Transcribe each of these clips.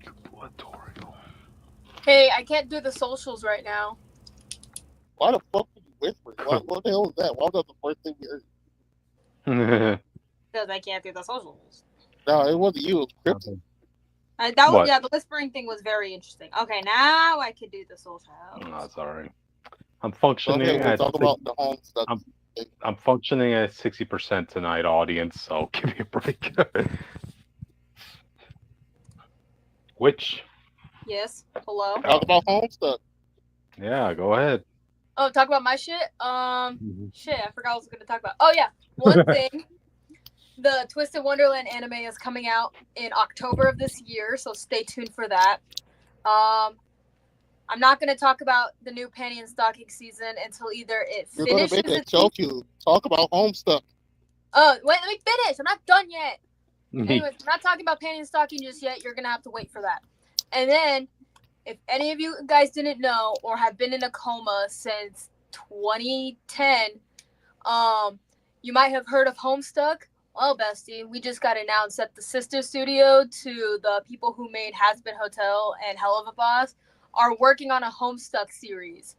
Tutorial. Hey, I can't do the socials right now. Why the fuck did you whisper? What the hell was that? Why was that the first thing we heard? Because I can't do the socials. No, it wasn't you. It was Crypto. What? The whispering thing was very interesting. Okay, now I can do the socials. Oh, sorry. I'm Go ahead. functioning We'll at talk about the home stuff. I'm I'm functioning at 60% tonight, audience. So give me a break. Which? Yes. Hello. Talk about home stuff. Yeah, go ahead. Oh, talk about my shit. Mhm. Shit. I forgot what I was gonna talk about. Oh yeah, one thing. The Twisted Wonderland anime is coming out in October of this year, so stay tuned for that. I'm not gonna talk about the new panty and stocking season until either it You're gonna finishes make it its. choke you. Talk about home stuff. Oh wait, let me finish. I'm not done yet. Me. Anyways, I'm not talking about panty and stocking just yet. You're gonna have to wait for that. And then, if any of you guys didn't know or have been in a coma since 2010, you might have heard of Homestuck. Well, bestie, we just got announced that the sister studio to the people who made Hazbin Hotel and Hell of a Boss are working on a Homestuck series.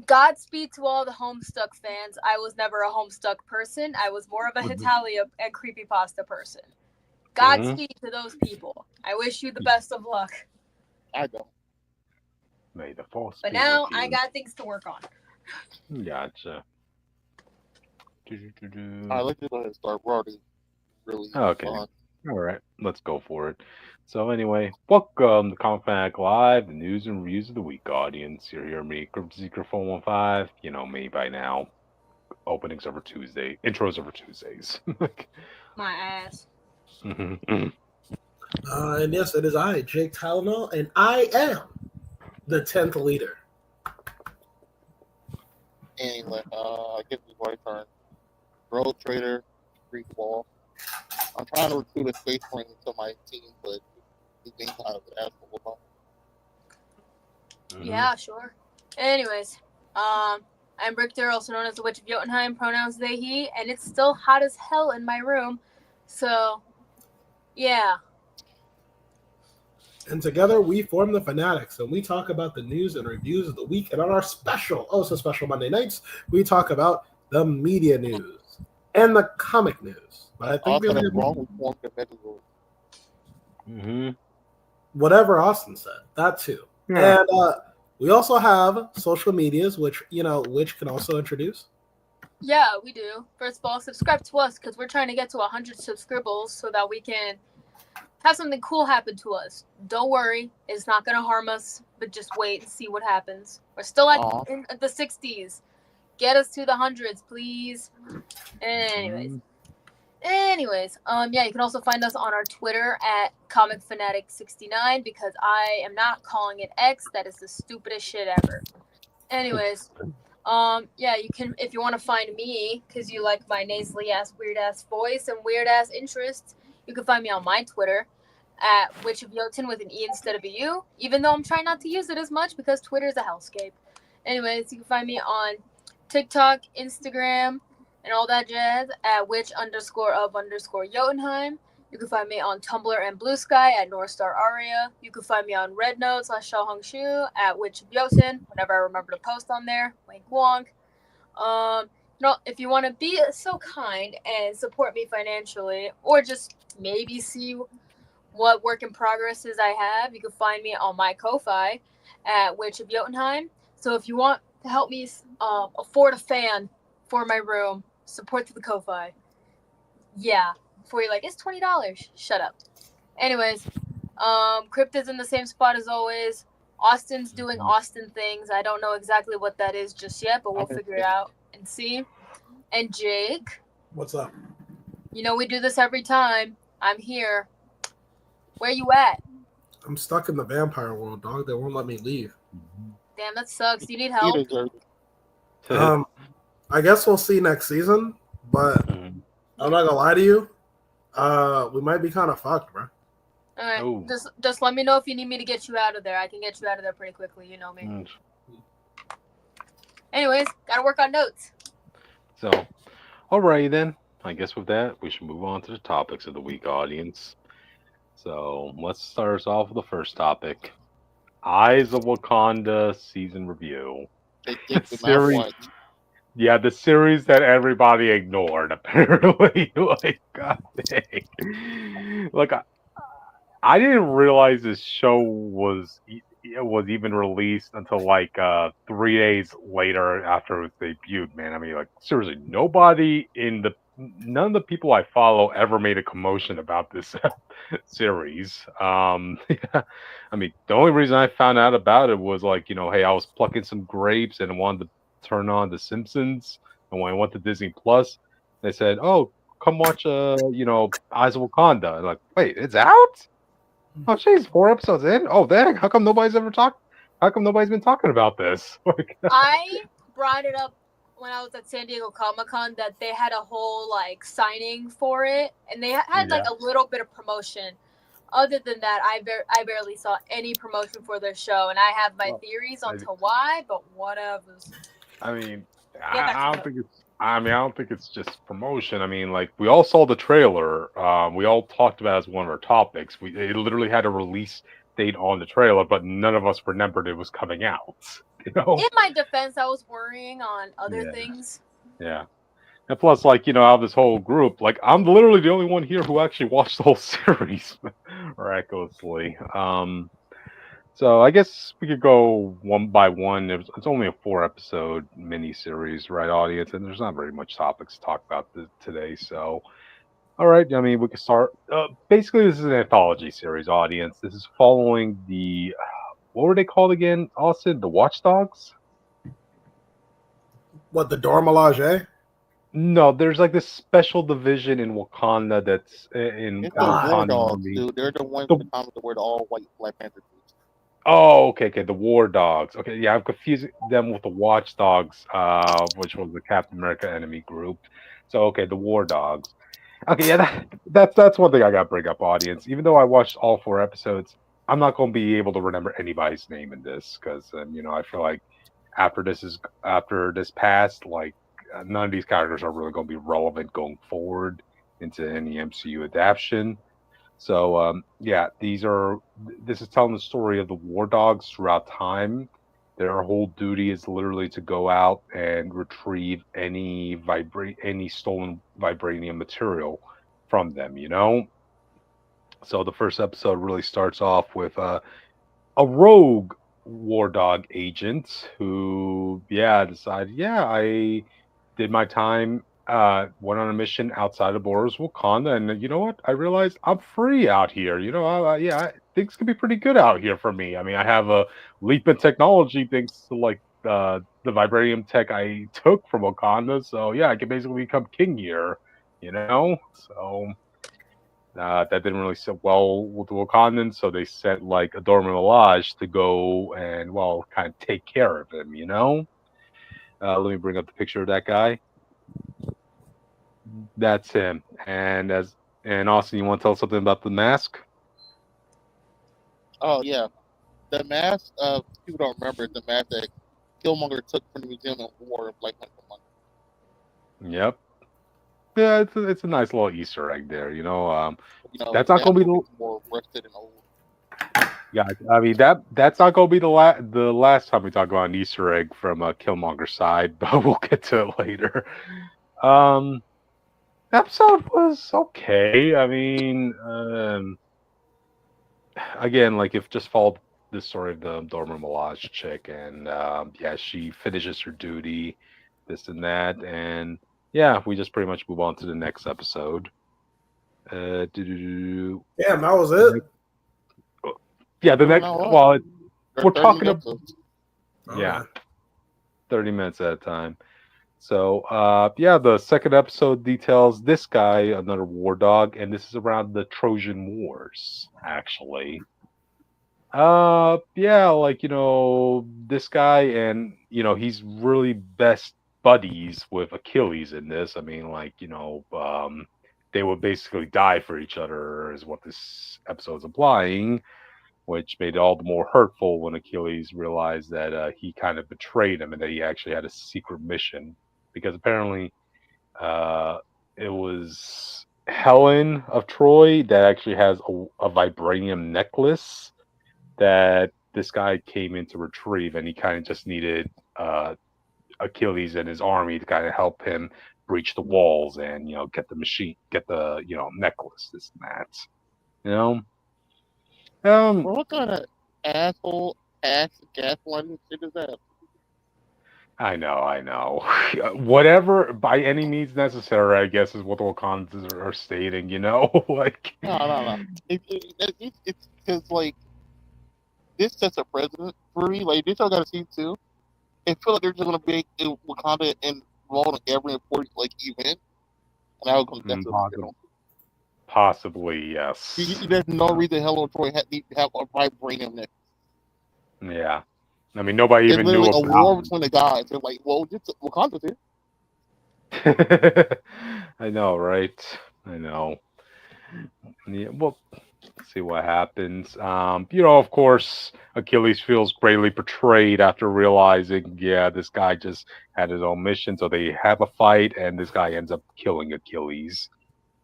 Godspeed to all the Homestuck fans. I was never a Homestuck person. I was more of a Hitalia and creepypasta person. Godspeed to those people. I wish you the best of luck. I don't. May the force But be now with you. I got things to work on. Gotcha. Alright, let's just go ahead and start. We're already really Okay. fun. All right, let's go for it. So anyway, welcome to Comic Fanatic Live, the news and reviews of the week, audience. You're here, me, Crypto Secret 415. You know me by now. Openings over Tuesday, intros over Tuesdays. My ass. And yes, it is I, Jake Talonel, and I am the 10th leader. Anyway, I guess it's my turn. Road Trader, Free Ball. I'm trying to recruit a Space Marine into my team, but he's being kind of an asshole about it. Yeah, sure. Anyways, I'm Richter, also known as the Witch of Jotunheim, pronouns they, he, and it's still hot as hell in my room. So, yeah. And together we form the Fanatics, and we talk about the news and reviews of the week. And on our special, oh so special Monday nights, we talk about the media news and the comic news. But I think Also, that's wrong. We formed the Megazord. whatever Austin said, that too. Yeah. And we also have social medias, which can also introduce. Yeah, we do. First of all, subscribe to us because we're trying to get to 100 subscribers so that we can have something cool happen to us. Don't worry, it's not going to harm us, but just wait and see what happens. We're still at in the 60s. Get us to the hundreds, please. Anyways, yeah, you can also find us on our Twitter at Comic Fanatic 69 because I am not calling it X. That is the stupidest shit ever. Anyways, yeah, you can, if you want to find me because you like my nasally ass, weird ass voice and weird ass interests, you can find me on my Twitter at Witch of Jotun with an E instead of a U, even though I'm trying not to use it as much because Twitter is a hellscape. Anyways, you can find me on TikTok, Instagram, and all that jazz at witch_of_Jotunheim. You can find me on Tumblr and Blue Sky at Northstar Aria. You can find me on Rednote / Xiaohongshu at Witch of Jotun whenever I remember to post on there. Wink wonk. If you want to be so kind and support me financially, or just maybe see what work in progresses I have, you can find me on my Ko-Fi at Witch of Jotunheim. So if you want to help me afford a fan for my room, support through the Ko-Fi. Yeah. Before you're like, it's $20. Shut up. Anyways, Cryptid's in the same spot as always. Austin's doing Austin things. I don't know exactly what that is just yet, but we'll figure it out and see. And Jake. What's up? You know we do this every time. I'm here. Where you at? I'm stuck in the vampire world, dog. They won't let me leave. Damn, that sucks. Do you need help? I guess we'll see next season, but I'm not gonna lie to you. We might be kind of fucked, bro. All right, just let me know if you need me to get you out of there. I can get you out of there pretty quickly. You know me. Anyways, gotta work on notes. So, alrighty then. I guess with that, we should move on to the topics of the week, audience. So let's start us off with the first topic: Eyes of Wakanda season review. They The think the math series, once. yeah, the series that everybody ignored. Apparently, like God dang, like I didn't realize this show it was even released until like 3 days later after it was debuted. Man, I mean, like seriously, none of the people I follow ever made a commotion about this series. Yeah, I mean, the only reason I found out about it was like hey, I was plucking some grapes and wanted to turn on The Simpsons, and when I went to Disney Plus, they said, "Oh, come watch Eyes of Wakanda." And like, wait, it's out? Oh, jeez, 4 episodes in. Oh, dang! How come nobody's ever talked? How come nobody's been talking about this? Like, I brought it up when I was at San Diego Comic Con that they had a whole like signing for it, and they had like yeah, a little bit of promotion. Other than that, I barely saw any promotion for their show, and I have my well, theories I, on to why, but whatever. I mean, Get back to I you. don't think it's. I mean, I don't think it's just promotion. I mean, like we all saw the trailer. We all talked about it as one of our topics. It literally had a release date on the trailer, but none of us remembered it was coming out. You know? In my defense, I was worrying on other Yeah, things. yeah. And plus, like, out of this whole group, like, I'm literally the only one here who actually watched the whole series, miraculously. So I guess we could go one by one. It's only a 4 episode mini series, right, audience? And there's not very much topics to talk about today. So, all right, I mean, we can start. Basically, this is an anthology series, audience. This is following what were they called again, Austin? The Watchdogs? What, the Dora Milaje? No, there's like this special division in Wakanda that's in It's the Ah, War Wakanda Dogs, Army. dude. They're the ones The in the comics that wear the all white Black Panther suits. Oh, okay, okay. The War Dogs. Okay, yeah, I'm confusing them with the Watchdogs, which was the Captain America enemy group. So okay, the War Dogs. Okay, yeah, that's one thing I got to bring up, audience. Even though I watched all 4 episodes, I'm not going to be able to remember anybody's name in this because I feel like after this past, like none of these characters are really going to be relevant going forward into any MCU adaptation. So yeah, this is telling the story of the war dogs throughout time. Their whole duty is literally to go out and retrieve any stolen vibranium material from them, you know? So the first episode really starts off with a rogue war dog agent who, yeah, decided, yeah, I did my time, went on a mission outside of borders of Wakanda, and you know what? I realized I'm free out here. Things can be pretty good out here for me. I mean, I have a leap in technology thanks to like the vibranium tech I took from Wakanda. So yeah, I can basically become king here. You know, so that didn't really sit well with the Wakandans, so they sent like Adore Milage to go and well, kind of take care of him. Let me bring up the picture of that guy. That's him. And Austin, you want to tell us something about the mask? Oh yeah, the mask. People don't remember the mask that Killmonger took from the Museum of War of Black Panther One. Yep. Yeah, it's a nice little Easter egg there. You know, That's not that's gonna be what the makes him more rusted and old. yeah. I mean that's not gonna be the last time we talk about an Easter egg from Killmonger's side, but we'll get to it later. Um, Episode was okay. I mean, again, like if just followed the story of the Dormer Milage chick, and yeah, she finishes her duty, this and that, and yeah, we just pretty much move on to the next episode. Do damn, that was the it? next, yeah, the No, next. no, what? Well, They're we're 30 talking minutes. about yeah, Okay. 30 minutes at a time. So, yeah, the second episode details this guy, another war dog, and this is around the Trojan Wars, actually. Yeah, like, this guy and, he's really best buddies with Achilles in this. I mean, like, they would basically die for each other, is what this episode's implying, which made it all the more hurtful when Achilles realized that he kind of betrayed him and that he actually had a secret mission. Because apparently, uh, it was Helen of Troy that actually has a vibranium necklace that this guy came in to retrieve, and he kind of just needed Achilles and his army to kind of help him breach the walls and get the machine, get the necklace, this and that. You know, um, Bro, what kind of asshole ass gaslighting shit is that? I know. Whatever by any means necessary, I guess, is what the Wakandans are stating. Like, No. It's because like this sets a precedent for me. Like this, I got to see too. I feel like they're just gonna make Wakanda involved in every important like event, and that would that's what possibly, possibly yes. there's no reason Helen of Troy need to have a vibranium neck. Yeah. I mean, nobody It's even knew literally a about war between the gods. They're like, well, it's Wakanda's here. him. I know, right? I know. Yeah, well, see what happens. Of course, Achilles feels greatly betrayed after realizing, yeah, this guy just had his own mission. So they have a fight, and this guy ends up killing Achilles.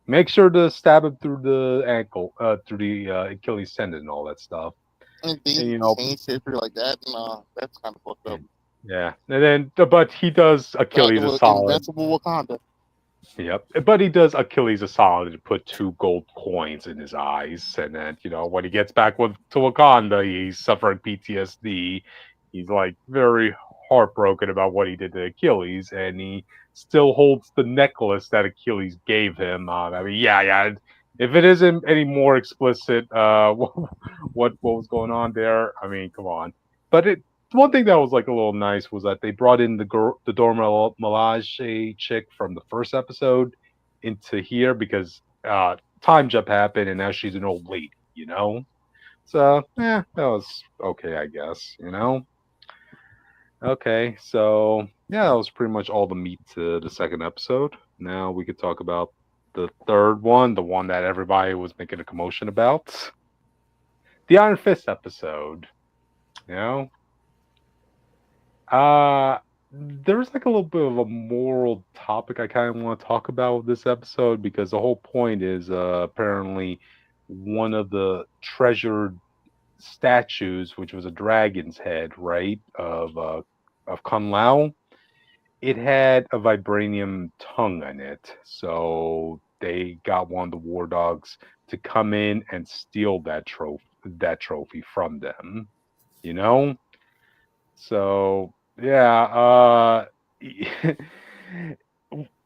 Make sure to stab him through the ankle, through the Achilles tendon and all that stuff. And then And you change history like that. Nah, that's kind of fucked up. yeah, and then but he does That Achilles a was solid. invincible Wakanda. Yep. But he does Achilles a solid to put 2 gold coins in his eyes. And then, when he gets back to Wakanda, he's suffering PTSD. He's like very heartbroken about what he did to Achilles. And he still holds the necklace that Achilles gave him. I mean, yeah. If it isn't any more explicit, what was going on there, I mean, come on. But one thing that was like a little nice was that they brought in the Dora Milaje chick from the first episode into here because time jump happened and now she's an old lady. So that was okay, I guess. Okay, so yeah, that was pretty much all the meat to the second episode. Now we could talk about the third one, the one that everybody was making a commotion about, the Iron Fist episode. You know, Uh there's like a little bit of a moral topic I kind of want to talk about with this episode because the whole point is apparently one of the treasured statues, which was a dragon's head, right, of Kun Lao, it had a vibranium tongue in it. So they got one of the war dogs to come in and steal that trophy from them, you know? So yeah,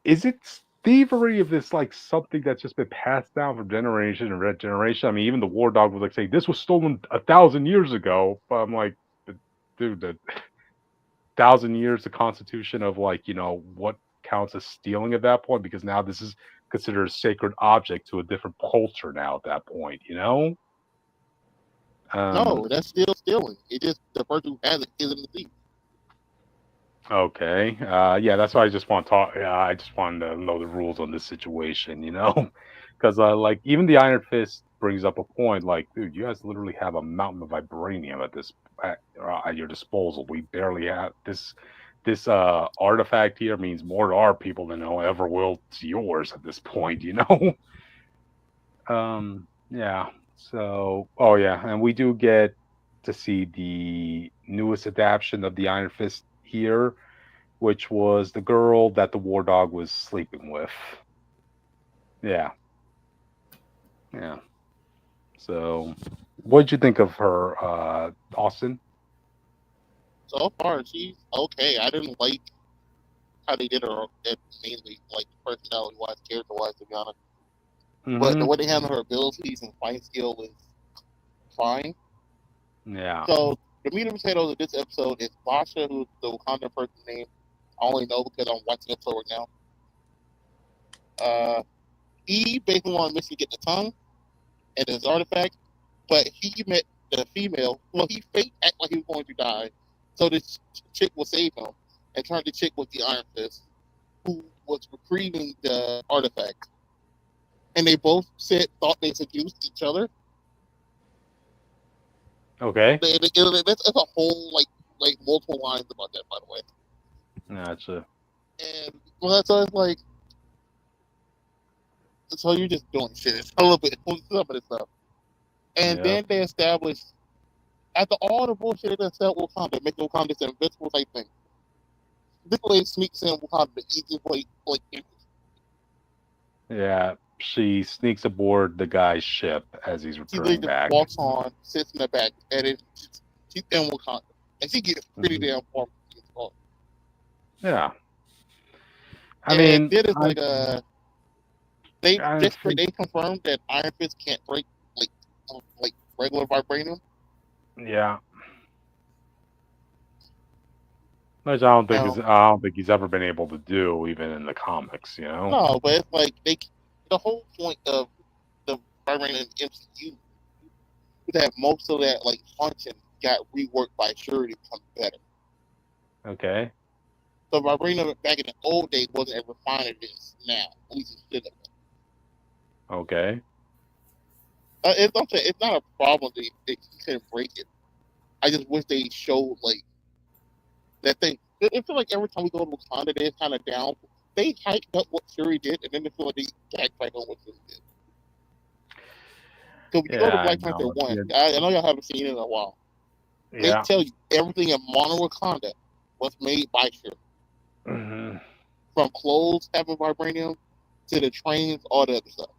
is it thievery if it's like something that's just been passed down from generation to generation? I mean, even the war dog was like saying this was stolen 1,000 years ago. But I'm like, dude, the 1,000 years, the constitution of like what counts as stealing at that point, because now this is considered a sacred object to a different culture now at that point. Um, No, that's still stealing. It just the person who has it isn't the thief. Okay. Yeah, that's why I just want to talk. I just wanted to know the rules on this situation. Because like even the Iron Fist brings up a point. Like, dude, you guys literally have a mountain of vibranium at your disposal. We barely have this. This artifact here means more to our people than it ever will to yours at this point. Yeah. So, oh yeah, and we do get to see the newest adaptation of the Iron Fist here, which was the girl that the war dog was sleeping with. Yeah, yeah. So, what'd you think of her, Austin? So far, she's okay. I didn't like how they did her, mainly like personality wise, character wise, to be honest. But the Mm-hmm. way they handle her abilities and fighting skill was fine. Yeah. So the meat and potatoes of this episode is Basha, who's the Wakanda person's name. I only know because I'm watching the episode right now. He basically wanted Missy to get the tongue and his artifact, but he met the female. Well, he fake act like he was going to die, so this chick will save him, and turned the chick with the Iron Fist, who was retrieving the artifact. And they both thought they seduced each other. Okay. That's a whole like multiple lines about that, by the way. Gotcha. And well, so it's like So you're just doing shit a little bit with some of this stuff. And Yeah. then they established, after all the bullshit they set Wakanda, make Wakanda this invincible type thing. This way sneaks in Wakanda the easiest way, like, Yeah. She sneaks aboard the guy's ship as he's she returning literally just back. walks on, sits in the back, and she's in Wakanda. And she gets pretty Mhm. damn far. Yeah. I And mean, then it's I, like I think, they confirmed that Iron Fist can't break like regular vibranium. yeah. Which I Now, don't think he's ever been able to do, even in the comics. You know. no, but it's like the whole point of the vibranium MCU is that most of that like function got reworked by Shuri to become better. Okay. So vibranium back in the old days wasn't as refined as it is now. At least it should have been. Okay. It's not a problem that he couldn't break it. I just wish they showed like that thing. It feel like every time we go to Wakanda, they're kind of down. They hyped up what Shuri did, and then they feel like they backtrack on what Shuri did. So when you go to Yeah. I Black Panther know. 1, I know y'all haven't seen it in a while. They Yeah. tell you everything in Mono Wakanda was made by Shuri. Hmm. From clothes having vibranium to the trains, all the other stuff.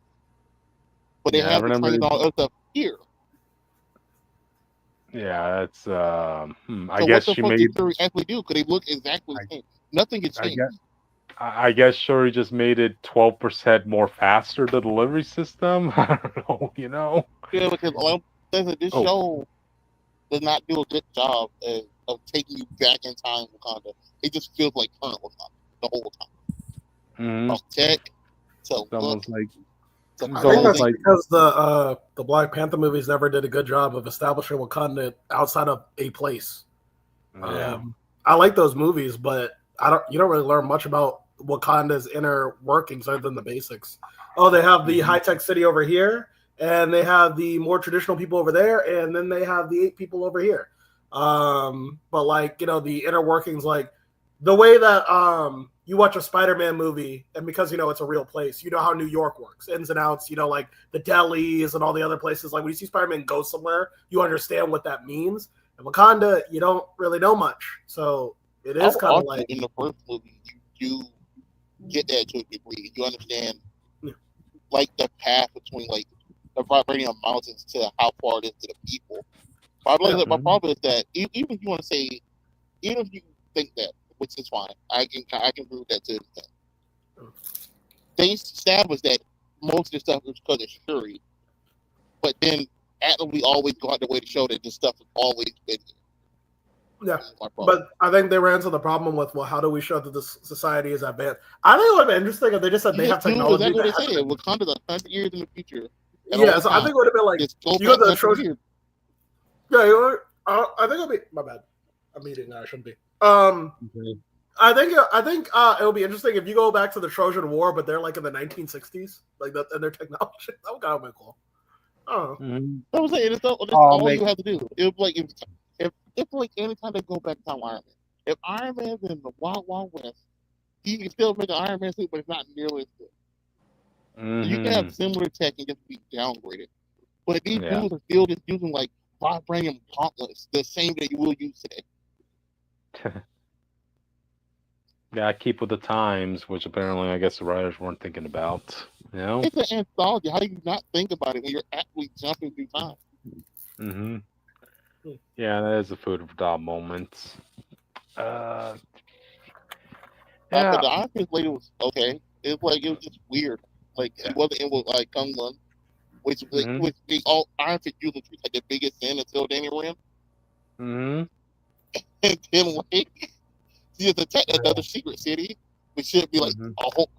But they Yeah. I have the remember. trains, all the other stuff here. Yeah. That's. I So guess what the she fuck made. did Shuri actually do? Because they look exactly the same. Nothing has I changed. guess. I guess Shuri just made it 12% more faster, the delivery system. I don't know, you know? Yeah, because this Oh. show does not do a good job of taking you back in time Wakanda. It just feels like current Wakanda the whole time. Mhm. From tech to It's almost look like to it's I think almost that's clothing. like because the Black Panther movies never did a good job of establishing Wakanda outside of a place. yeah. I like those movies, but you don't really learn much about Wakanda's inner workings other than the basics. Oh, they have the Mhm. high tech city over here, and they have the more traditional people over there, and then they have the 8 people over here. But like the inner workings, like the way that you watch a Spider-Man movie, and because it's a real place, you know how New York works, ins and outs. Like the delis and all the other places. Like when you see Spider-Man go somewhere, you understand what that means. In Wakanda, you don't really know much, so it is kind of Also, like in the first movie, you get that to a degree. You understand like the path between like the vibranium mountains to how far it is to the people. Yeah. My problem is that even if you want to say, even if you think that, which is fine, I can prove that to them. They established that most of the stuff is because of Shuri, but then actively always go out the way to show that this stuff has always been here. Yeah, That's my problem. but I think they ran into the problem with, well, how do we show that this society is advanced? I think it would have been interesting if they just said they have do technology exactly that what they say. hasn't been. Wakanda's 100 years in the future. At Yeah, all so I think times. it would have been like Just go you go back to the 100 Trojan. years. Yeah, I think it'll be my bad. I'm eating. No, I shouldn't be. Okay. I think it'll be interesting if you go back to the Trojan War, but they're like in the 1960s, like that, and their technology. That would kind of be cool. Oh, Mhm. I was saying, that's I'll all make you have to do. It was like if like anytime they go back to Iron Man. If Iron Man's in the Wild Wild West, he can still make an Iron Man suit, but it's not nearly as good. So you can have Mhm. similar tech and just be downgraded. But these Yeah. dudes are still just using like vibranium gauntlets, the same that you will use today. Yeah, keep with the times, which apparently I guess the writers weren't thinking about. You know? It's an anthology. How do you not think about it when you're actually jumping through time? Hmm. Yeah, that is a food for thought moment. Uh, But yeah. the Iron Fist lady was okay. It was just weird. Like Yeah. it wasn't in with like Kung Lun, which Mhm. they all Iron Fist usually treats like the biggest sin until Daniel Rand. Mhm. And then like she has attacked another secret city, which should be like Mhm. a whole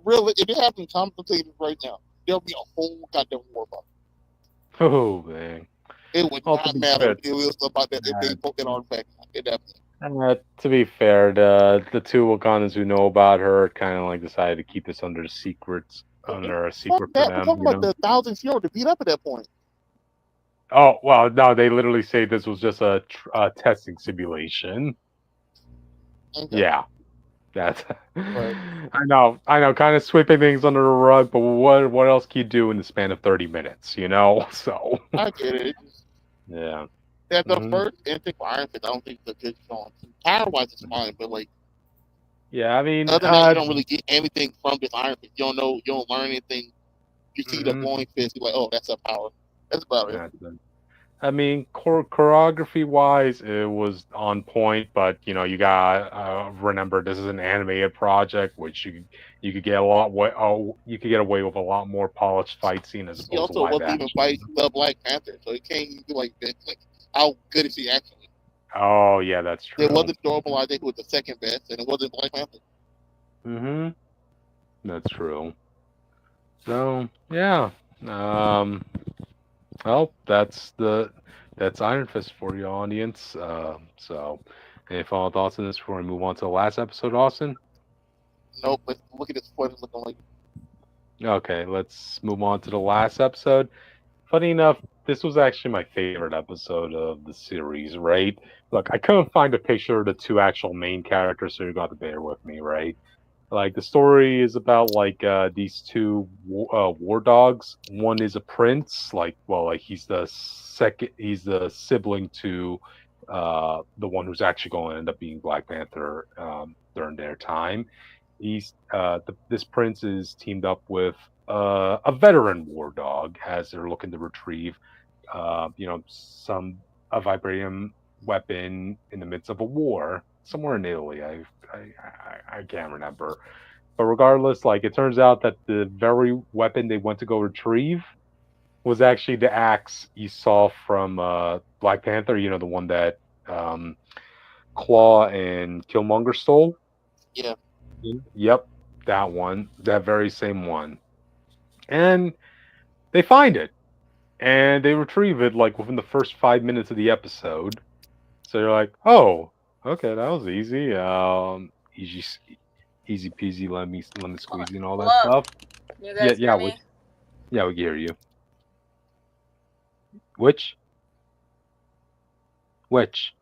really if it happened contemplated right now, there'll be a whole goddamn war about it. Oh, dang. It would Well, to not be matter fair, if it was about that if they put that on back. It definitely. the two Wakandans who know about her kind of like decided to keep this under a Fuck secret for that. We're them, talking about the 1,000 to beat up at that point. Oh well, no, they literally say this was just a testing simulation. Okay. Yeah, That's Right. I know, kind of sweeping things under the rug, but what else can you do in the span of 30 minutes, you know? So, I get it. It's just, yeah. that the Hmm. first instinct for Iron Fist, I don't think it's a good showing. Power wise, it's fine, but like Yeah, I mean, other than that, you don't really get anything from this Iron Fist. You don't know, you don't learn anything. You see the mhm, glowing fist, you're like, oh, that's a power. That's about it. that's it. I mean, choreography wise, it was on point, but you know, you got remember this is an animated project, which you could get a lot you could get away with a lot more polished fight scene as She opposed to also live wasn't even fight action. the Black Panther, so it can't even do like this. Like, how good is she actually? Oh yeah, that's It true. wasn't normal. I think it was the second best, and it wasn't Black Panther. Hmm. That's true. So yeah. Um. Well, that's Iron Fist for your audience. So, any final thoughts on this before we move on to the last episode, Austin? Nope. But look at this spoilers looking like. Okay, let's move on to the last episode. Funny enough, this was actually my favorite episode of the series, right? Look, I couldn't find a picture of the two actual main characters, so you got to bear with me, right? Like the story is about like these two war dogs. One is a prince, like well, like he's the sibling to the one who's actually going to end up being Black Panther during their time. This prince is teamed up with a veteran war dog as they're looking to retrieve you know some a vibranium weapon in the midst of a war somewhere in Italy. I can't remember, but regardless, like it turns out that the very weapon they went to go retrieve was actually the axe you saw from Black Panther. You know, the one that um, Claw and Killmonger stole. Yeah. Yep, that one, that very same one. And they find it and they retrieve it like within the first 5 minutes of the episode. So you're like, oh, okay, that was easy. Easy, easy peasy, lemon Hold on. squeezy, and all that Hello. stuff. Can you Yeah, guys hear me? yeah, we can hear you. Which, which,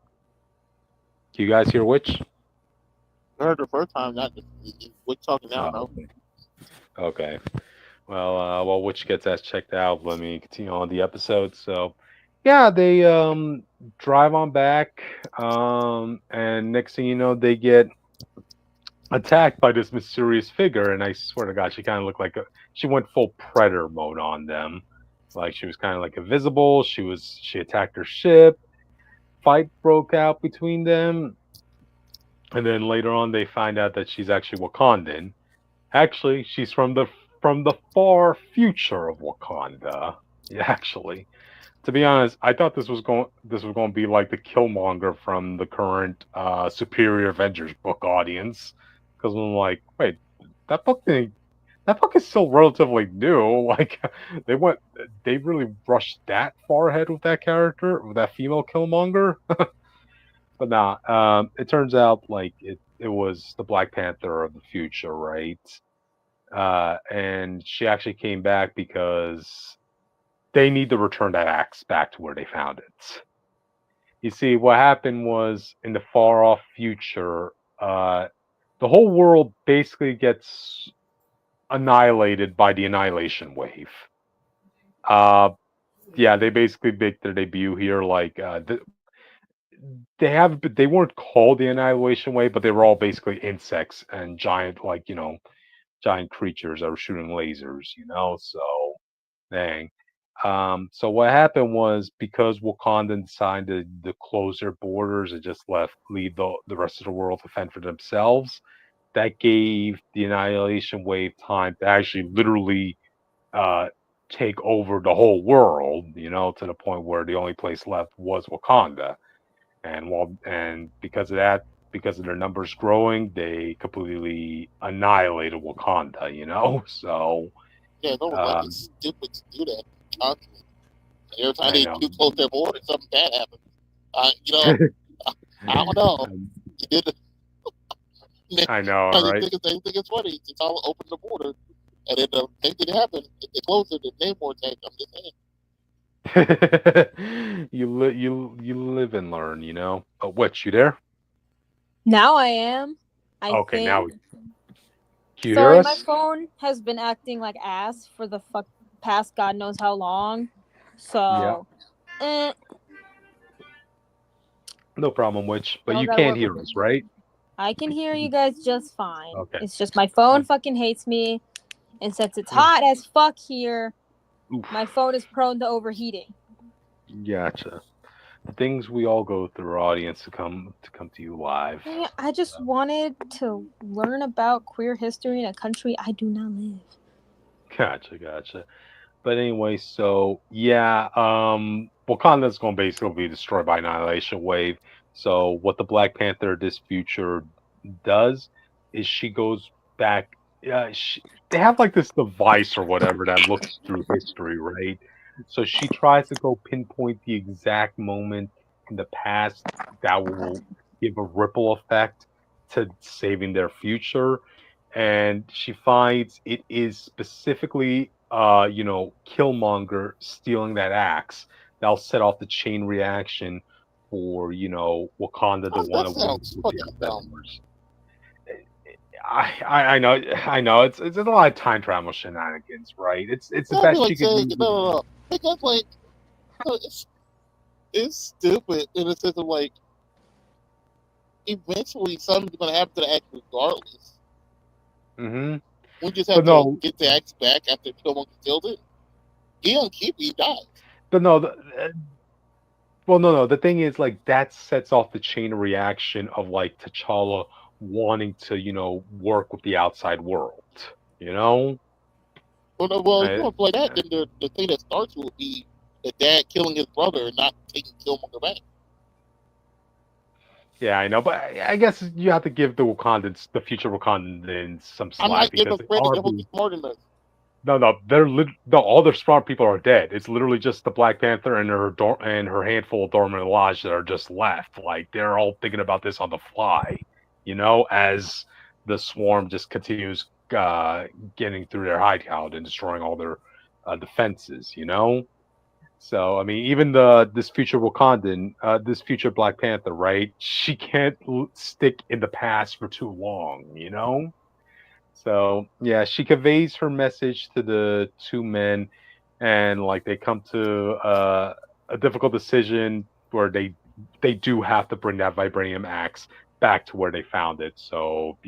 can you guys hear which? I heard the first time, not the, we're talking now, Oh, no. okay. Okay. Well, while which gets us checked out, let me continue on the episode. So, yeah, they drive on back, and next thing you know, they get attacked by this mysterious figure, and I swear to God, she kind of looked like she went full predator mode on them. Like she was kind of like invisible. She attacked her ship. Fight broke out between them, and then later on they find out that she's actually Wakandan. Actually, she's from the far future of Wakanda. Yeah, actually, to be honest, I thought this was going to be like the Killmonger from the current Superior Avengers book audience, because I'm like, wait, that book thing, that book is still relatively new. Like, they went, they really rushed that far ahead with that character, with that female Killmonger. But nah, it turns out like it was the Black Panther of the future, right? And she actually came back because they need to return that axe back to where they found it. You see, what happened was in the far off future, the whole world basically gets annihilated by the annihilation wave. Uh, yeah, they basically make their debut here. Like they weren't called the annihilation wave, but they were all basically insects and giant, like giant creatures that were shooting lasers. So dang. So what happened was because Wakanda decided to close their borders and just leave the rest of the world to fend for themselves, that gave the annihilation wave time to actually literally uh, take over the whole world, to the point where the only place left was Wakanda. And because of that, because of their numbers growing, they completely annihilated Wakanda. So Yeah, no, like um, it's stupid to do that constantly. Every time I they know. do close their border, something bad happens. You know, I don't know. Um, You did it. I know, They right? think it's funny. It's all open the border, and then the thing didn't happen. If they close it, the name more attack. I'm just saying. You live and learn. Oh, what, you there? Now I am. I Okay, now think. can you hear Sorry, my us? phone has been acting like ass for the past God knows how long. Yeah, So, eh, no problem. Which, but y'all you gotta can't work with hear me. us, right? I can hear you guys just fine. Okay. It's just my phone fucking hates me, and since it's hot as fuck here, Oof. my phone is prone to overheating. Gotcha. The things we all go through, audience, to come to you live. Yeah, I just wanted to learn about queer history in a country I do not live. Gotcha. But anyway, so yeah, Wakanda's gonna basically be destroyed by annihilation wave. So what the Black Panther this future does is she goes back. They have like this device or whatever that looks through history, right? So she tries to go pinpoint the exact moment in the past that will give a ripple effect to saving their future, and she finds it is specifically Killmonger stealing that axe that'll set off the chain reaction for Wakanda to Oh, want that to win sounds with the fucking outside dumb. wars. I know it's a lot of time travel shenanigans, right? It's the That'd be best like she could saying do. no. Because like no, it's stupid in the sense of like eventually something's gonna happen to the axe regardless. Hmm. We just But have to no, get the axe back after Killmonger killed it. He don't keep it, he dies. but no. Well, no. The thing is, like, that sets off the chain reaction of like T'Challa wanting to, work with the outside world. You know, Well, if you I, want to play that, then the thing that starts will be the dad killing his brother and not taking Killmonger back. yeah, I know, but I guess you have to give the future Wakandans, some I'm slack not giving because them they credit. are They're supposed to being. be smarter than us. No, no, all their smart people are dead. It's literally just the Black Panther and her handful of Dorman and Lodge that are just left. Like they're all thinking about this on the fly, as the swarm just continues getting through their hideout and destroying all their defenses. So I mean, even this future Wakandan, this future Black Panther, right? She can't stick in the past for too long. So yeah, she conveys her message to the two men, and like they come to a difficult decision where they do have to bring that vibranium axe back to where they found it. So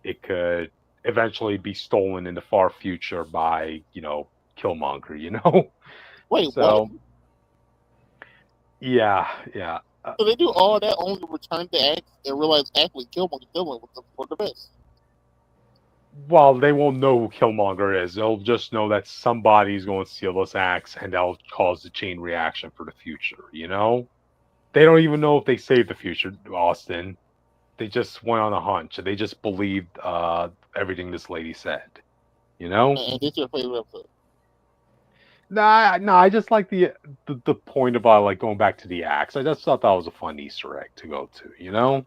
it could eventually be stolen in the far future by Killmonger. Wait, what? So yeah. So they do all that only to return the axe and realize actually Killmonger killing was for the best. Well, they won't know who Killmonger is. They'll just know that somebody's going to steal this axe, and that'll cause the chain reaction for the future. They don't even know if they saved the future, Austin. They just went on a hunch. They just believed everything this lady said. You know? And this your favorite episode. Nah. I just like the point about like going back to the axe. I just thought that was a fun Easter egg to go to.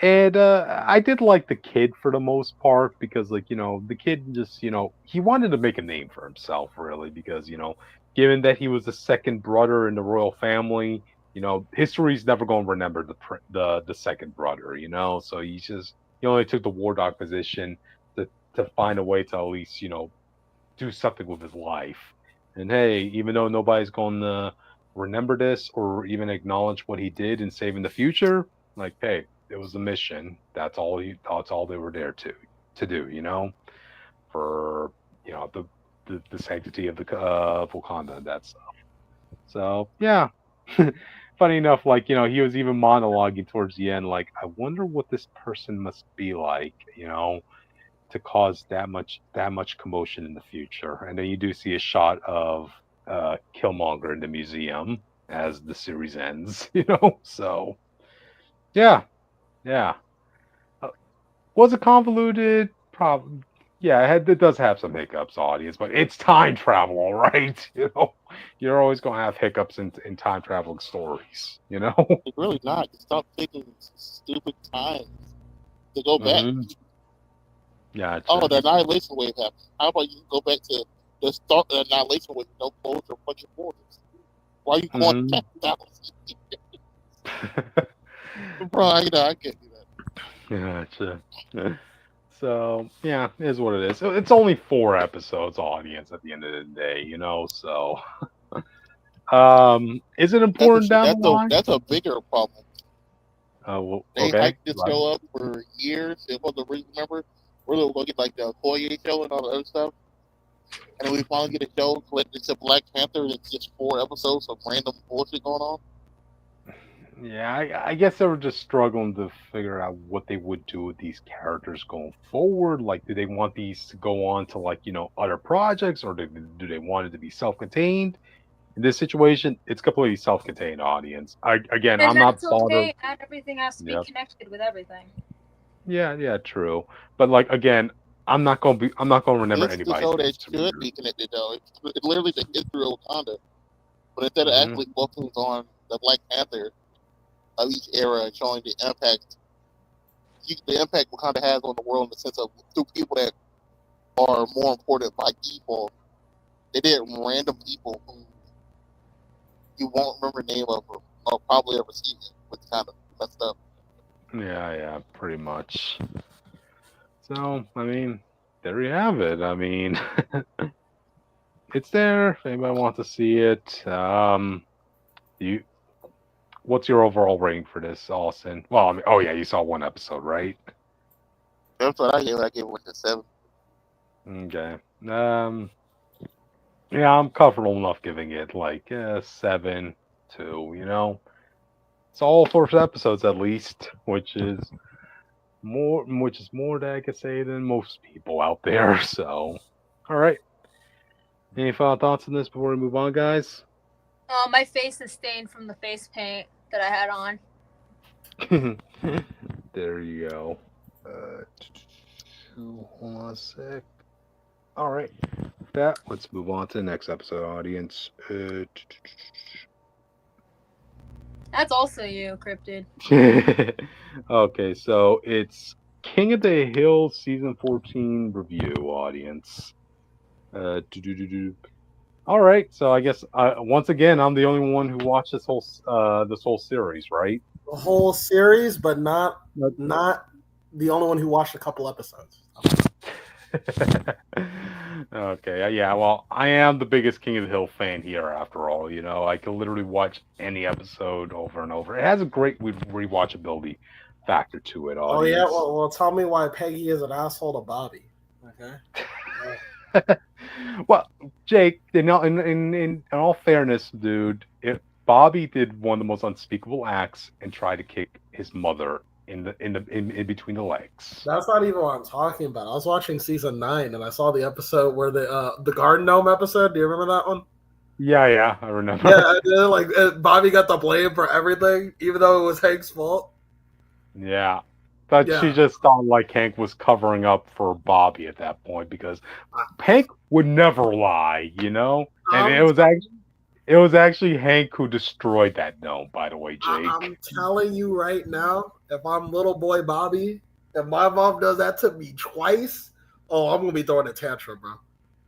And I did like the kid for the most part because, like, the kid just, he wanted to make a name for himself, really, because, given that he was the second brother in the royal family, history's never going to remember the second brother. So he only took the war dog position to find a way to at least, do something with his life. And hey, even though nobody's going to remember this or even acknowledge what he did in saving the future, like, hey, it was a mission. That's all they were there to do. For the sanctity of the Wakanda and that stuff. So yeah. Funny enough, like he was even monologuing towards the end, like, I wonder what this person must be like, to cause that much commotion in the future. And then you do see a shot of Killmonger in the museum as the series ends. So yeah, yeah. Uh, was it convoluted? Probably. Yeah, it does have some hiccups, audience, but it's time travel, all right. You're always gonna have hiccups in time traveling stories. It's really not. Just stop taking stupid times to go back. Hmm. Gotcha. Oh, the annihilation wave happened. How about you go back to the start of the annihilation wave? No close or fucking borders. Why are you going Mhm. back? That was bro. I can't do that. Gotcha. So yeah, it is what it is. It's only 4 episodes, audience. At the end of the day, So, is it important down the line? That's a bigger problem. They Okay. hyped this show up for years. It was a remember we're gonna get like the Okoye show and all the other stuff, and then we finally get a show. It's a Black Panther. And it's just 4 episodes of random bullshit going on. Yeah, I guess they were just struggling to figure out what they would do with these characters going forward. Like, do they want these to go on to other projects, or do they want it to be self-contained? In this situation, it's completely self-contained, audience. Again, And I'm not that's bothered. okay. Not everything has to be Yep. connected with everything. Yeah, true. But again, I'm not gonna remember This is the anybody's show names. that should be connected though. It's literally the history of Wakanda, but instead of Mhm. actually focusing on the Black Panther of each era and showing the impact Wakanda has on the world in the sense of through people that are more important by default. They did random people who you won't remember the name of or probably ever see it, which kind of messed up. Yeah, pretty much. So, I mean, there you have it. I mean, it's there. If anybody wants to see it, you, what's your overall rating for this, Austin? Well, I mean, oh yeah, you saw 1 episode, right? That's what I gave. I gave it like a 7. Okay. Yeah, I'm comfortable enough giving it like 7 2. It's all 4 episodes at least, which is more than I could say than most people out there. So, all right. Any final thoughts on this before we move on, guys? My face is stained from the face paint that I had on. There you go. Hold on a sec. All right. With that, let's move on to the next episode, audience. That's also you, Cryptid. Okay, so it's King of the Hill season 14 review, audience. All right, so I guess once again I'm the only one who watched this whole series, right? The whole series, but not But- not the only one who watched a couple episodes. Okay, yeah, well, I am the biggest King of the Hill fan here after all, I can literally watch any episode over and over. It has a great rewatchability factor to it, Oh yeah, audience. well, tell me why Peggy is an asshole to Bobby. Okay. Well, Jake, in all fairness, dude, if Bobby did one of the most unspeakable acts and tried to kick his mother in between the legs. That's not even what I'm talking about. I was watching season 9 and I saw the episode where the Garden Gnome episode. Do you remember that one? Yeah, I remember. Yeah, Bobby got the blame for everything, even though it was Hank's fault. Yeah. But Yeah. she just thought like Hank was covering up for Bobby at that point because Hank would never lie, And it was actually Hank who destroyed that gnome, by the way, Jake. I'm telling you right now, if I'm little boy Bobby, if my mom does that to me twice, oh, I'm gonna be throwing a tantrum, bro.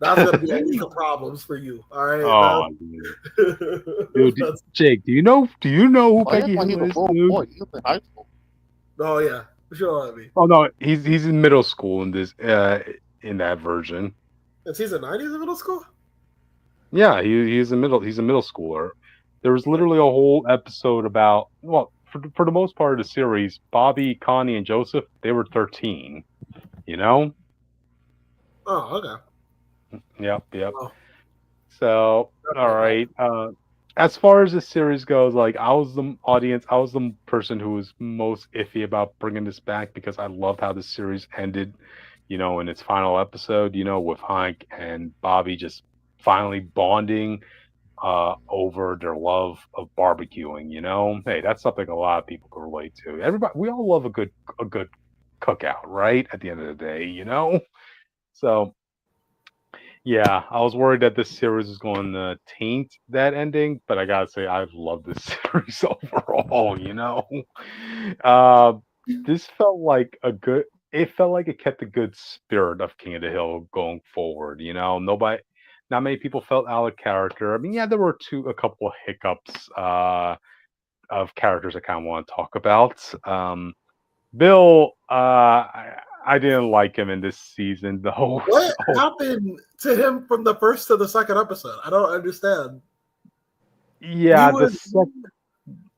That's gonna be a week of problems for you. All right. Oh, dude, Jake, do you know who Peggy Hill is, dude? Boy, he was in high school. Oh yeah, sure. I mean, Oh no, he's in middle school in this in that version. in season 9, he's in middle school. Yeah, he's a middle schooler. There was literally a whole episode about for the most part of the series, Bobby, Connie, and Joseph, they were 13. Oh, okay. Yep. Oh. So, all right. As far as the series goes, like I was the person who was most iffy about bringing this back because I loved how the series ended, in its final episode, with Hank and Bobby just finally bonding over their love of barbecuing. Hey, that's something a lot of people can relate to. Everybody, we all love a good cookout, right? At the end of the day, So, yeah, I was worried that this series was going to taint that ending, but I gotta say, I love this series overall. This felt like It felt like it kept the good spirit of King of the Hill going forward. Not many people felt out of character. I mean, yeah, there were a couple of hiccups of characters I kind of want to talk about. Bill, I didn't like him in this season. The whole, What happened to him from the first to the second episode? I don't understand. yeah, was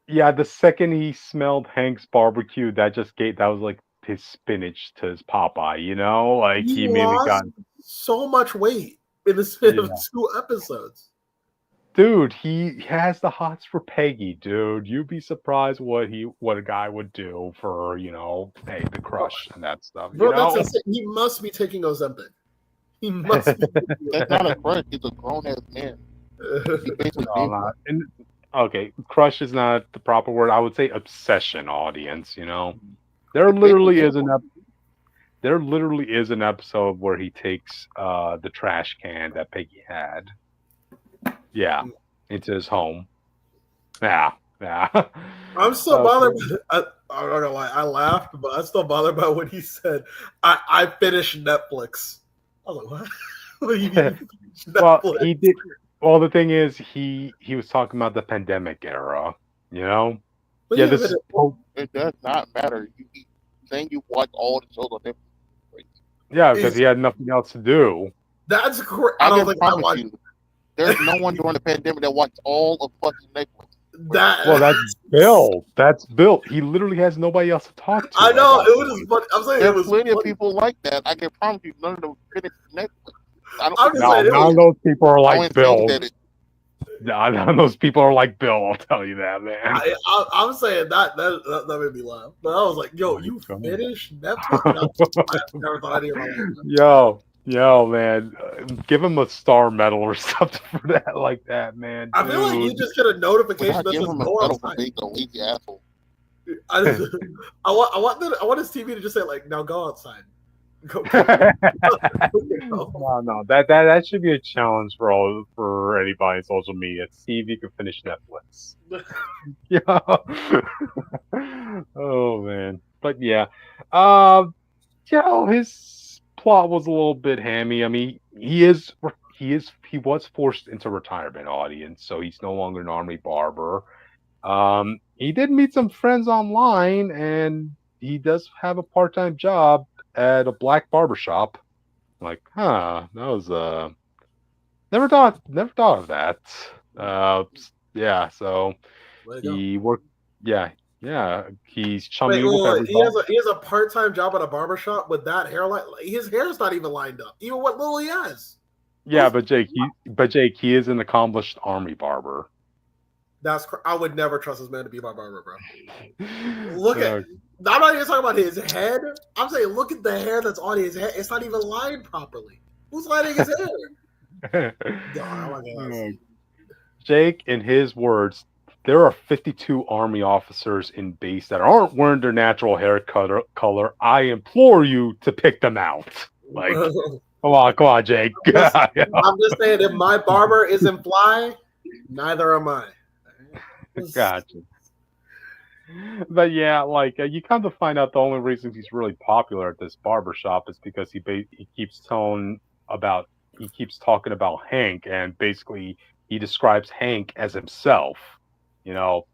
the second he smelled Hank's barbecue, that was like his spinach to his Popeye. Like he he immediately got. lost so much weight in the span of Yeah. 2 episodes. Dude, he has the hots for Peggy, dude. You'd be surprised what a guy would do for, hey, the crush and that stuff, Bro, that's insane. He must be taking Ozempic. He must be. That's not a crush. He's a grown ass man. He basically No, did not. Okay, crush is not the proper word. I would say obsession audience, There literally is an episode where he takes the trash can that Peggy had. Yeah, into his home. Yeah. I'm still bothered. I'm not gonna lie, I laughed, but I'm still bothered by when he said, "I finished Netflix." I was like, "What?" Well, he did. Well, the thing is, he was talking about the pandemic era. But Yeah, this. It does not matter. You saying you watch all the shows on Netflix. Yeah, because he had nothing else to do. That's correct. I don't think I promise watched. you, there's no one during the pandemic that watched all of fucking Netflix. Well, that's Bill. That's Bill. He literally has nobody else to talk to. I know it was funny. I'm saying There's it was plenty of funny. people like that. I can promise you, none of them finished Netflix. I'm just saying, none of those people are I like wouldn't Bill. think that it- None of those people are like Bill. I'll tell you that, man. I'm saying that made me laugh. But I was like, "Yo, you finished Netflix?" I never thought I'd hear my life. Yo, man, give him a star medal or something for that, like that, man. I feel like you just get a notification that give says him a go medal for outside. being a lazy asshole. I want his TV to just say like, "Now go outside." Go. No, that should be a challenge for anybody in social media. See if you can finish Netflix. Yeah. Oh man, but yeah, his plot was a little bit hammy. I mean, he was forced into retirement, audience, so he's no longer an army barber. He did meet some friends online, and he does have a part-time job at a black barbershop. Like, that was never thought of that. Yeah, so he worked. Yeah, he's chumming with everybody. He has a part-time job at a barbershop with that hairline. His hair's not even lined up. Even what little he has. Yeah, but Jake, he is an accomplished army barber. I would never trust this man to be my barber, bro. Look at. I'm not even talking about his head. I'm saying, look at the hair that's on his head. It's not even lined properly. Who's lining his hair? Jake, in his words, there are 52 army officers in base that aren't wearing their natural hair color. I implore you to pick them out. Like, come on, Jake. I'm just saying, if my barber isn't fly, neither am I. Gotcha. But yeah, like you kind of find out the only reason he's really popular at this barbershop is because he keeps talking about Hank, and basically he describes Hank as himself.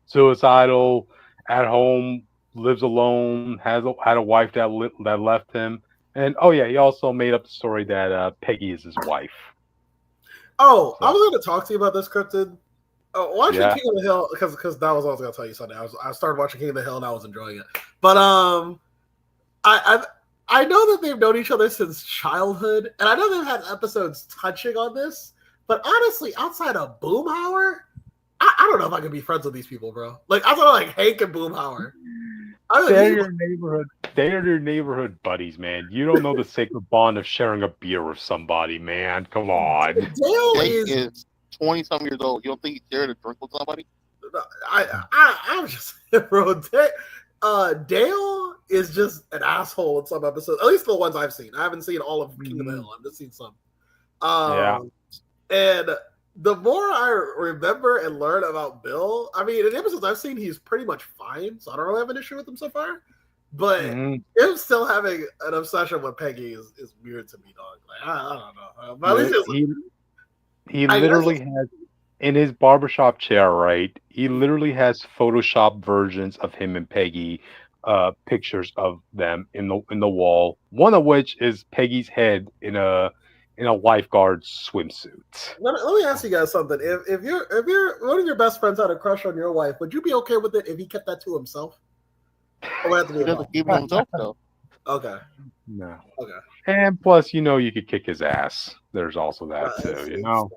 Suicidal, at home, lives alone, had a wife that left him, and he also made up the story that Peggy is his wife. Oh, so. I was going to talk to you about this, Cryptid. Watching Yeah. King of the Hill, because that was what I was going to tell you Sunday. I started watching King of the Hill and I was enjoying it. But I know that they've known each other since childhood, and I know they've had episodes touching on this. But honestly, outside of Boomhauer, I don't know if I can be friends with these people, bro. Like outside of like Hank and Boomhauer. They're your neighborhood. They are your neighborhood buddies, man. You don't know the sacred bond of sharing a beer with somebody, man. Come on. Dale is 20-some years old. You don't think he shared a drink with somebody? I'm just bro. Dale is just an asshole in some episodes. At least the ones I've seen. I haven't seen all of King of the Hill. I've just seen some. And the more I remember and learn about Bill, I mean, in the episodes I've seen, he's pretty much fine. So I don't really have an issue with him so far. But him still having an obsession with Peggy is weird to me, dog. Like I don't know. But at least he literally has in his barbershop chair, right? He literally has Photoshop versions of him and Peggy pictures of them in the wall. One of which is Peggy's head in a lifeguard swimsuit. Let me ask you guys something. If one of your best friends had a crush on your wife, would you be okay with it if he kept that to himself? Or would it have to be He a doesn't no? keep it himself though. Okay. No. Okay. And plus, you could kick his ass. There's also that too, It's-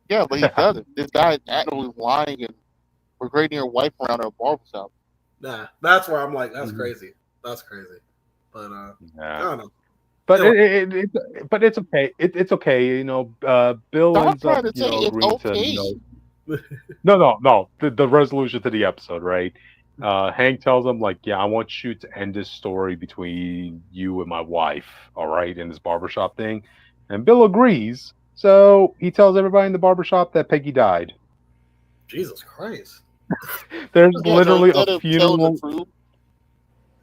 Yeah, but he doesn't. This guy is actively lying and parading your wife around at a barbershop. Nah, that's where I'm like, that's Mhm. crazy. That's crazy. But I Yeah. don't know. But Anyway. but it's okay. It's okay. Bill Stop ends up trying to say it's agreeing to okay. no. The resolution to the episode, right? Hank tells him like, yeah, I want you to end this story between you and my wife, all right, in this barbershop thing, and Bill agrees. So he tells everybody in the barbershop that Peggy died. Jesus Christ. There's Yeah, so literally a instead of telling the funeral. truth,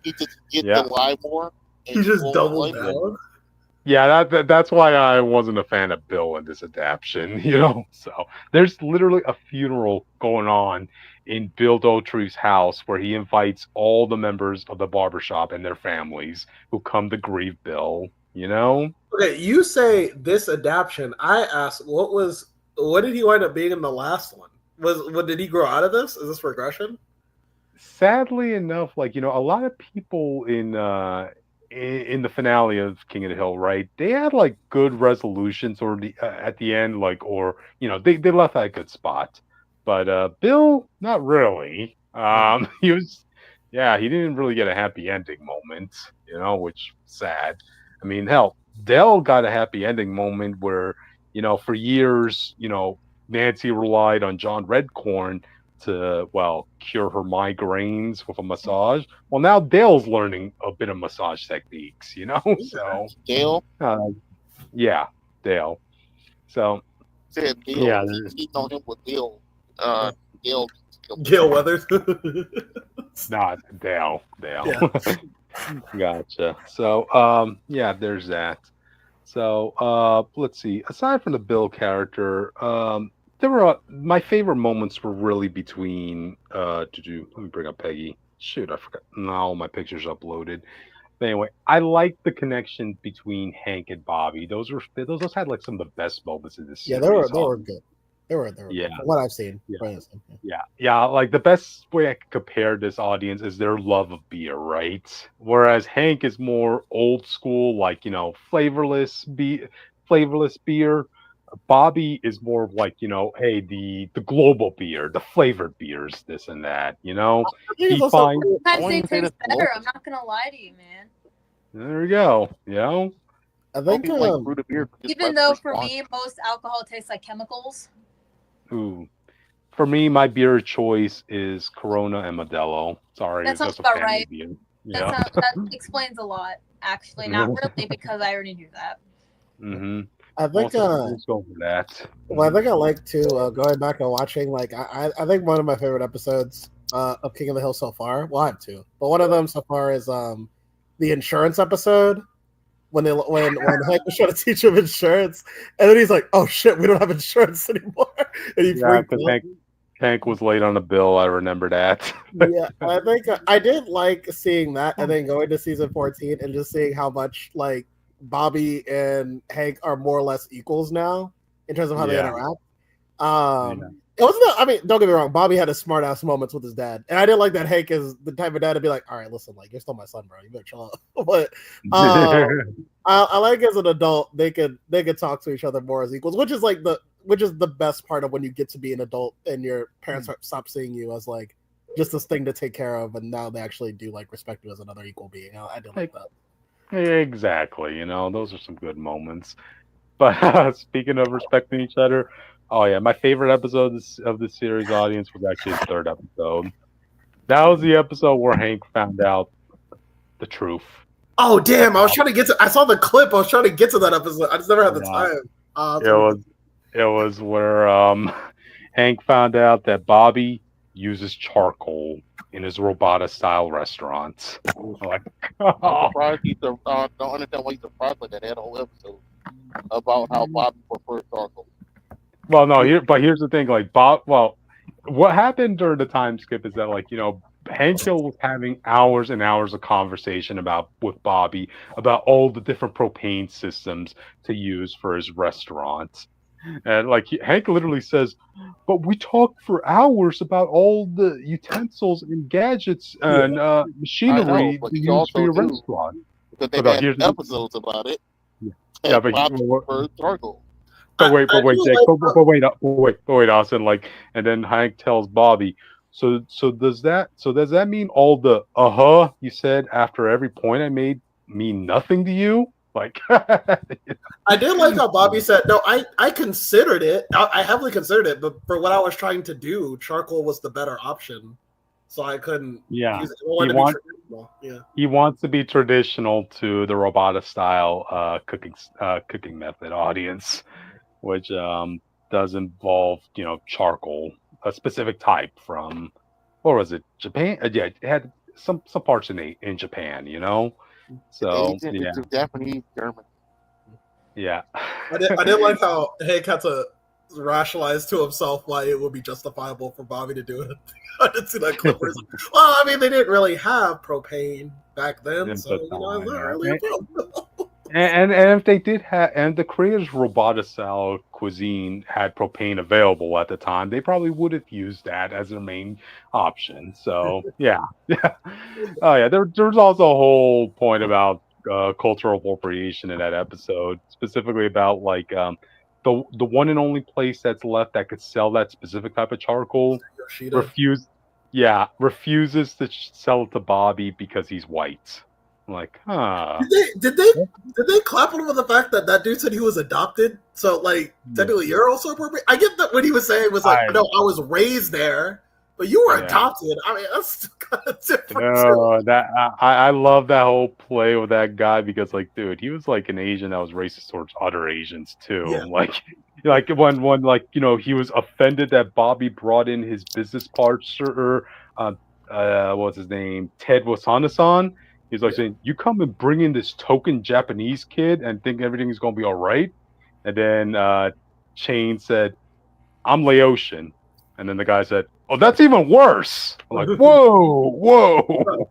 he just gets Yeah. to lie more. And He just blows doubled his life. down. Yeah, that's why I wasn't a fan of Bill in this adaptation, So there's literally a funeral going on in Bill Dauterive's house where he invites all the members of the barbershop and their families who come to grieve Bill, Okay, you say this adaptation. I asked, what did he wind up being in the last one? What did he grow out of this? Is this regression? Sadly enough, like a lot of people in the finale of King of the Hill, right? They had like good resolutions or at the end, like or they left at a good spot, but Bill not really. He was, yeah, he didn't really get a happy ending moment, which was sad. I mean, hell, Dell got a happy ending moment where for years, Nancy relied on John Redcorn to cure her migraines with a massage. Well, now Dale's learning a bit of massage techniques, So Dale yeah, Dale. So said Dale. yeah, He cheated on him with Dale. Dale. Gail Weathers. not Dale. Yeah. Gotcha. So yeah, there's that. So let's see. Aside from the Bill character, there were my favorite moments were really between let me bring up Peggy. Shoot, I forgot. No, my picture's uploaded. But anyway, I like the connection between Hank and Bobby. Those had like some of the best moments in this Yeah, series. they were good. They were Yeah. good. From what I've seen. Yeah. Yeah, like the best way I could compare this audience is their love of beer, right? Whereas Hank is more old school, like, flavorless beer. Bobby is more of like, hey, the global beer, the flavored beers, this and that, He also- finds Sometimes they Only say taste that better. local- I'm not gonna lie to you, man. there we go, I Some think people like brewed beer. just Even by though first for one. me, most alcohol tastes like chemicals. Ooh. For me, my beer choice is Corona and Modelo. Sorry, That it's sounds just a about family right. beer. That explains a lot. Actually, not really, because I already knew that. Mm-hmm. I think Let's go for that. well, I think I like to going back and watching. Like I think one of my favorite episodes of King of the Hill so far. Well, I have two, but one of them so far is the insurance episode when Hank was trying to teach him insurance, and then he's like, "Oh shit, we don't have insurance anymore," and he Yeah, freaked because out. Hank was late on the bill. I remember that. Yeah, I think I did like seeing that, and then going to season 14 and just seeing how much like Bobby and Hank are more or less equals now in terms of how they Yeah. interact. Yeah. It wasn't. I mean, don't get me wrong. Bobby had his smart ass moments with his dad, and I didn't like that Hank is the type of dad to be like, "All right, listen, like you're still my son, bro. You better chill out." But I like as an adult they could talk to each other more as equals, which is the best part of when you get to be an adult and your parents stop seeing you as like just this thing to take care of, and now they actually do like respect you as another equal being. I do like that. Exactly. Those are some good moments. But speaking of respecting each other, oh yeah, my favorite episode of this series audience was actually the third episode. That was the episode where Hank found out the truth. Oh damn! I was trying to get to. I saw the clip. I was trying to get to that episode. I just never had the time. It was where Hank found out that Bobby uses charcoal in his Robota style restaurants. Like, I'm surprised don't understand why he's surprised by that. They had a whole episode about how Bobby prefers charcoal. well, no, here's the thing. Like Bob, well, what happened during the time skip is that Hank Hill was having hours and hours of conversation with Bobby about all the different propane systems to use for his restaurant. And like Hank literally says, but we talked for hours about all the utensils and gadgets and I know, machinery but to he use for also your knew restaurant. because But they had here's the episodes about it. yeah, And Bobby prefers charcoal. I but wait, do Jake, like but wait, Austin. Like, and then Hank tells Bobby, so does that mean all the you said after every point I made mean nothing to you? Like, I did like how Bobby said, no, I considered it. I heavily considered it, but for what I was trying to do, charcoal was the better option. So I couldn't yeah, use it. I he wanted to be wants traditional. Yeah. he wants to be traditional to the Robata style cooking method audience, which does involve charcoal, a specific type from what was it, Japan? Yeah, it had some parts in Japan, So Asian, yeah, it's Japanese, German. yeah. I did like how Hank had to rationalize to himself why it would be justifiable for Bobby to do it. I didn't see that clip. Where he's like, well, I mean, they didn't really have propane back then, At so the it's not time, really a problem. and if they did have, and the creators Robata style cuisine had propane available at the time, they probably would have used that as their main option. So yeah, yeah. Oh yeah, there's also a whole point about cultural appropriation in that episode, specifically about like the one and only place that's left that could sell that specific type of charcoal Yoshida. refuse refuses to sell it to Bobby because he's white. I'm like, huh. Did they clap him with the fact that that dude said he was adopted? So like technically you're also appropriate. I get that what he was saying was like, no, I was raised there, but you were adopted. I mean, that's still kind of different. No, that I love that whole play with that guy because like, dude, he was like an Asian that was racist towards other Asians too. Yeah. Like when like he was offended that Bobby brought in his business partner, what's his name, Ted Wasanasan. He's like saying, "You come and bring in this token Japanese kid and think everything is gonna be all right," and then Shane said, "I'm Laotian," and then the guy said, "Oh, that's even worse." I'm like, whoa,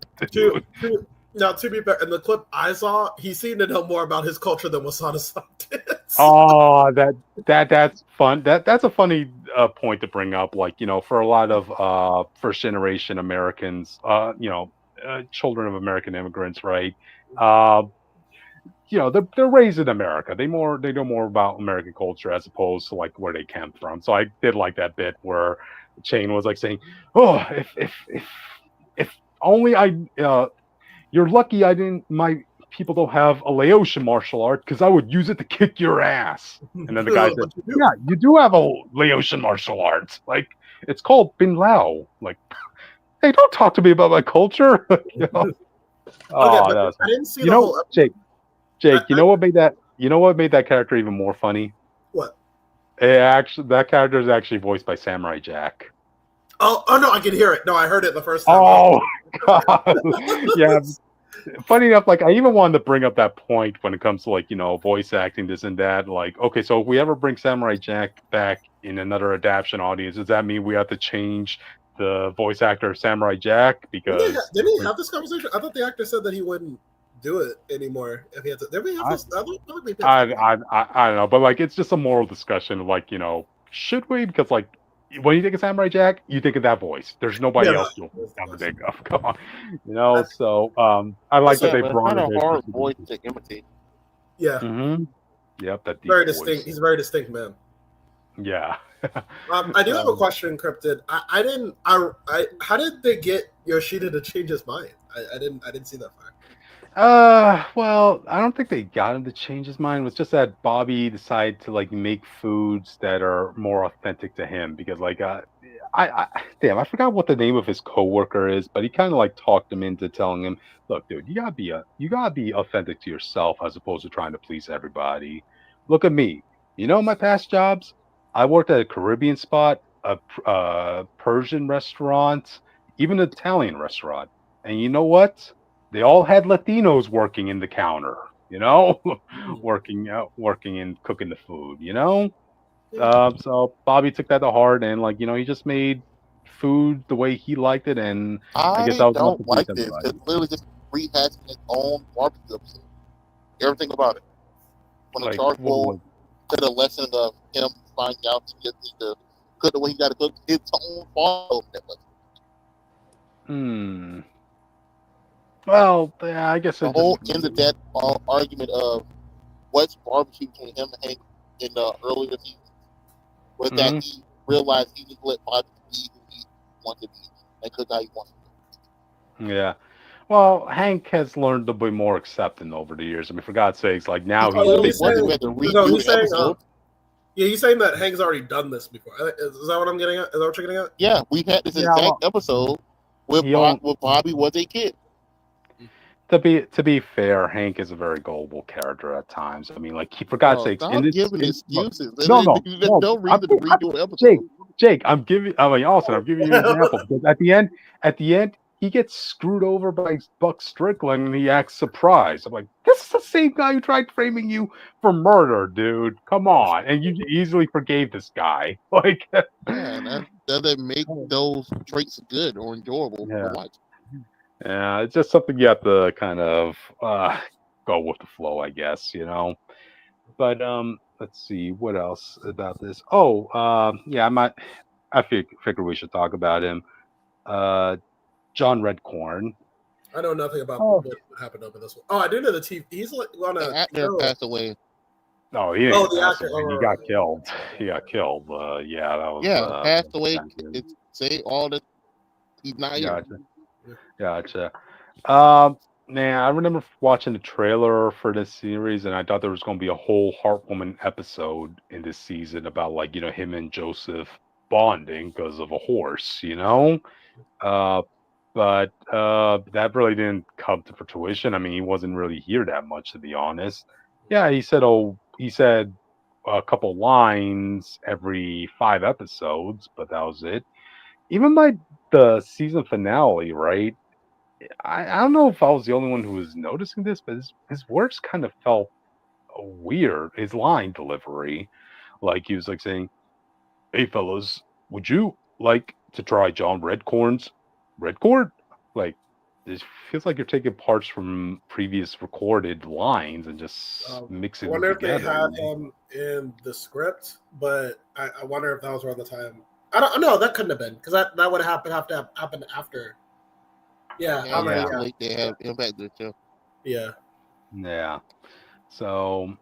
Now, to be fair, in the clip I saw, he seemed to know more about his culture than Wasana-san did. Oh, that's fun. That's a funny point to bring up. Like, for a lot of first generation Americans, children of American immigrants, right? They're raised in America. They know more about American culture as opposed to like where they came from. So I did like that bit where Chain was like saying, "Oh, if only you're lucky I didn't my people don't have a Laotian martial art because I would use it to kick your ass." And then the guy said, "Yeah, you do have a Laotian martial arts. Like it's called Bin Lao. Like, hey, don't talk to me about my culture." Oh, but that was I didn't see you the know, whole Jake. You know what made that character even more funny? What? That character is actually voiced by Samurai Jack. Oh no, I can hear it. No, I heard it the first time. Oh god. Yeah. Funny enough, like I even wanted to bring up that point when it comes to like, voice acting, this and that. Like, okay, so if we ever bring Samurai Jack back in another adaptation audience, does that mean we have to change the voice actor of Samurai Jack? Because didn't he have this conversation? I thought the actor said that he wouldn't do it anymore if he had to. Did we have this? I don't know, but like it's just a moral discussion of like, should we? Because like when you think of Samurai Jack, you think of that voice. There's nobody else you'll ever think of. Come on, So I like that they brought it. Kind of hard voice to imitate. Yeah. Mm-hmm. Yep. That very voice. distinct. He's a very distinct man. Yeah. I do have a question, Cryptid. I didn't. How did they get Yoshida to change his mind? I didn't see that far. Well, I don't think they got him to change his mind. It was just that Bobby decided to like make foods that are more authentic to him because like I forgot what the name of his coworker is, but he kind of like talked him into telling him, "Look, dude, you gotta be authentic to yourself as opposed to trying to please everybody. Look at me. My past jobs, I worked at a Caribbean spot, a Persian restaurant, even an Italian restaurant, and you know what? They all had Latinos working in the counter, working and cooking the food. So Bobby took that to heart, and like he just made food the way he liked it, and I guess I that was enough to don't please like this. everybody. It's literally just rehashing its own barbecue episode. Everything about it. When the Like, charcoal to the lesson of him finding out he just needs to cook the way he got to cook his own fault. Well, yeah, I guess The it just. whole end of that argument of what's barbecue between him and Hank in the earlier seasons was that he realized he just let Bobby be who he wanted to be and cook how he wanted to. Yeah. Well, Hank has learned to be more accepting over the years. I mean, for God's sakes, like now He he's clearly big. wasn't. We had to no, redo he's the saying, episode. yeah, he's saying that Hank's already done this before. Is that what I'm getting at? Is that what you're getting at? Yeah, we've had this exact episode where Bobby was a kid. To be fair, Hank is a very gullible character at times. I mean, like, for God's sakes, stop giving excuses. No, no reason to redo an episode. Jake, I'm giving you an example because at the end, he gets screwed over by Buck Strickland and he acts surprised. I'm like, this is the same guy who tried framing you for murder, dude. Come on, and you easily forgave this guy. Like, yeah, that doesn't make those traits good or enjoyable to watch. Yeah, it's just something you have to kind of go with the flow, I guess, you know. But let's see what else about this. Oh, yeah, I figure we should talk about him. John Redcorn. I know nothing about what happened over this one. Oh, I do know the TV. He's like on The a actor passed away. No, he didn't. the actor. He got killed. He got killed. Yeah, that was. Passed away. It's say all that he's not here. Gotcha. Man, I remember watching the trailer for this series, and I thought there was going to be a whole heartwarming episode in this season about, like, you know, him and Joseph bonding because of a horse, you know. But that really didn't come to fruition. I mean, he wasn't really here that much, to be honest. Yeah, he said a couple lines every 5 episodes, but that was it. Even by the season finale, right? I don't know if I was the only one who was noticing this, but his words kind of felt weird. His line delivery, like he was like saying, "Hey fellas, would you like to try John Redcorn's Redcorn?" Like, it feels like you're taking parts from previous recorded lines and just mixing them together. I wonder if they had him in the script, but I wonder if that was around the time. I don't know. That couldn't have been because that would have to happen after. Yeah, they have impact the show. Yeah. So,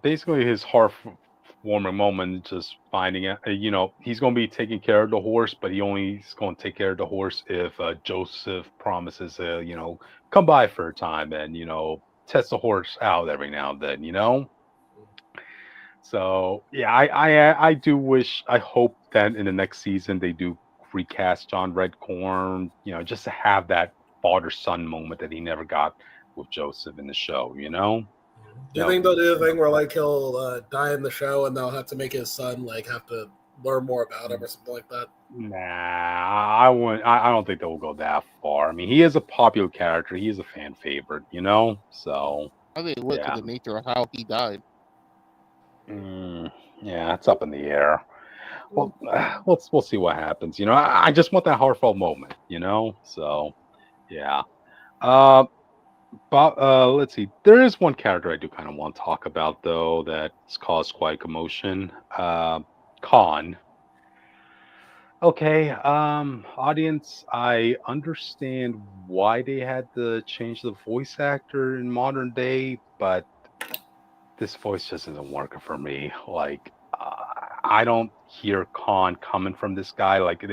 basically, his heartwarming moment, just finding out, you know, he's going to be taking care of the horse, but he only is going to take care of the horse if Joseph promises, you know, come by for a time and, you know, test the horse out every now and then, you know. So yeah, I do wish, I hope that in the next season they do recast John Redcorn, you know, just to have that father-son moment that he never got with Joseph in the show, you know? Do you think they'll do a thing where, like, he'll die in the show and they'll have to make his son, like, have to learn more about him or something like that? Nah, I wouldn't. I don't think they'll go that far. I mean, he is a popular character. He is a fan favorite, you know? So I think it went to the nature of how he died. Yeah, it's up in the air. Well, we'll see what happens. You know, I just want that heartfelt moment. You know, so yeah. But let's see. There is one character I do kind of want to talk about though that's caused quite commotion. Khan. Okay, audience, I understand why they had to change the voice actor in modern day, but this voice just isn't working for me. Like, I don't hear Khan coming from this guy. Like,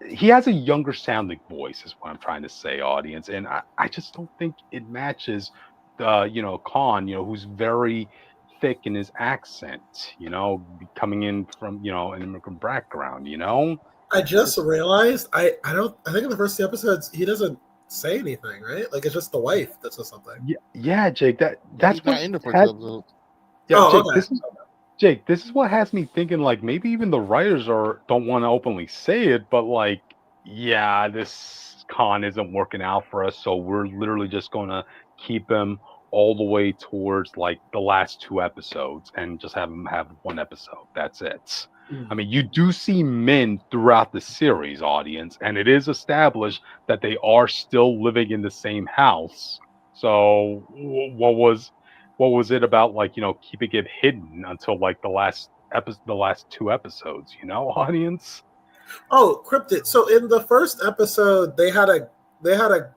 he has a younger sounding voice, is what I'm trying to say, audience. And I just don't think it matches, you know, Khan, you know, who's very thick in his accent, you know, coming in from, you know, an immigrant background, you know. I just realized I think in the first 2 episodes he doesn't say anything, right? Like, it's just the wife that says something. Yeah, Jake. That's what in the first episode. Yeah, Jake, this is what has me thinking, like, maybe even the writers don't want to openly say it, but like, yeah, this Khan isn't working out for us, so we're literally just gonna keep him all the way towards like the last 2 episodes and just have him have 1 episode. That's it. I mean, you do see Min throughout the series, audience, and it is established that they are still living in the same house. So, what was it about, like, keeping it hidden until like the last two episodes? Audience. Oh, cryptid. So in the first episode, they had a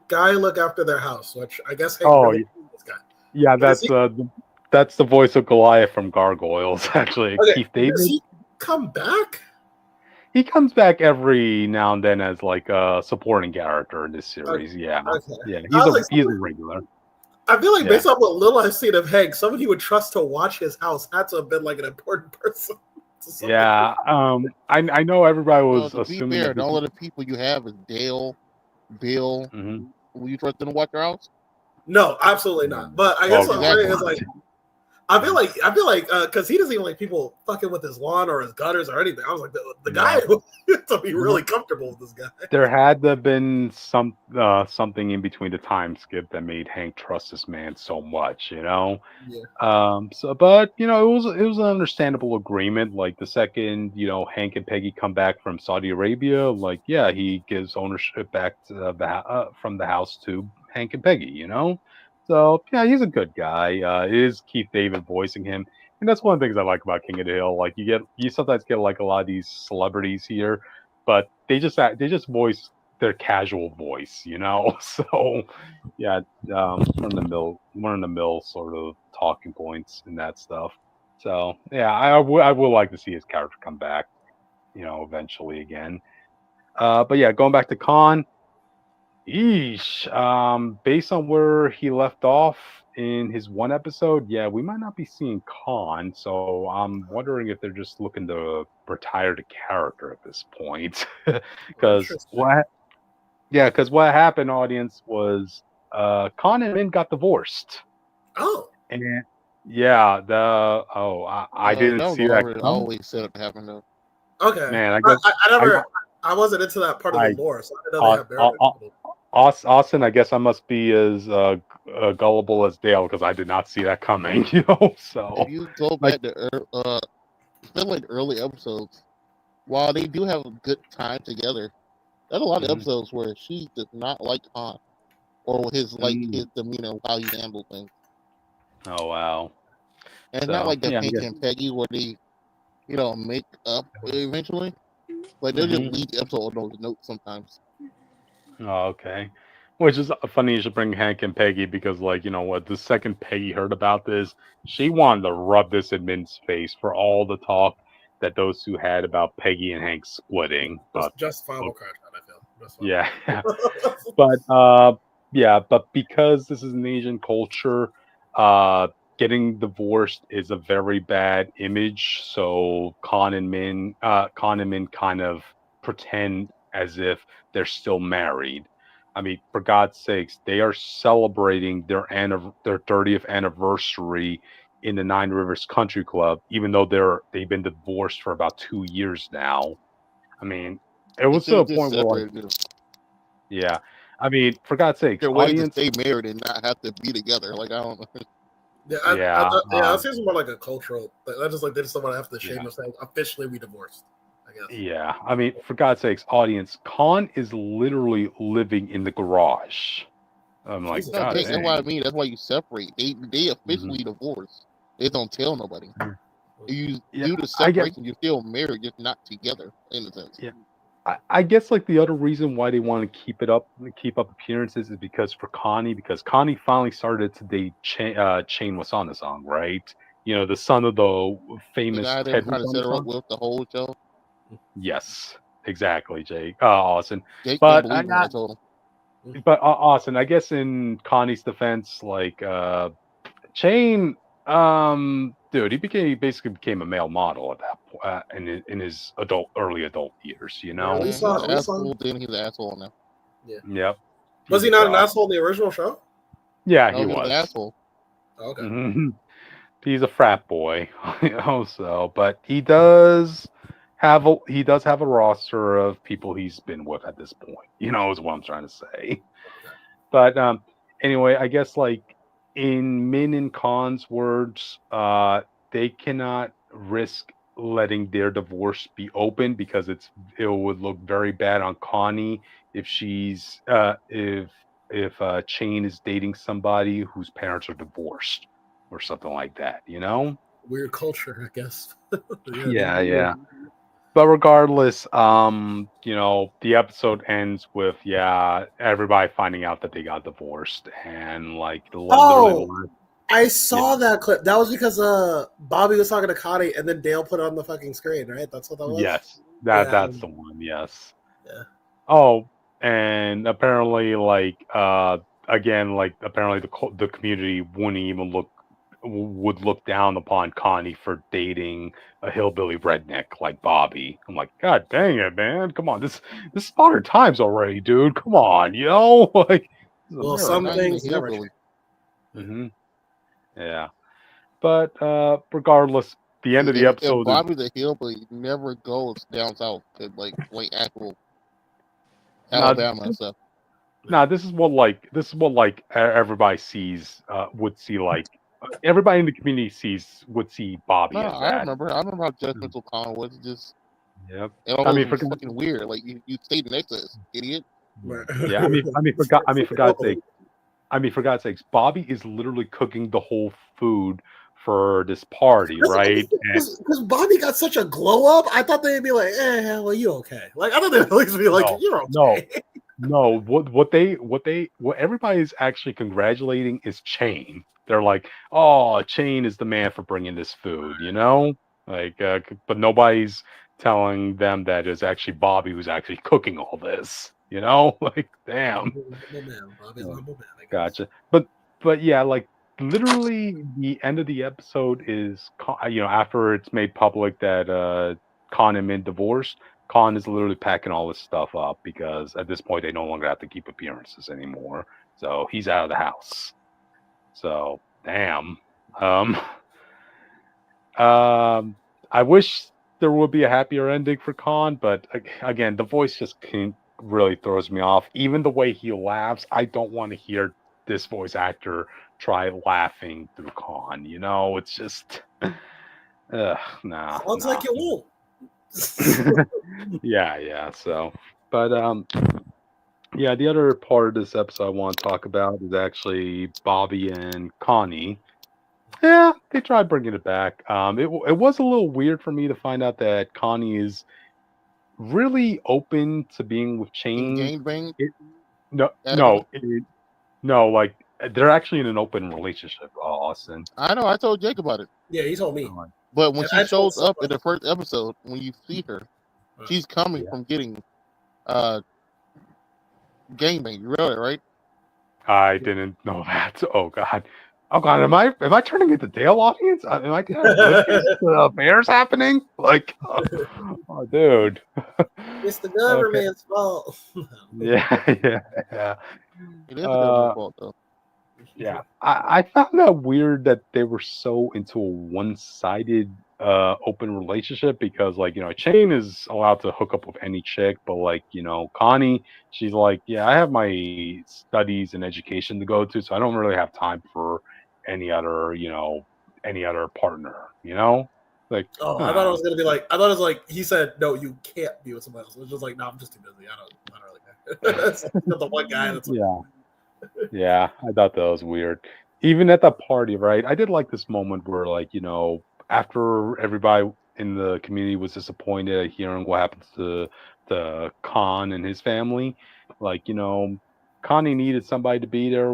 guy look after their house, which I guess Hank Oh, never seen this guy. yeah, But is he that's the voice of Goliath from Gargoyles. Actually, okay? Keith Does David. he come back? He comes back every now and then as like a supporting character in this Okay. series. Yeah, Okay. yeah, I was like, he's a regular. I feel like Yeah, based on what little I've seen of Hank, somebody he would trust to watch his house had to have been like an important person. To somebody. yeah. I know everybody Well, was to be assuming fair, that the this. only other people you have is Dale, Bill. Mhm. Will you trust them to watch your house? No, absolutely not. But I guess Oh what I'm Exactly. saying is like I feel like because he doesn't even like people fucking with his lawn or his gutters or anything. I was like the guy to be really comfortable with this guy. There had to have been something in between the time skip that made Hank trust this man so much. Yeah. But it was an understandable agreement. Like the second Hank and Peggy come back from Saudi Arabia, like yeah, he gives ownership back to from the house to Hank and Peggy. So yeah, he's a good guy. It is Keith David voicing him, and that's one of the things I like about King of the Hill. Like you sometimes get like a lot of these celebrities here, but they just voice their casual voice. So yeah, one of the mill sort of talking points and that stuff. So yeah, I would like to see his character come back, eventually again. But yeah, going back to Khan, yeesh. Based on where he left off in his one episode, yeah, we might not be seeing Khan. So I'm wondering if they're just looking to retire the character at this point, because Interesting. what happened, audience, was Khan and Min got divorced. Oh, And yeah, I didn't That was see that already coming. always set up to happen though. okay. Man, I I, guess I, I I never I wasn't into that part of the I lore, so I didn't know they uh, have uh, married uh, people. Austin, I guess I must be as gullible as Dale because I did not see that coming. So If you go like, back to some like early episodes, while they do have a good time together, there's a lot of mhm, episodes where she does not like Han or his mm, his demeanor, how he handles things. oh wow. And it's not So like the yeah, I Hank guess. and Peggy where they, make up eventually. But they'll just Hmm. leave the episode on those notes sometimes. Oh, okay. Which is funny you should bring Hank and Peggy because, like, you know what? The second Peggy heard about this, she wanted to rub this in Min's face for all the talk that those two had about Peggy and Hank splitting. Just But justifiable oh, contract, I feel. Justifiable. yeah, but but because this is an Asian culture, uh, getting divorced is a very bad image. So Khan and Min kind of pretend as if they're still married. I mean, for God's sakes, they are celebrating their 30th anniversary in the Nine Rivers Country Club, even though they've been divorced for about 2 years now. I mean, it They was could to a have just point where like, separated them. yeah. I mean, for God's sakes, Their way to audience. stay married and not have to be together. Like I don't know. Yeah, Yeah. that seems more like a cultural thing. That's just like they just don't want to have the shame Yeah. of saying officially we divorced, I guess. Yeah. I mean, for God's sakes, audience, Khan is literally living in the garage. I'm like, Jesus No, God Jake, Christ. that's what I dang. mean. That's why you separate. They Mhm. officially divorced. They don't tell nobody. You Yeah. due to I guess. separation, you're still married, just not together in a sense. Yeah. I guess like the other reason why they want to keep up appearances is because because Connie finally started to date Chain Wasana-san, right? The son of the The famous guy they're Ted trying to set her up Wasana-san. with the whole show, Yes, exactly, Jake. Austin. Jake didn't But believe me when I told him. Austin, I guess in Connie's defense, like Chain, dude, basically became a male model at that point in his early adult years. Yeah, we He's saw an we saw asshole. Then he's an asshole now. yeah. Yep, Was he's he a not an fraud. asshole in the original show? Yeah, No, he he was an was. asshole. Oh, okay. Mhm. He's a frat boy, also, but he does have a roster of people he's been with at this point. Is what I'm trying to say. But anyway, I guess like in Min and Khan's words, they cannot risk letting their divorce be open because it would look very bad on Connie if she's if Chain is dating somebody whose parents are divorced or something like that, you know? Weird culture, I guess. Yeah, Yeah, yeah. But regardless, the episode ends with everybody finding out that they got divorced and like literally the Oh, last I yeah. saw that clip. That was because Bobby was talking to Connie, and then Dale put it on the fucking screen, right? That's what that was. Yes. Yeah, That's the one, yes. yeah. Oh, and apparently, again, like apparently the community wouldn't even would look down upon Connie for dating a hillbilly redneck like Bobby. I'm like, God dang it, man! Come on, this is modern times already, dude. Come on, like this is Well, some Not even America. things never hillbilly. change. Hmm. Yeah, but regardless, the end of the If episode is Bobby's a hillbilly, he never goes down south to like actual now. Alabama and stuff. Nah, this is what everybody sees would see everybody in the community would see Bobby No, as that. I remember how judgmental Con was. Just Yep. it I always mean, for was fucking weird. Like you stayed next to this idiot. yeah. I mean, for God's sakes, Bobby is literally cooking the whole food for this party, right? And Because Bobby got such a glow up, I thought they'd be like, well, you okay? Like, I thought they'd at least be like, no, you're no, okay. no. What everybody's actually congratulating is Chain. They're like, "Oh, Chain is the man for bringing this food," you know. But nobody's telling them that it's actually Bobby who's actually cooking all this. You know, like, damn. Humble man. Bobby's a Oh, humble man, I guess. gotcha. But yeah, like literally, the end of the episode is, after it's made public that Khan and Min divorced. Khan is literally packing all his stuff up because at this point they no longer have to keep appearances anymore. So he's out of the house. So damn. Um, I wish there would be a happier ending for Khan, but again, the voice just really throws me off. Even the way he laughs, I don't want to hear this voice actor try laughing through Khan. It's just, nah, Sounds nah. like you won't. Yeah. So, but yeah, the other part of this episode I want to talk about is actually Bobby and Connie. Yeah, they tried bringing it back. It was a little weird for me to find out that Connie is really open to being with In Chain. gangbang It, no, aspect. no, no. Like they're actually in an open relationship, Austin. I know. I told Jake about it. Yeah, he told me. But when And she I told shows up in someone. the first episode, when you see her, she's coming Yeah. from getting uh gangbang. You read it, right? I didn't know that. Oh God. Oh God, am I turning into Dale audience? Am I kind of oblivious to the affairs happening? Like, oh dude. It's the Okay. government's fault. Yeah. It is the government's fault though. Yeah, I found that weird that they were so into a one-sided open relationship because Chain is allowed to hook up with any chick, but Connie, she's like, yeah, I have my studies and education to go to, so I don't really have time for any other any other partner, like Oh, I thought it huh. was gonna be like I thought it was like he said no, you can't be with somebody else. It was just like no, I'm just too busy. I don't really care. It's the one guy that's like, Yeah. Yeah, I thought that was weird. Even at the party, right? I did like this moment where, after everybody in the community was disappointed at hearing what happens to Khan and his family, Connie needed somebody to be there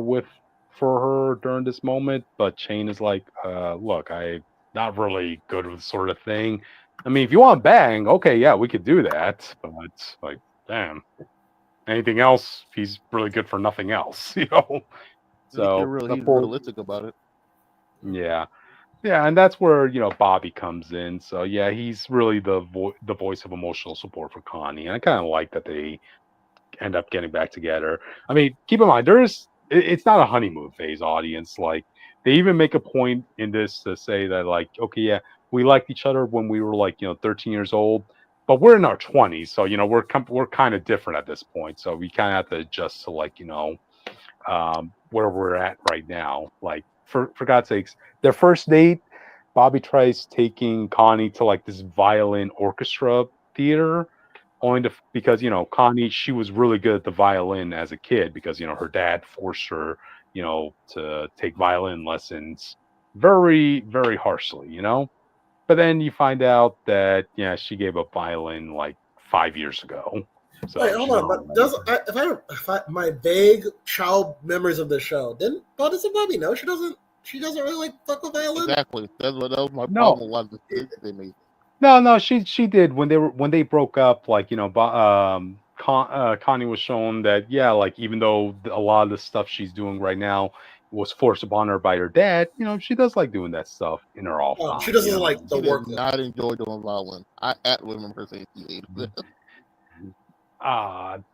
for her during this moment, but Chain is like, look, I'm not really good with this sort of thing. I mean, if you want to bang, okay, yeah, we could do that, but like, damn. Anything else, he's really good for nothing else, So He's realistic about it. yeah, and that's where Bobby comes in. So yeah, he's really the voice of emotional support for Connie, and I kind of like that they end up getting back together. I mean, keep in mind it's not a honeymoon phase, audience. Like they even make a point in this to say that okay, yeah, we liked each other when we were 13 years old, but we're in our 20s, so we're kind of different at this point. So we kind of have to adjust to where we're at right now. Like for God's sakes, their first date. Bobby tries taking Connie to like this violin orchestra theater, only to because Connie, she was really good at the violin as a kid because her dad forced her to take violin lessons very very harshly. But then you find out that she gave up violin like 5 years ago, Wait, so hold she's on. not But ready. if I my vague child memories of the show, doesn't Bobby know she doesn't really like fuck with violin? Exactly. That was my No, problem with a lot of the decisions they made. no, she did when they broke up. Like Connie was shown that like even though a lot of the stuff she's doing right now was forced upon her by her dad, she does like doing that stuff in her off She time. doesn't like the She did work. not enjoy doing violin. I remember her saying she hated it.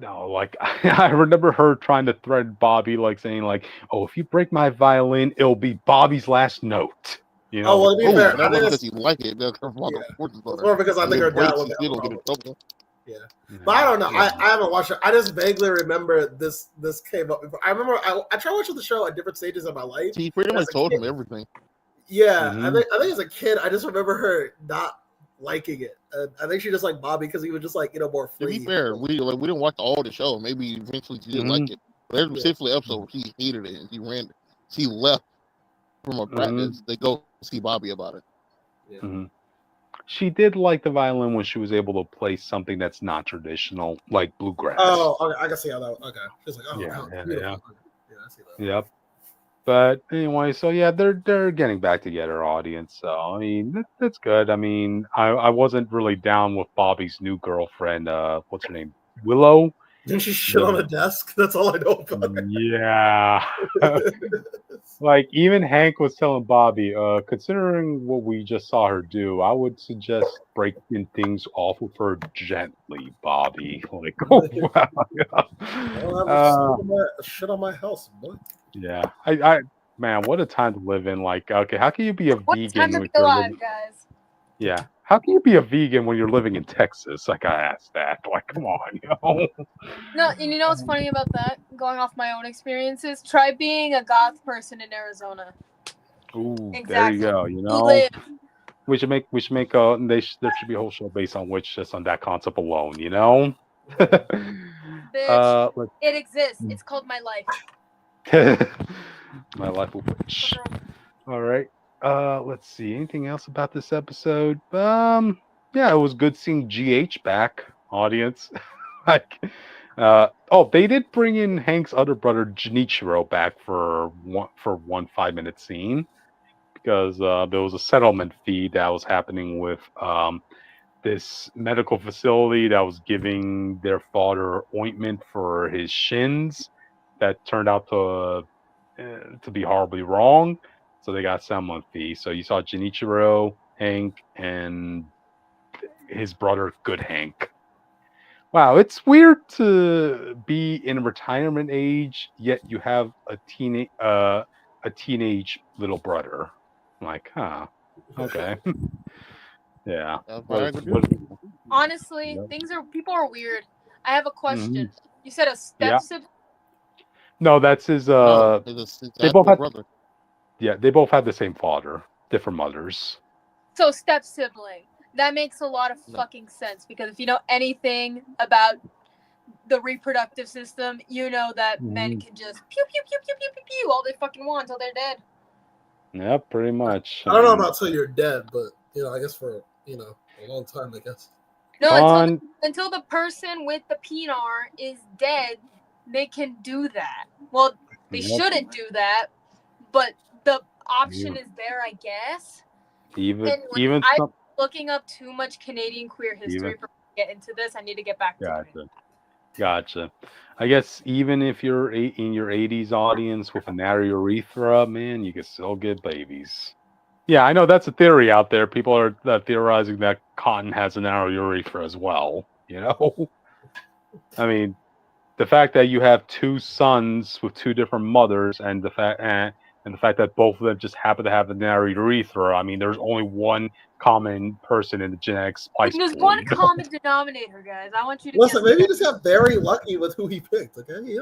No, like I remember her trying to threaten Bobby, like saying like, "Oh, if you break my violin, it'll be Bobby's last note." Oh well, to be Oh, fair, but I that think wasn't because it's he liked it. That's her father forces on it's her. more because I If think her it dad breaks, would she have a still don't get in problem. trouble. Yeah, but I don't know. Yeah. I haven't watched it. I just vaguely remember this came up before. I remember I tried watching the show at different stages of my life. She pretty much As a told kid- him everything. Yeah, Mhm. I think as a kid, I just remember her not liking it. I think she just liked Bobby because he was just like more To free. be fair, we didn't watch all the show. Maybe eventually she did like it. But there's specifically episode where she hated it and she left from a practice. They go see Bobby about it. Mhm. She did like the violin when she was able to play something that's not traditional, like bluegrass. Oh, okay, I can see how that. Okay, she's like, oh, Yeah, how yeah, beautiful. yeah. Yeah, I see that. Yep. But anyway, so yeah, they're getting back together, audience. So I mean, that's good. I mean, I wasn't really down with Bobby's new girlfriend. What's her name? Willow. Didn't she shit on a desk? That's all I know about her. Yeah. Like even Hank was telling Bobby, considering what we just saw her do, I would suggest breaking things off with her gently, Bobby. Like, oh wow. I don't have Uh, shit on my house, boy. yeah. Man, what a time to live in. Like, okay, how can you be a What time vegan to when be you're alive, living? guys? Yeah. How can you be a vegan when you're living in Texas? Like I asked that. Like, come on, No, and you know what's funny about that? Going off my own experiences, try being a goth person in Arizona. Ooh, there Exactly. you go. Live. We should make there should be a whole show based on which just on that concept alone, Bitch, let's it exists. It's called my life. my life will witch. All right. Let's see. Anything else about this episode? Yeah, it was good seeing GH back, audience. Like they did bring in Hank's other brother Junichiro back for one 5-minute scene because there was a settlement fee that was happening with this medical facility that was giving their father ointment for his shins that turned out to be horribly wrong. So they got a settlement fee. So you saw Junichiro, Hank, and his brother, Good Hank. Wow, it's weird to be in retirement age, yet you have a teenage little brother. I'm like, huh, okay, yeah. That's What why I is could do what? it. Honestly, Yep. people are weird. I have a question. Mhm. You said a step Yeah. sibling? No, that's his. No, it's They both actual had. brother. Yeah, they both had the same father, different mothers. So step sibling. That makes a lot of No. fucking sense because if you know anything about the reproductive system, you know that men can just pew pew pew pew pew pew pew all they fucking want until they're dead. Yeah, pretty much. I don't know about till you're dead, but I guess for a long time, I guess. No, until the person with the penar is dead, they can do that. Well, they shouldn't do that, but the option is there, I guess. Even I'm looking up too much Canadian queer history for me to get into this. I need to get back to it. Gotcha. I guess even if you're in your 80s audience with a narrow urethra, man, you can still get babies. Yeah, I know that's a theory out there. People are theorizing that cotton has a narrow urethra as well. I mean, the fact that you have two sons with two different mothers, and the fact that both of them just happen to have the narrow urethra. I mean, there's only one common person in the genetic spice There's pool. one common denominator, guys. I want you to Listen, guess. maybe he just got very lucky with who he picked. Okay,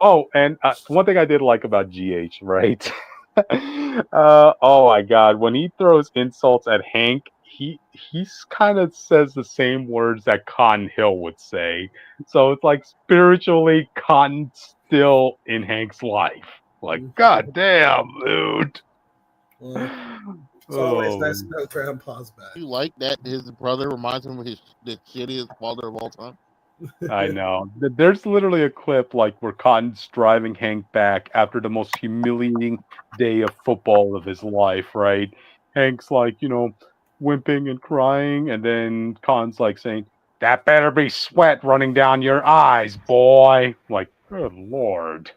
Oh, and one thing I did like about GH, right? Oh my god, when he throws insults at Hank, he's kind of says the same words that Cotton Hill would say. So it's like spiritually Cotton's still in Hank's life. Like, god damn, dude. Yeah. It's always Oh, nice to know Grandpa's back. You like that his brother reminds him of the shittiest father of all time? I know. There's literally a clip like where Cotton's driving Hank back after the most humiliating day of football of his life, right? Hank's like, wimping and crying, and then Cotton's like saying, "That better be sweat running down your eyes, boy." Like, good lord.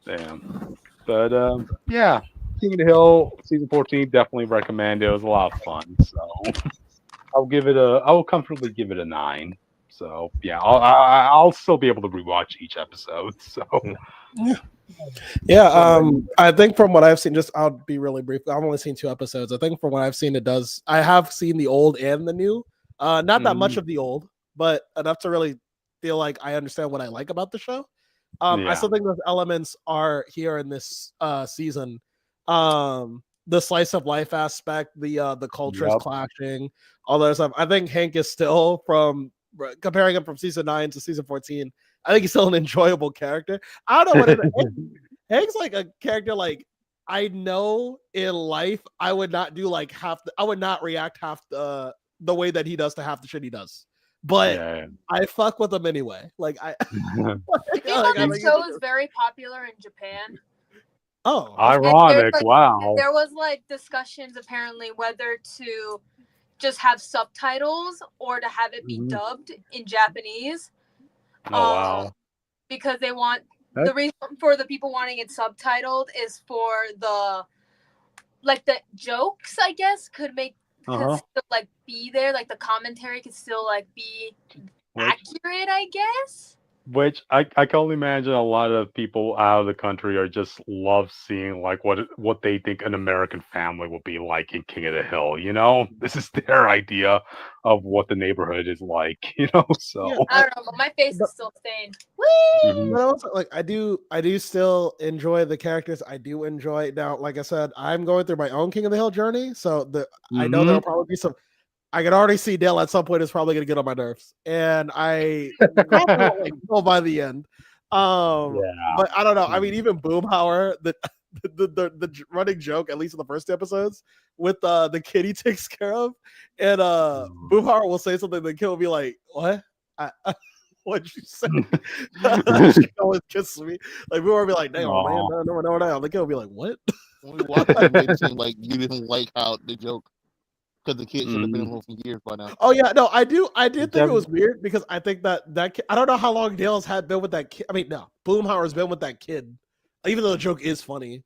Damn. But yeah, King of the Hill season 14 definitely recommend. It was a lot of fun. So I will comfortably give it a 9. So yeah, I'll still be able to rewatch each episode. So Yeah, so I think from what I've seen, just I'll be really brief. I've only seen 2 episodes. I think from what I've seen, it does. I have seen the old and the new. Not that much mhm, of the old, but enough to really feel like I understand what I like about the show. I yeah, still think those elements are here in this season. The slice of life aspect, the cultures yep, clashing, all that stuff. I think Hank is still from comparing him from season 9 to season 14. I think he's still an enjoyable character. I don't know what it is. Hank's like a character like I know in life I would not do like I would not react half the way that he does to half the shit he does. But yeah. I fuck with him anyway. Like I I think like, I that think show is very popular in Japan. oh, that's And there's Ironic. like Wow. there was like discussions apparently whether to just have subtitles or to have it be Mhm. dubbed in Japanese. Oh Um, wow. because they want That, the reason for the people wanting it subtitled is for the jokes, I guess, uh could huh. still like be there, like the commentary could still like be Which accurate, I guess. Which I can only imagine a lot of people out of the country are just love seeing like what they think an American family will be like in King of the Hill. This is their idea of what the neighborhood is like. So yeah. I don't know, but my face But, is still stained. mhm. but also like I do still enjoy the characters. I do enjoy now. Like I said, I'm going through my own King of the Hill journey, so I know Mhm. there'll probably be some. I can already see Dale at some point is probably gonna get on my nerves, and I probably won't like go by the end. Yeah. But I don't know. I mean, even Boomhauer, the running joke, at least in the first 2 episodes, with the kid he takes care of, and Boomhauer will say something, the kid will be like, "What? What'd you say?" She always kisses me. Like Boomhauer will be like, "Damn, man, Aw. no." The kid will be like, "What?" When we watched it, you made it seem like you didn't like how the joke, because the kid should have been Mhm. involved for years by now. Oh yeah, no, I do. I did Did think it you was weird because I think that kid, I don't know how long Dale's had been with that kid. I mean, no, Boomhauer's been with that kid, even though the joke is funny. Yep.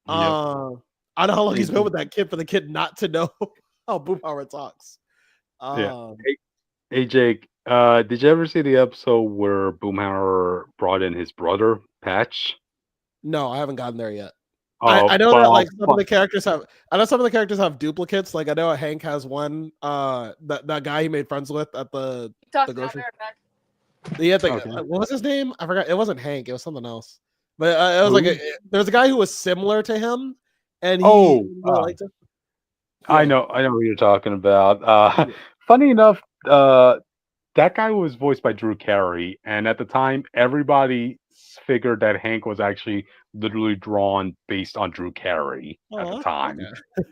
I don't know how long he's been Mhm. with that kid for the kid not to know how Boomhauer talks. Yeah. Um, Hey Jake, did you ever see the episode where Boomhauer brought in his brother Patch? no, I haven't gotten there yet. I Oh, know that well, like some of the characters have. I know some of the characters have duplicates. Like I know Hank has one. That guy he made friends with at the Talking about grocery. Eric. Yeah, okay. what was his name? I forgot. It wasn't Hank. It was something else. But it was like Who? there was a guy who was similar to him, and he Oh, really liked him. I Yeah. know, I know who you're talking about. Yeah. Funny enough, that guy was voiced by Drew Carey, and at the time, everybody figured that Hank was actually literally drawn based on Drew Carey at the Oh, time.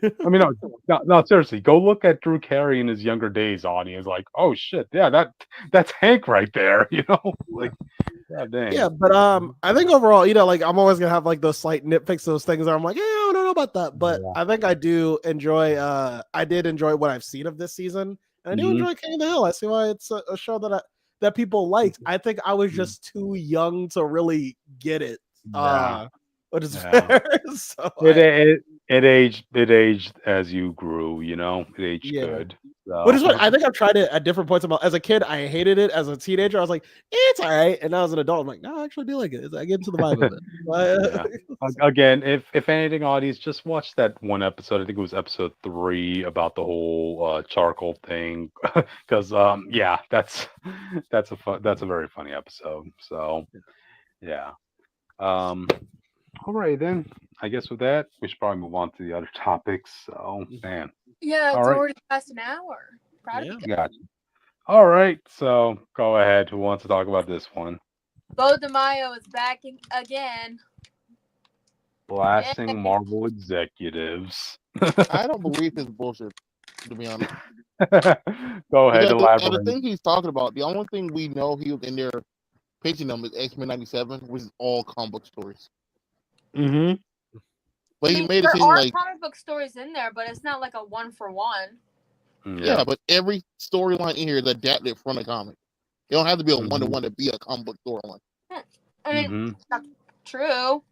okay. I mean, no, no, no, seriously, go look at Drew Carey in his younger days, audience. Like, oh shit, yeah, that's Hank right there. Like, god Yeah, dang. but I think overall, like I'm always gonna have like those slight nitpicks, those things where I'm like, yeah, I don't know about that, but Yeah. I think I do enjoy. I did enjoy what I've seen of this season, and I do Mhm. enjoy King of the Hill. I see why it's a show that people liked. I think I was just too young to really get it, Yeah. which is Yeah. fair. So It it it aged as you grew. It aged yeah. good. Which So is what I think I've tried it at different points. As a kid, I hated it. As a teenager, I was like, it's all right. And now as an adult, I'm like, no, I actually do like it. I get into the vibe of it. yeah. Again, if anything, audience, just watch that one episode. I think it was episode 3 about the whole charcoal thing. Because yeah, that's a very funny episode. So yeah. Um All right, then. I guess with that, we should probably move on to the other topics. So, man. Yeah, All it's right. already past an hour. Proud of Yeah. you guys. Gotcha. All right. So, go ahead. Who wants to talk about this one? Beau Demayo is back again. Blasting Yay. Marvel executives. I don't believe his bullshit, to be honest. Go ahead, Because the elaborate. thing he's talking about, the only thing we know he was in there pitching them is X-Men '97, which is all comic book stories. Mm-hmm. But I he mean, made it there seem are like, comic book stories in there, but it's not like a one for one. yeah, but every storyline in here is adapted from a comic. It don't have to be a Mhm. one-to-one to be a comic book storyline. I mean, Mm-hmm. not true.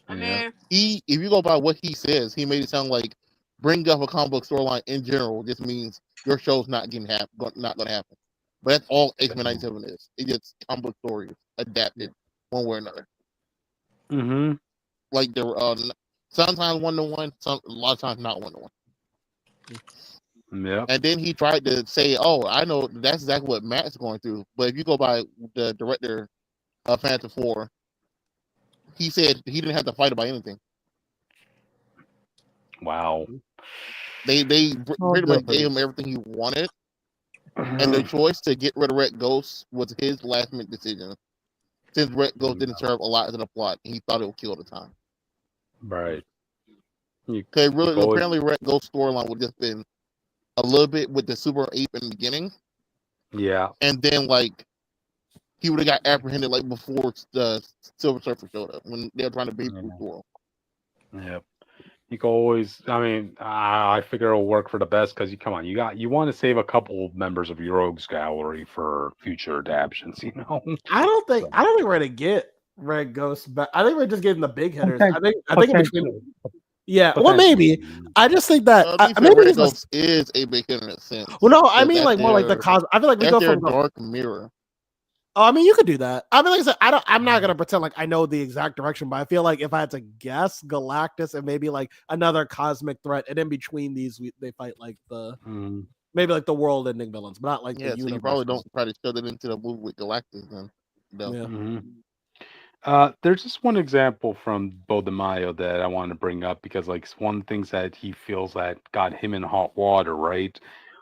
I Yeah. mean, If you go by what he says, he made it sound like bring up a comic book storyline in general just means your show's not not going to happen. But that's all X-Men '97 is. It just comic book stories adapted one way or another. Mm-hmm. Like there were sometimes one-to-one, a lot of times not one-to-one. Yep. And then he tried to say, "Oh, I know that's exactly what Matt's going through." But if you go by the director of Phantom 4, he said he didn't have to fight about anything. Wow. They Oh, pretty much gave difference. him everything he wanted, and the choice to get rid of Red Ghost was his last minute decision. Since Red Ghost didn't serve a lot to the plot, he thought it would kill the time. Right. You, Because you really, go. apparently, Red Ghost storyline would just been a little bit with the Super Ape in the beginning, Yeah. and then like he would have got apprehended like before the Silver Surfer showed up when they were trying to beat Bruce World. Yep. You can always. I mean, I figure it'll work for the best because come on, you want to save a couple members of your rogues gallery for future adaptions. You know. I don't think we're gonna get Red Ghost, but I think we're just getting the big hitters. I think in between. Yeah, well, maybe. I just think that maybe Red just Ghost is a big hit in a sense. well, no, I mean like more like the cos. I feel like we go from Dark Mirror. Oh, I mean, you could do that. I mean, like I said, I'm not gonna pretend like I know the exact direction, but I feel like if I had to guess, Galactus and maybe like another cosmic threat, and in between these, they fight like the maybe like the world-ending villains, but not like the so universe. You probably don't try to shove it into the movie with Galactus, then. No. Yeah. There's just one example from Beau Demayo that I want to bring up because, like, one of the things that he feels that got him in hot water, right,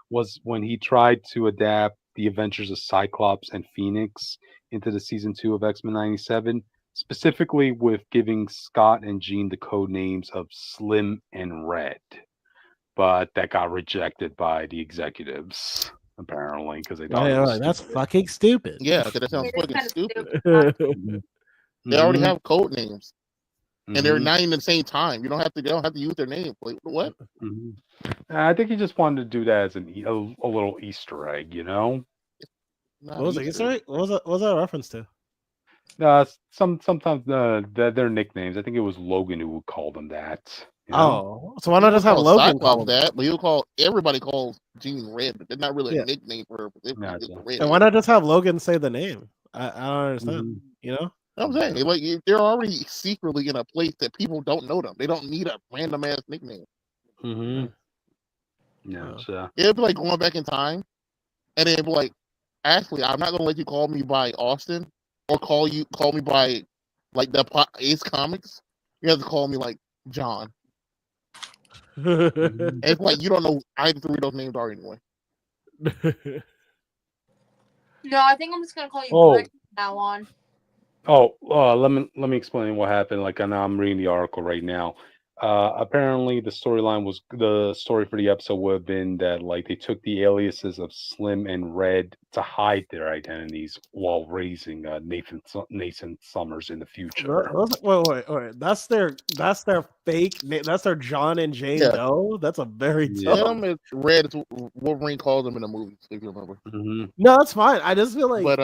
was when he tried to adapt the Adventures of Cyclops and Phoenix into the season 2 of X-Men '97, specifically with giving Scott and Jean the code names of Slim and Red, but that got rejected by the executives apparently because they thought it was that's fucking stupid. Yeah, because that sounds fucking stupid. They already have code names, and they're not even the same time. You don't have to. They don't have to use their name. Like, what? I think he just wanted to do that as a little Easter egg, you know. What was it? Sorry, what was that a reference to? Sometimes their nicknames. I think it was Logan who would call them that. You know? So why not just have Logan call that? But you call everybody calls Jean Red, but they're not really a nickname for her. And why not just have Logan say the name? I don't understand. You know. I'm saying like they're already secretly in a place that people don't know them. They don't need a random ass nickname. Yeah, it'd be like going back in time, and it'd be like, actually, I'm not gonna let you call me by Austin or call me by like the Ace Comics. You have to call me like John. It's like you don't know either three of those names are anyway. No, I think I'm just gonna call you Greg from now on. Let me explain what happened. Like, I'm reading the article right now. Apparently, the story for the episode would have been that like they took the aliases of Slim and Red to hide their identities while raising Nathan Summers in the future. Wait. That's their fake name. That's their John and Jane Doe. That's a very Venom is Red is Wolverine calls them in the movies, if you remember. No, that's fine. I just feel like, but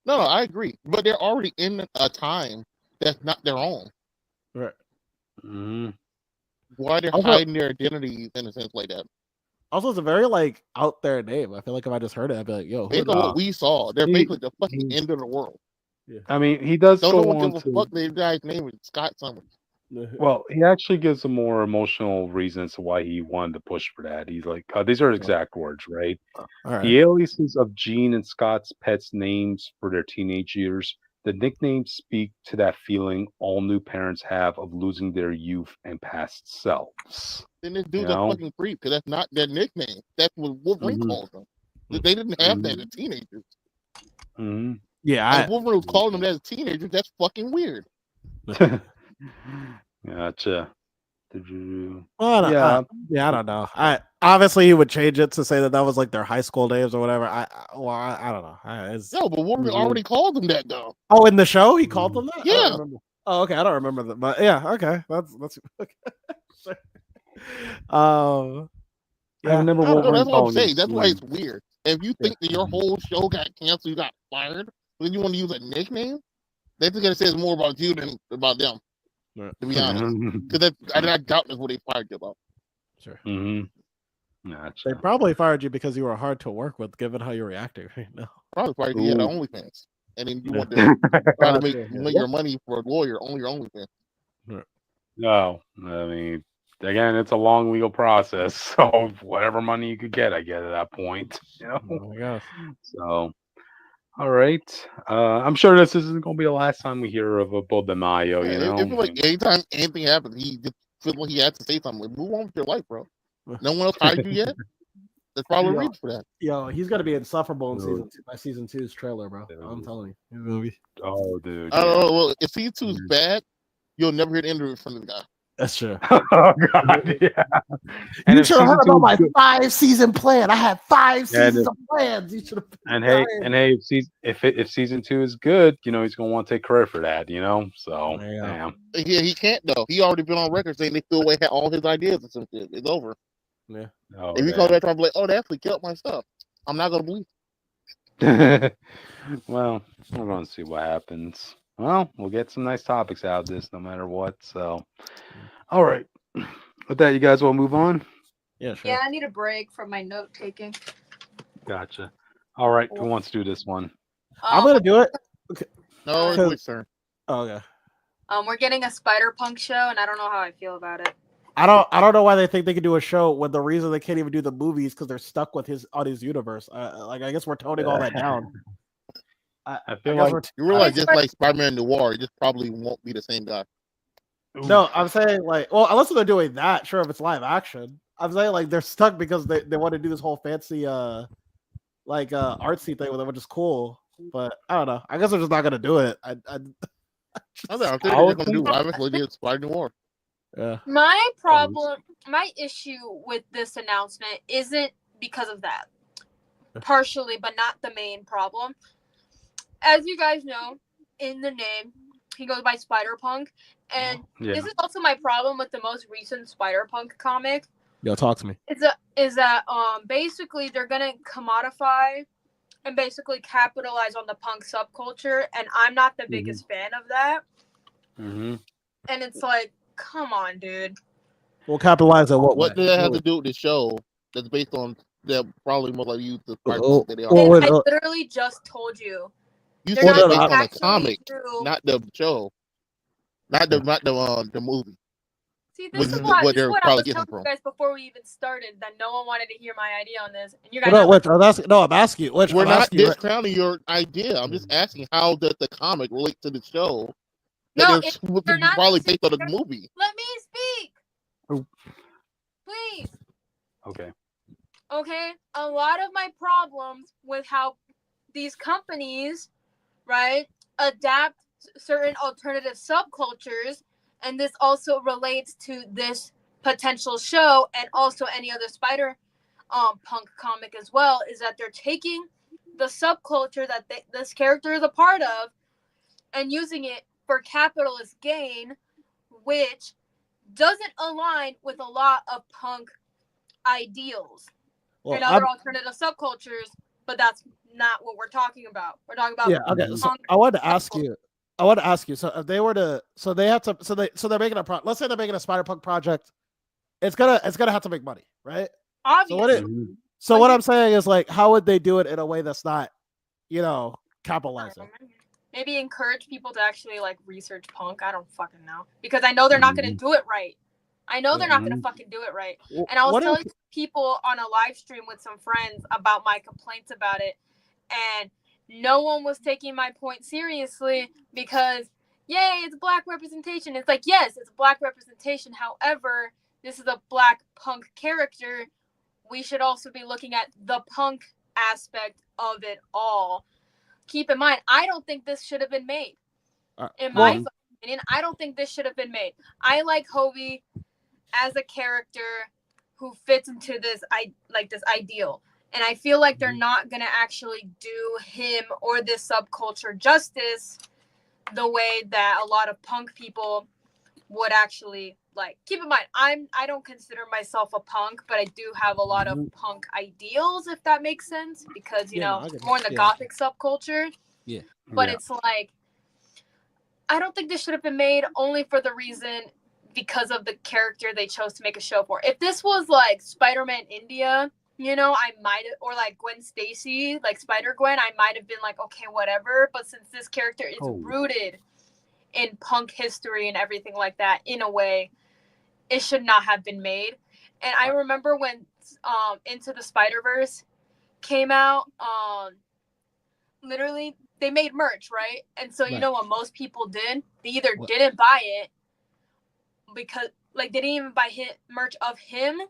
no, I agree. But they're already in a time that's not their own. Right. Why they're hiding their identities in a sense like that? Also, it's a very like out there name. I feel like if I just heard it, I'd be like, "Yo, based on what we saw, they're basically the fucking end of the world." Yeah. I mean, he does don't go know what on give to. A fuck the guy's name is Scott Summers. Well, he actually gives some more emotional reasons to why he wanted to push for that. He's like, these are exact words, right? The aliases of Jean and Scott's pets' names for their teenage years The nicknames speak to that feeling all new parents have of losing their youth and past selves. Then this You dude's a know? fucking creep because that's not their nickname. That's what Wolverine Mhm. calls them. They didn't have that as teenagers. Hmm. Yeah, And if Wolverine was calling them as teenagers, that's fucking weird. Gotcha. Did you? I Yeah. don't know. I obviously he would change it to say that was like their high school names or whatever. I don't know. No, but Wolverine already called them that though. Oh, in the show he called them that. I don't Yeah. remember. Oh, okay. I don't remember that, but yeah, okay. That's okay. Sure. I remember I don't know, Wolverine that's what I'm calling saying. him That's why Slim. it's weird. If you think that your whole show got canceled, you got fired, then you want to use a nickname, that's gonna say more about you than about them. Right. To be honest, because I doubt that's what they fired you about. Sure. Mm-hmm. They Gotcha. probably fired you because you were hard to work with, given how you're reacting right now. Probably fired you had Ooh. OnlyFans, and then you want to try to make Yeah. your money for a lawyer on your OnlyFans. No, I mean, again, it's a long legal process. So whatever money you could get, I get at that point. You know. Oh my gosh. So, all right. I'm sure this isn't going to be the last time we hear of a Beau Demayo. Yeah, You know. it feels like anytime anything happens, he just feels like he has to say something. Like, move on with your life, bro. No one else hired you yet. There's probably a reason for that. Yo, he's gonna be insufferable in Dude. season 2's trailer, bro. Dude. I'm telling you, he's gonna be. Oh, dude. I don't Yeah. know. Well, if season 2 is bad, you'll never hear the end of it from the guy. That's true. Oh God. Yeah. And You if should have season heard two about my is good- 5-season plan. I had 5 seasons of plans. You should have. And hey, if season 2 is good, you know he's gonna want to take credit for that. You know. So Yeah. damn. Yeah, he can't though. He already been on record saying they threw away all his ideas and some shit. It's over. Yeah. Oh, If you come back and be like, "Oh, they actually killed my stuff," I'm not gonna believe. Well, we're going to see what happens. Well, we'll get some nice topics out of this no matter what. So, all right. With that, you guys want to move on? Yeah, sure. Yeah, I need a break from my note taking. Gotcha. All right. Who wants to do this one? I'm gonna do it. No, it's Because- Witch turn. Oh, okay. We're getting a Spider-Punk show, and I don't know how I feel about it. I don't know why they think they can do a show when the reason they can't even do the movies because they're stuck with his universe. Like I guess we're toning all that down. I feel guess like You realize Okay, just like Spider-Man Noir, it just probably won't be the same guy. No, I'm saying like, well, unless they're doing that, sure, if it's live action. I'm saying like they're stuck because they want to do this whole fancy artsy thing with it, which is cool. But I don't know. I guess they're just not gonna do it. I'm thinking I they're would gonna do think- live action like they did Spider Noir. yeah. My problem, my issue with this announcement isn't because of that. Partially, but not the main problem. As you guys know, in the name, he goes by Spider-Punk. And Yeah. this is also my problem with the most recent Spider-Punk comic. Yo, talk to me. Is that basically they're gonna commodify and basically capitalize on the punk subculture, and I'm not the biggest fan of that. Mm-hmm. And it's like, come on, dude. We'll capitalize on What way? does that have to do with the show that's based on that probably most likely use the Spider Oh, that they oh, are? wait, I literally just told you. You They're said Well, it's no, based on a actually comic, do- not the show. Not the movie. See, Which this is is what, what this they're is what I probably was getting telling from. you guys before we even started, that no one wanted to hear my idea on this. And you guys Well, no, are which I'm asking you. Which We're I'm not asking you, right? discounting your idea. I'm just asking how does the comic relate to the show? No, That they're not probably the based on the same- movie. Let me speak. Oh. Please. Okay. Okay? A lot of my problems with how these companies, right, adapt certain alternative subcultures, and this also relates to this potential show and also any other Spider Punk comic as well, is that they're taking the subculture that this character is a part of and using it for capitalist gain, which doesn't align with a lot of punk ideals and other alternative subcultures, but that's not what we're talking about. We're talking about Okay. So punk I wanted to ask you. So if they were to, so they have to, so they're making let's say they're making a Spider-Punk project. It's gonna have to make money, right? obviously. So what I'm saying is like, how would they do it in a way that's not, capitalizing? Maybe encourage people to actually like research punk. I don't fucking know, because I know they're not going to do it right. I know they're not going to fucking do it right. And I was telling people on a live stream with some friends about my complaints about it, and no one was taking my point seriously because, yay, it's black representation. It's like, yes, it's black representation. However, this is a black punk character. We should also be looking at the punk aspect of it all. Keep in mind, I don't think this should have been made. In my opinion, I don't think this should have been made. I like Hobie as a character who fits into this ideal. And I feel like they're not going to actually do him or this subculture justice the way that a lot of punk people would actually like. Keep in mind, I don't consider myself a punk, but I do have a lot of punk ideals, if that makes sense, because more in the gothic subculture. Yeah. But it's like, I don't think this should have been made, only for the reason because of the character they chose to make a show for. If this was like Spider-Man India, I might have, or like Gwen Stacy, like Spider-Gwen, I might have been like, okay, whatever. But since this character is rooted in punk history and everything like that, in a way, it should not have been made. And I remember when Into the Spider-Verse came out, literally they made merch, right? And so you know what most people did? They either didn't buy it because like they didn't even buy merch of him,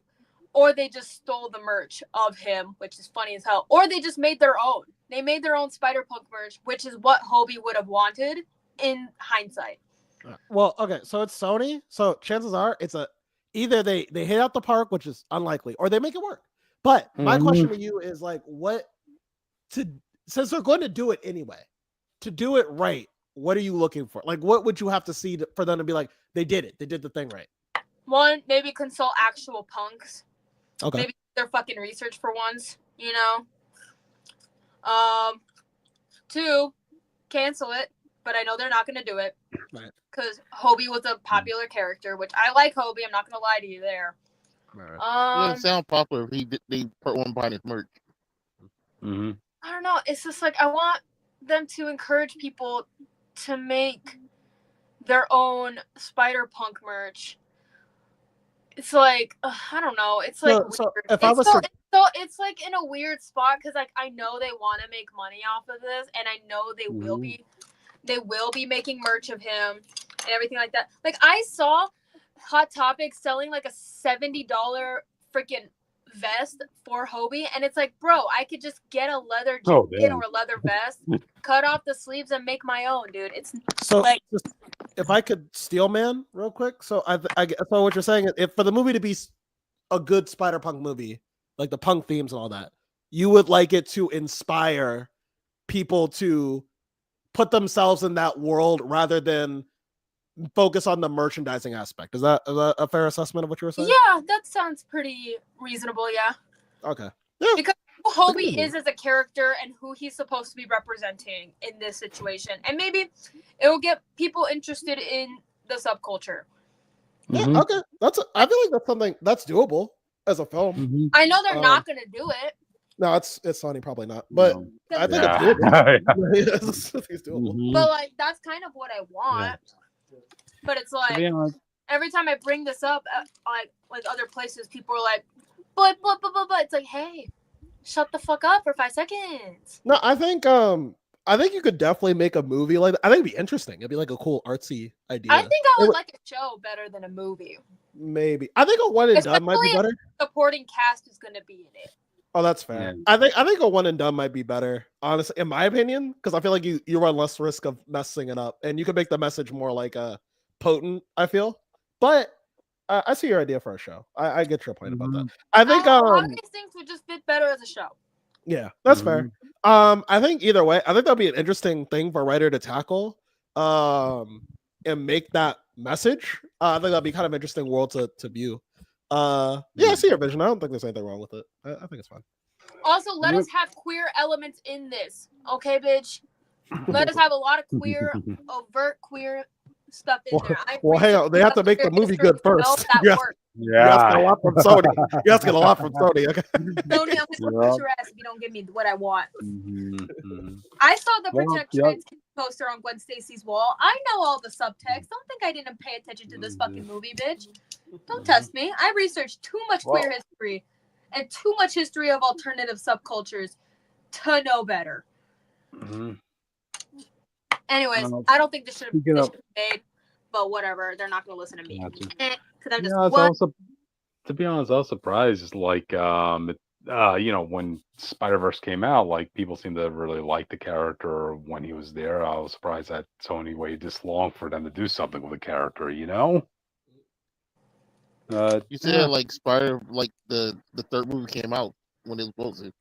or they just stole the merch of him, which is funny as hell, or they just made their own. They made their own Spider-Punk merch, which is what Hobie would have wanted in hindsight. Well, okay, so it's Sony, so chances are it's either they hit out the park, which is unlikely, or they make it work. But my question to you is like, since they're going to do it anyway, to do it right, what are you looking for? Like, what would you have to see for them to be like, they did the thing right? One, maybe consult actual punks. Okay. Maybe their fucking research for once, Two, cancel it, but I know they're not going to do it. Right. Because Hobie was a popular character, which I like Hobie. I'm not going to lie to you there. Right. It doesn't sound popular if they put one behind his merch. I don't know. It's just like I want them to encourage people to make their own Spider-Punk merch. It's like I don't know. It's like so weird. It's like in a weird spot because like I know they want to make money off of this, and I know they will be. They will be making merch of him and everything like that. Like I saw Hot Topic selling like a $70 freaking vest for Hobie, and it's like, bro, I could just get a leather jacket or a leather vest, cut off the sleeves, and make my own, dude. It's so like, if I could steal man real quick. So so what you're saying is, if for the movie to be a good Spider-Punk movie, like the punk themes and all that, you would like it to inspire people to put themselves in that world rather than focus on the merchandising aspect. Is that a fair assessment of what you were saying? Yeah, that sounds pretty reasonable. Yeah. Okay. Yeah. Because who Hobie is as a character and who he's supposed to be representing in this situation, and maybe it will get people interested in the subculture. Yeah. Okay. I feel like that's something that's doable as a film. I know they're not going to do it. No, it's Sony, probably not. But I think it's doable. It's doable. But like that's kind of what I want. But it's like every time I bring this up, like other places, people are like, but. It's like, hey, shut the fuck up for 5 seconds. No, I think you could definitely make a movie like that. I think it'd be interesting. It'd be like a cool artsy idea. I think I would like a show better than a movie. Maybe. I think a one and done might be better. Supporting cast is going to be in it. Oh, that's fair. Yeah. I think a one and done might be better, honestly, in my opinion, because I feel like you run less risk of messing it up, and you can make the message more like potent. I feel, but I see your idea for a show. I get your point about that. I think a lot of these things would just fit better as a show. Yeah, that's fair. I think either way, I think that'd be an interesting thing for a writer to tackle, and make that message. I think that'd be kind of interesting world to view. Yeah, I see your vision. I don't think there's anything wrong with it. I think it's fine. Also, let us have queer elements in this, okay, bitch? Let us have a lot of queer, overt queer stuff in there. Well, hey, they have to make the movie good first. You have to get a lot from Sony. You have to get a lot from Sony. Okay. Sony, I'm gonna push your ass if you don't give me what I want. I saw the Protect Trans poster on Gwen Stacy's wall. I know all the subtext. Don't think I didn't pay attention to this fucking movie, bitch. Don't test me. I researched too much queer history and too much history of alternative subcultures to know better. Mhm. Anyways, I don't think this should speaking be of- made, but whatever. They're not going to listen to me. Gotcha. Because I'm just Yeah, it's what? also, to be honest, I was surprised. Like, when Spider-Verse came out, like people seemed to really like the character when he was there. I was surprised that Sony waited this long for them to do something with the character. You said like Spider, like the third movie came out when it was supposed to.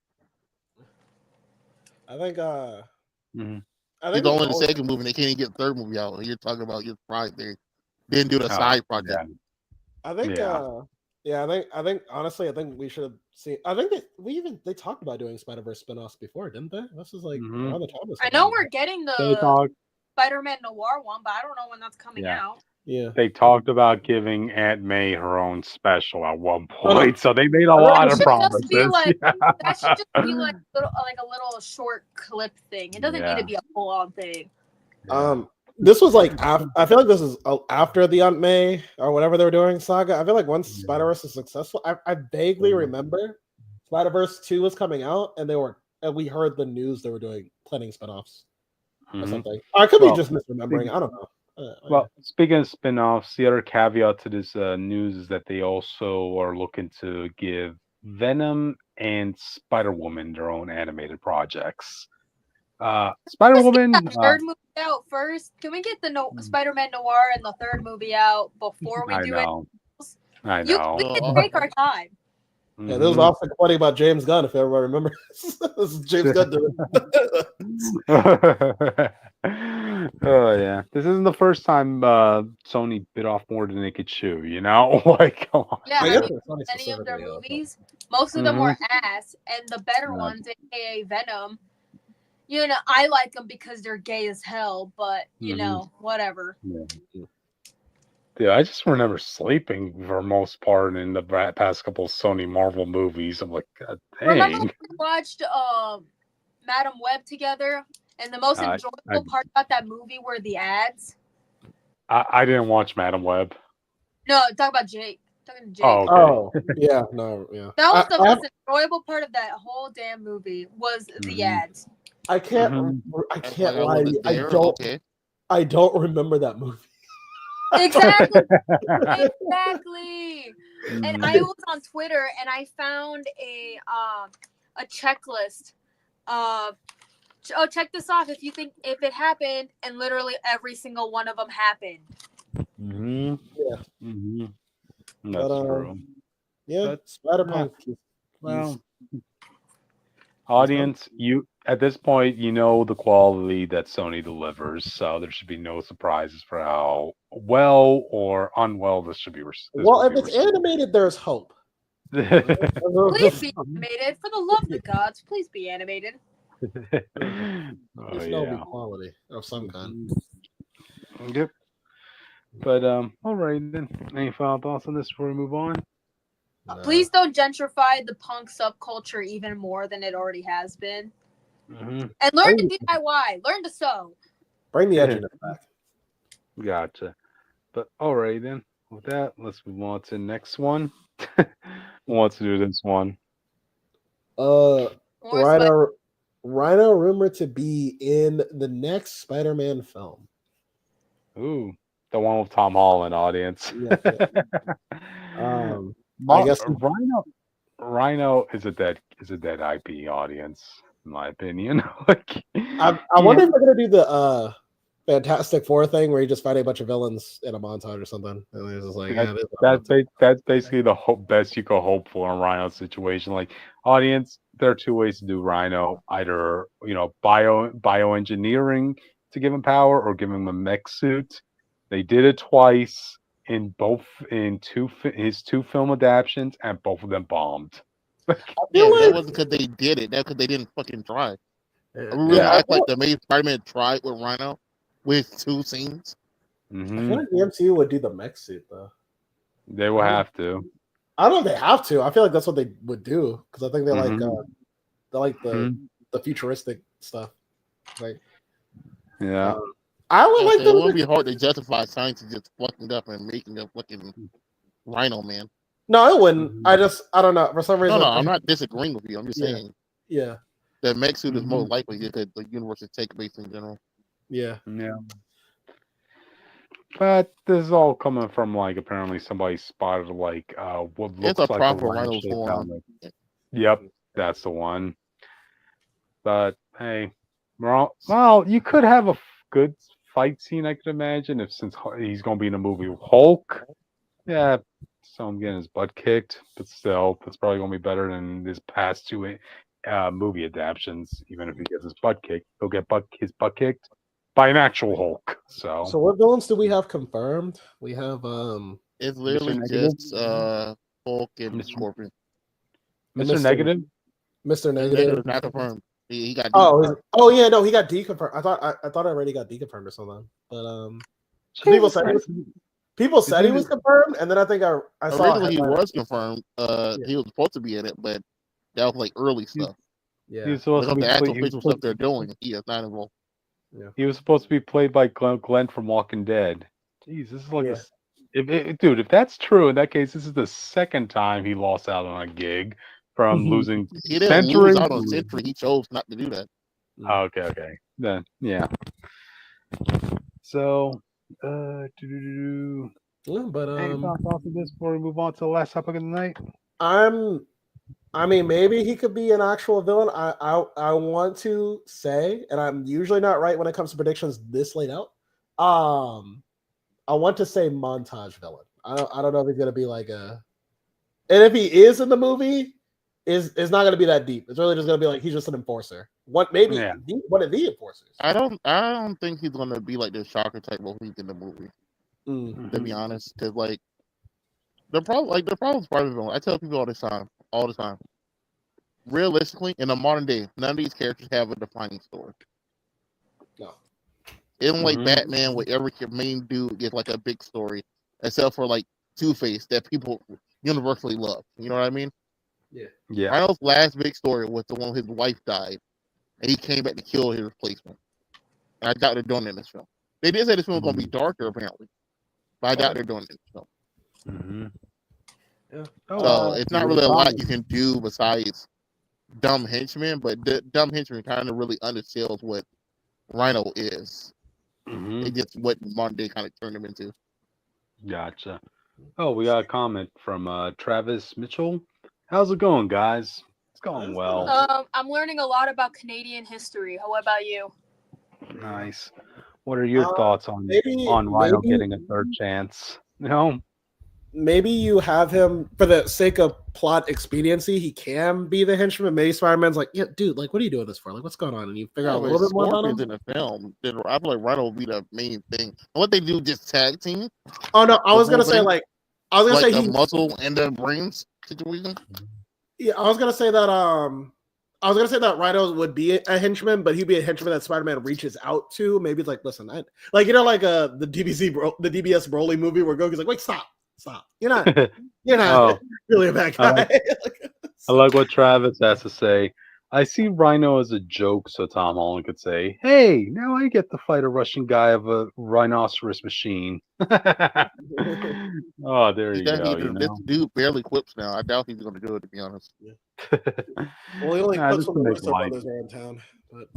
I think. Mhm. I He's think only the second movie. They can't even get the third movie out. And you're talking about your pride there. Didn't do the side project. I think. Yeah. I think. Honestly, I think we should have seen. I think they talked about doing Spider-Verse spin-offs before, didn't they? This is like Mhm. around the time. I know we're getting They the talked. Spider-Man Noir one, but I don't know when that's coming Yeah. out. Yeah. They talked about giving Aunt May her own special at one Oh, no. point, so they made a I lot That of should promises. just be like Yeah. that should just be like a little short clip thing. It doesn't need to be a full on thing. This was like I feel like this is after the Aunt May or whatever they were doing saga. I feel like once Spider-Verse is successful, I vaguely remember Spider-Verse 2 was coming out and we heard the news they were planning spin-offs or something. Or I could be just misremembering. I don't know. Well, speaking of spin-offs, the other caveat to this news is that they also are looking to give Venom and Spider Woman their own animated projects. Spider Woman. Let's get that third movie out first. Can we get the Spider-Man Noir and the third movie out before we do it? I know. We can take our time. Yeah, this was also funny about James Gunn, if everybody remembers. This is James Gunn doing it. Oh yeah, this isn't the first time Sony bit off more than they could chew. Like come on. Yeah, I mean, any of their movies, most of them were ass, and the better ones, aka Venom. I like them because they're gay as hell, but whatever. Yeah, I just remember sleeping for most part in the past couple of Sony Marvel movies. I'm like, God dang. Remember when we watched Madam Web together, and the most enjoyable part about that movie were the ads? I didn't watch Madam Web. No, talk about Jake. Talking to Jake. Oh, okay. Yeah, no, yeah. That was the most enjoyable part of that whole damn movie was the ads. I can't lie to you. I don't remember that movie. Exactly. And I was on Twitter and I found a checklist of check this off if you think if it happened, and literally every single one of them happened. Yeah. That's true. Yeah, Spider-Man. Well, audience, you at this point, the quality that Sony delivers, so there should be no surprises for how well or unwell this should be. Well, if it's animated, there's hope. Please be animated. For the love of the gods, please be animated. There's no quality of some kind. Yep. But all right then. Any final thoughts on this before we move on? Please don't gentrify the punk subculture even more than it already has been. And learn to DIY. Learn to sew. Bring the edginess back. Gotcha. But all right then. With that, let's move on to the next one. Who wants to do this one? Rhino rumored to be in the next Spider-Man film. Ooh, the one with Tom Holland, audience. Yeah. I guess Rhino is a dead IP, audience, in my opinion. I wonder if they're gonna do the Fantastic Four thing where you just fight a bunch of villains in a montage or something. And it's just like that's basically the best you could hope for in Rhino's situation. Like, audience, there are two ways to do Rhino: either bioengineering to give him power, or give him a mech suit. They did it twice in his two film adaptations, and both of them bombed. That wasn't because they did it. That's because they didn't fucking try. We really act like the main Spider-Man tried with Rhino with 2 scenes. I feel like the MCU would do the mech suit though. They will have to. I don't know if they have to. I feel like that's what they would do because I think they like the futuristic stuff. Like, yeah. I would like. It would be hard to justify science just fucking up and making a fucking Rhino man. No, it wouldn't. I don't know. For some reason, No, I'm not disagreeing with you. I'm just saying. Yeah. The mech suit is more Mhm. likely because the universe is take place in general. Yeah. Yeah. But this is all coming from like apparently somebody spotted like what It's a looks like a proper wrench Rhino's they found. form. Yep, that's the one. But hey, well, you could have a good fight scene. I could imagine if since he's going to be in a movie with Hulk. Yeah, so I'm getting his butt kicked, but still, that's probably going to be better than his past two movie adaptations. Even if he gets his butt kicked, he'll get his butt kicked by an actual Hulk. So, So what villains do we have confirmed? We have It's Mr. literally Negative, just Hulk and Mr. Scorpion. and Mr. Negative. Mr. The Negative. negative not confirmed. He got Oh yeah, no, he got deconfirmed. I thought I already got deconfirmed or something. But people Jesus said Christ. he was confirmed, and then I think I saw a originally he headline. was confirmed. He was supposed to be in it, but that was like early stuff. Yeah, He was supposed to Because be the actual he was official supposed- stuff they're doing, he is not involved. He was supposed to be played by Glenn from Walking Dead. Jeez, this is like Yeah. dude, if that's true, in that case, this is the second time he lost out on a gig from losing He didn't Sentry. lose out on Sentry. He chose not to do that. Oh, okay. Then yeah. So, any Yeah, but thoughts off of this before we move on to the last topic of the night? I mean, maybe he could be an actual villain. I want to say, and I'm usually not right when it comes to predictions this late out. I want to say montage villain. I don't know if he's gonna be like a, and if he is in the movie, is not gonna be that deep. It's really just gonna be like he's just an enforcer. One of the enforcers. I don't think he's gonna be like the Shocker type of he's in the movie. Mm. To be honest, because like the problem Spider-Man. I tell people all the time. Realistically, in the modern day, none of these characters have a defining story. No. Even like Batman, where every main dude gets like a big story, except for like Two-Face that people universally love. You know what I mean? Yeah. Rhino's last big story was the one his wife died, and he came back to kill his replacement. And I doubt they're doing it in this film. They did say this film was gonna be darker, apparently, but I doubt they're doing it in this film. Yeah. So it's not really a lot you can do besides dumb henchmen, but the dumb henchmen kind of really undersells what Rhino is. It gets what modern day kind of turned him into. Gotcha. Oh, we got a comment from Travis Mitchell. How's it going, guys? It's going well. I'm learning a lot about Canadian history. How about you? Nice. What are your thoughts on Rhino maybe- getting a third chance? No. Maybe you have him for the sake of plot expediency. He can be the henchman. Maybe Spider-Man's like, yeah, dude, like, what are you doing this for? Like, what's going on? And you figure out a little bit more about him. In the film, I feel like Rhino will be the main thing. What they do, just tag team. Oh no, I was gonna say the muscle and the brains situation. Yeah, I was gonna say that Rhino would be a henchman, but he'd be a henchman that Spider-Man reaches out to. Maybe it's like, listen, the DBS Broly movie where Goku's like, wait, stop. You're not really a bad guy. I like what Travis has to say. I see Rhino as a joke, so Tom Holland could say, "Hey, now I get to fight a Russian guy of a rhinoceros machine." Oh, there you go. This dude barely quips now. I doubt he's going to do it, to be honest. Well, he only quips when the Russo brothers are in town. But...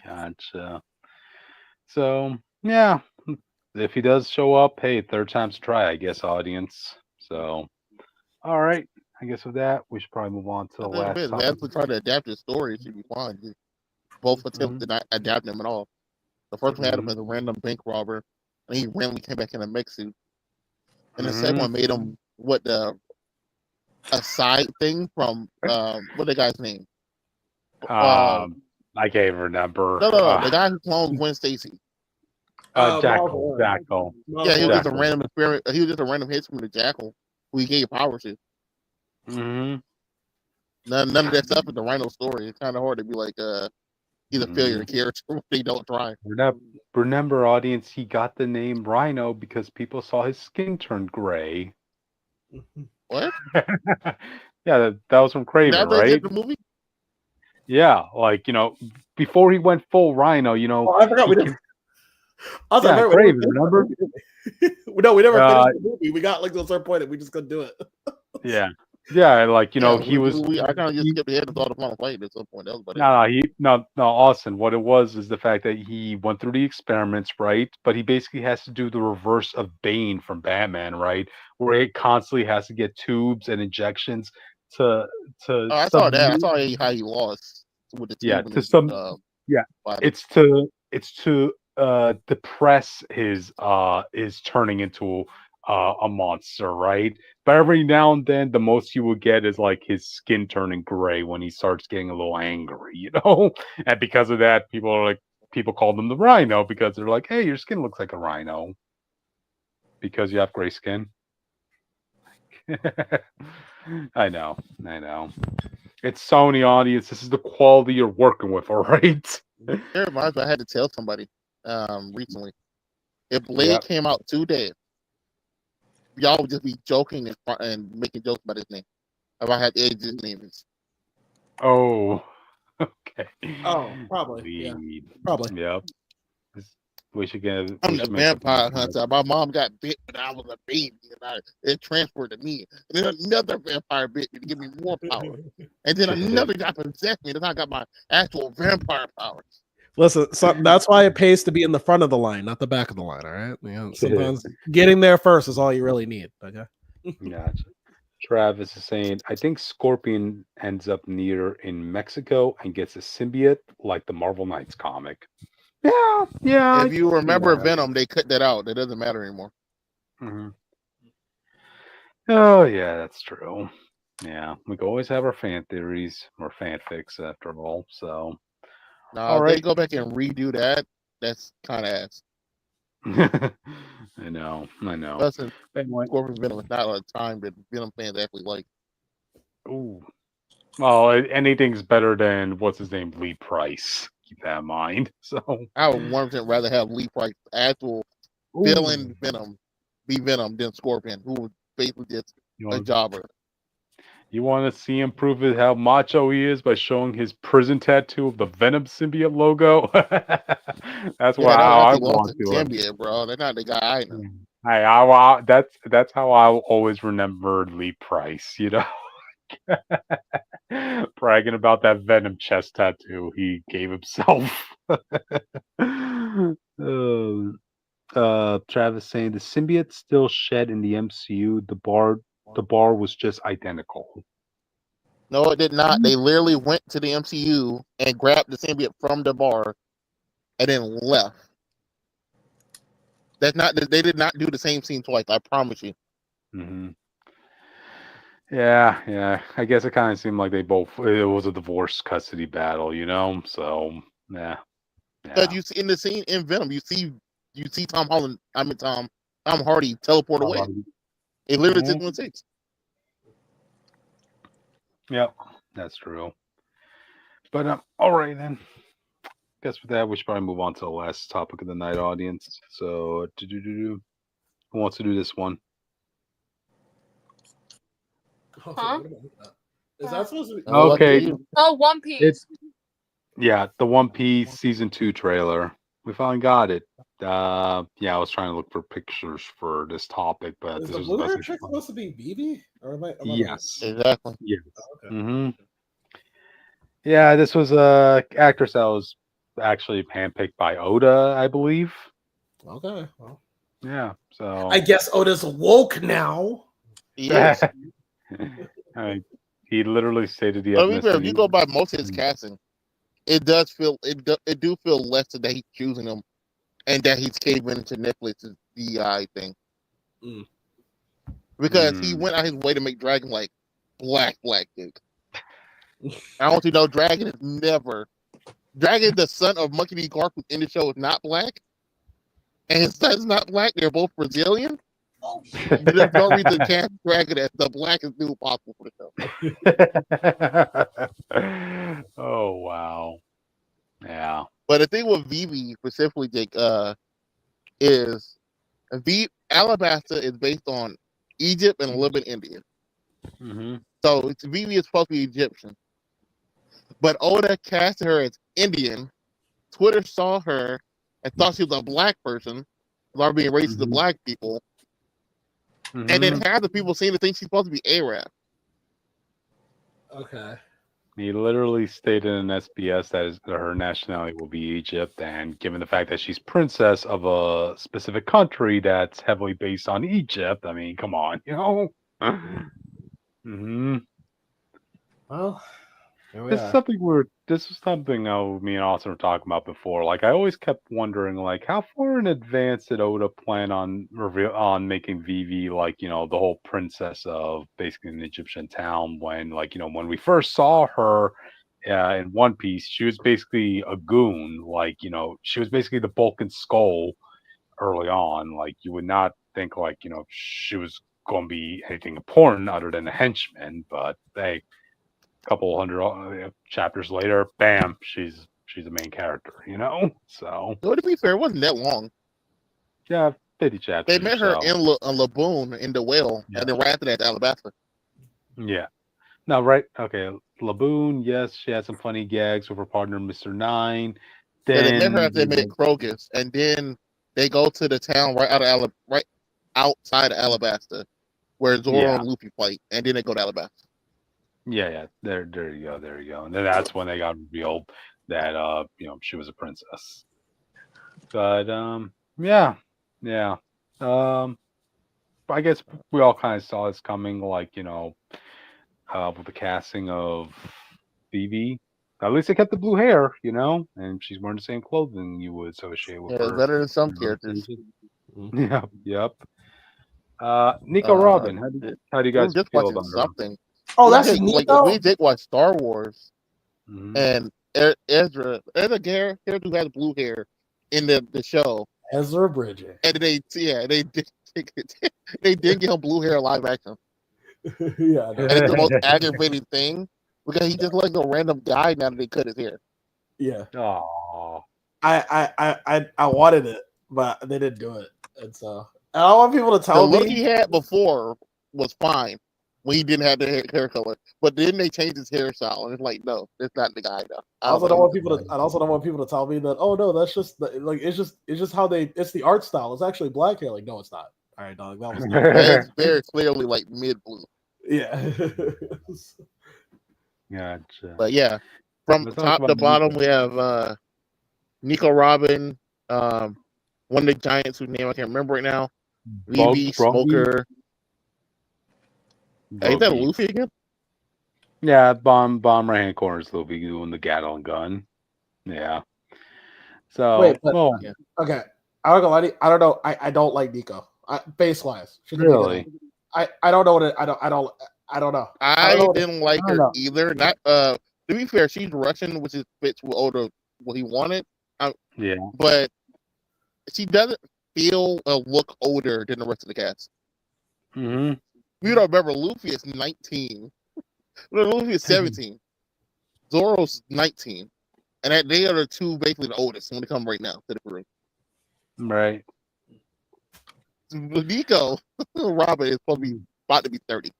Gotcha. So yeah, if he does show up, hey, third time's a try, I guess, audience. So, all right. I guess with that, we should probably move on to the last topic. Last we try to adapt his story, it should be fine. Both attempts did not adapt him at all. The first one had him as a random bank robber, and he randomly came back in a mech suit. And the second one made him a side thing from what the guy's name? I can't remember. No, the guy who cloned Gwen Stacy. Jackal. Yeah, he was just a random experiment. He was just a random hit from the Jackal who he gave power to. None of that stuff in the Rhino story. It's kind of hard to be like he's a failure character when they don't try. Remember, audience, he got the name Rhino because people saw his skin turn gray. What? Yeah, that was from Craven, right? The movie? Yeah, like, before he went full Rhino, I forgot we did. Craven, remember? No, we never finished the movie. We got like to a certain point and we just couldn't do it. Yeah. Yeah, like Yeah, he was. I kind of just He, skipped ahead and thought the final fight at some point. That was about it. no, Austin. What it was is the fact that he went through the experiments, right? But he basically has to do the reverse of Bane from Batman, right? Where he constantly has to get tubes and injections to Oh, I saw that. I submit. saw how he lost with the Yeah, tube and to his some. Yeah, body. it's to depress his turning into a monster, right? But every now and then, the most you will get is like his skin turning gray when he starts getting a little angry, And because of that, people call them the Rhino because they're like, hey, your skin looks like a rhino because you have gray skin. I know, I know. It's Sony audience. This is the quality you're working with, all right? It reminds me, I had to tell somebody recently. If Blade Yep. came out today, y'all would just be joking and making jokes about his name. If I had to age his name is. Oh, okay. Oh, probably. Yeah, Lead. probably. Yep. We should get. I'm We the should make up vampire hunter. My mom got bit when I was a baby, and it transferred to me. And then another vampire bit me to give me more power. And then another guy possessed me, and then I got my actual vampire powers. Listen, so that's why it pays to be in the front of the line, not the back of the line. All right. Sometimes getting there first is all you really need. Okay. Gotcha. Travis is saying, I think Scorpion ends up near in Mexico and gets a symbiote like the Marvel Knights comic. Yeah, yeah. If you remember Venom, they cut that out. It doesn't matter anymore. Mm-hmm. Oh, yeah, that's true. Yeah, we can always have our fan theories or fanfics after all. So, Now, all if they right. go back and redo that, that's kind of ass. I know. Plus, in Anyway. Scorpion Venom is not a time that Venom fans actually like. Ooh. Well, anything's better than what's his name, Lee Price. Keep that in mind. So I would 100% rather have Lee Price actual villain Venom be Venom than Scorpion, who was basically just a jobber. You want to see him prove it how macho he is by showing his prison tattoo of the Venom symbiote logo? That's how I want to. Symbiote, bro. They're not the guy I know. Hey, that's how I always remembered Lee Price. Bragging about that Venom chest tattoo he gave himself. Travis saying the symbiote still shed in the MCU. The bar was just identical. No, it did not. They literally went to the MCU and grabbed the symbiote from the bar and then left. That's not. They did not do the same scene twice. I promise you. Mm-hmm. Yeah. I guess it kind of seemed like it was a divorce custody battle, So yeah. Because you see in the scene in Venom, you see Tom Hardy teleport away. It literally just went 6. Yep, that's true. But all right then. Guess with that, we should probably move on to the last topic of the night, audience. So, who wants to do this one? Huh? Is that supposed to be? Okay. Oh, One Piece. The One Piece season 2 trailer. We finally got it. I was trying to look for pictures for this topic, but Is this the was blue the hair best. chick supposed to be BB? Or am I Yes. Exactly. Yes. Oh, okay. Mm-hmm. Yeah, this was a actress that was actually handpicked by Oda, I believe. Okay. Well, yeah. So I guess Oda's woke now. Yes. He literally stated the ethnicity. If you go by most of his casting, it do feel less that he's choosing them, and that he's caving into Netflix's DI thing. Because he went out his way to make Dragon like black dude. I want you to know Dragon is the son of Monkey D. Garp, who's in the show, is not black. And his son's not black. They're both Brazilian. There's no reason to cast Dragon as the blackest dude possible for the show. Oh, wow. Yeah. But the thing with Vivi specifically, Jake, is Alabasta is based on Egypt and a little bit India. Mm-hmm. So Vivi is supposed to be Egyptian. But Oda casted her as Indian. Twitter saw her and thought she was a black person, are being racist to black people. And then half the people seem to think she's supposed to be Arab. Okay. He literally stated in SBS that her nationality will be Egypt, and given the fact that she's princess of a specific country that's heavily based on Egypt, I mean, come on, hmm Well, here we This is are. something This is something me and Austin were talking about before. Like, I always kept wondering, like, how far in advance did Oda plan on making Vivi, like, the whole princess of basically an Egyptian town? When, like, when we first saw her in One Piece, she was basically a goon. Like, she was basically the Balkan Skull early on. Like, you would not think, like, she was going to be anything important other than a henchman. But hey, couple hundred chapters later, bam, she's the main character. So So to be fair, it wasn't that long. yeah, 50 They chapters or met her so. in Laboon in the whale, Yeah, and then right after that, Alabasta. yeah. No, right. Okay, Laboon. Yes, she had some funny gags with her partner, Mr. Nine. Yeah, they met her Then after they met Krogus, and then they go to the town right outside of Alabasta, where Zoro yeah, and Luffy fight, and then they go to Alabasta. yeah. There you go, there you go. And then that's when they got revealed that she was a princess. But yeah, yeah. Um, I guess we all kind of saw this coming, like, with the casting of Phoebe. At least they kept the blue hair, and she's wearing the same clothing you would associate with Yeah, it's her. better than some characters. Yeah, yep. Nico Uh, Robin, we how do you were guys just feel watching about her? something. Oh, We that's did like we Nico. did watch Star Wars, Hmm. and Ezra character who has blue hair in the show, Ezra Bridger. and they did they did get him blue hair live action, Yeah, I know. and it's the most aggravating thing because he just like a random guy now that they cut his hair. Yeah. Oh, I wanted it, but they didn't do it, and so and I want people to The tell look me. he had before was fine when he didn't have the hair color, but then they changed his hairstyle, and it's like, no, that's not the guy now. I also don't want people to. I also don't want people to tell me that. Oh no, that's just like it's just how they. It's the art style. It's actually black hair. Like no, it's not. All right, dog. That was not. That's very clearly like mid blue. Yeah. gotcha. But yeah, from Let's talk top about to bottom, Nico. we have Nico Robin, one of the giants whose name I can't remember right now. Vivi, Buggy? Smoker. Hey, is that Buggy. Luffy again? Yeah, bottom right hand corner is Luffy doing the Gatling gun. Yeah. So, Wait, but well, Yeah. okay. I don't lie to you, I don't know. I don't like Nico. Base wise, really, I don't know what it. I don't know. I don't I know. didn't like I don't her know. either. Not to be fair, she's Russian, which is fits with older what he wanted. yeah. But she doesn't feel look older than the rest of the cast. Hmm. You don't remember Luffy is 19. Luffy is 17. Zoro's 19. And they are the two basically the oldest when they come right now to the group. Right. Nico Robin is probably about to be 30.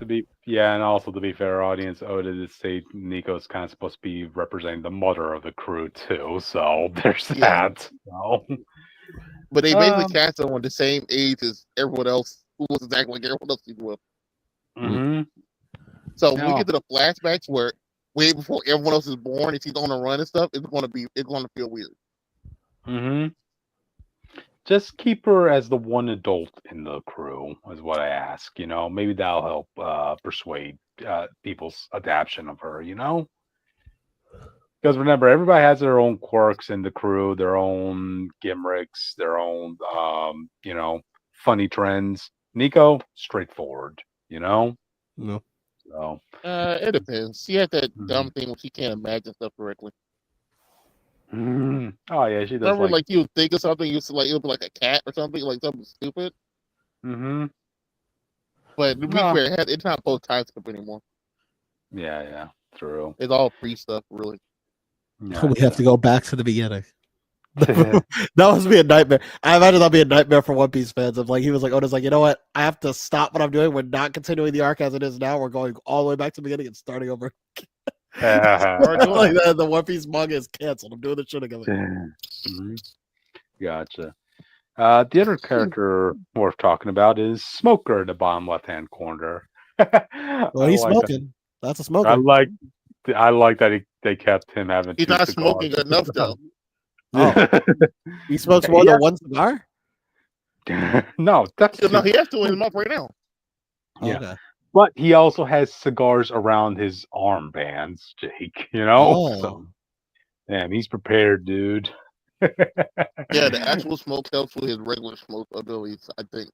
And also to be fair, audience, Oda did say Nico's kind of supposed to be representing the mother of the crew too. So there's Yeah. that. So, But they basically cast her on the same age as everyone else who was exactly like everyone else was. hmm So when we get to the flashbacks where way before everyone else is born and she's on the run and stuff, it's gonna feel weird. hmm Just keep her as the one adult in the crew, is what I ask. Maybe that'll help persuade people's adaptation of her. Because remember, everybody has their own quirks in the crew, their own gimmicks, their own funny trends. Nico, straightforward. No. So It depends. She had that Mhm. dumb thing where she can't imagine stuff correctly. Oh yeah, she does Remember, like. like you would think of something, it would be like a cat or something, like something stupid. Mm-hmm. But to be fair, it's not post time skip anymore. Yeah, true. It's all pre stuff, really. Yeah. We have to go back to the beginning. That must be a nightmare. I imagine that'll be a nightmare for One Piece fans. Of like, he was like, Oda's like, you know what? I have to stop what I'm doing. We're not continuing the arc as it is now. We're going all the way back to the beginning and starting over. Like that, the One Piece manga is canceled. I'm doing the shit again. Mhm. Gotcha. The other character worth talking about is Smoker in the bottom left hand corner. Well, he's smoking. That's a I smoker. like that they kept him having He's two not cigars. smoking enough though. Oh, he smokes more than one cigar. No, that's No, two. he has two in his mouth right now. Oh, Yeah. okay. But he also has cigars around his armbands, Jake. You know, so Oh, damn, he's prepared, dude. Yeah, the actual smoke helps with his regular smoke abilities, I think.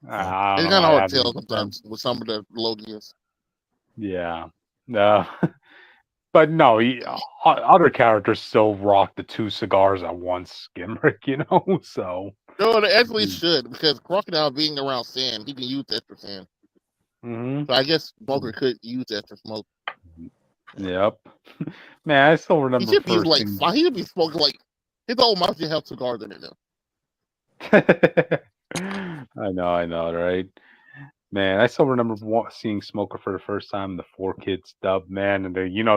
I It's don't know. kind of I hard to haven't tell confirmed. sometimes with some of the Logians. Yeah. No. But no, other characters still rock the two cigars at once, Gimrick, you know? So. No, they actually should, because Crocodile being around sand, he can use extra sand. Mm-hmm. So I guess Smoker could use extra smoke. Yep. Man, I still He remember should be first like, thing. he should be smoking like, his whole mouth should have cigars in it now. I know, right? Man, I still remember seeing Smoker for the first time, the Four Kids dub, man, and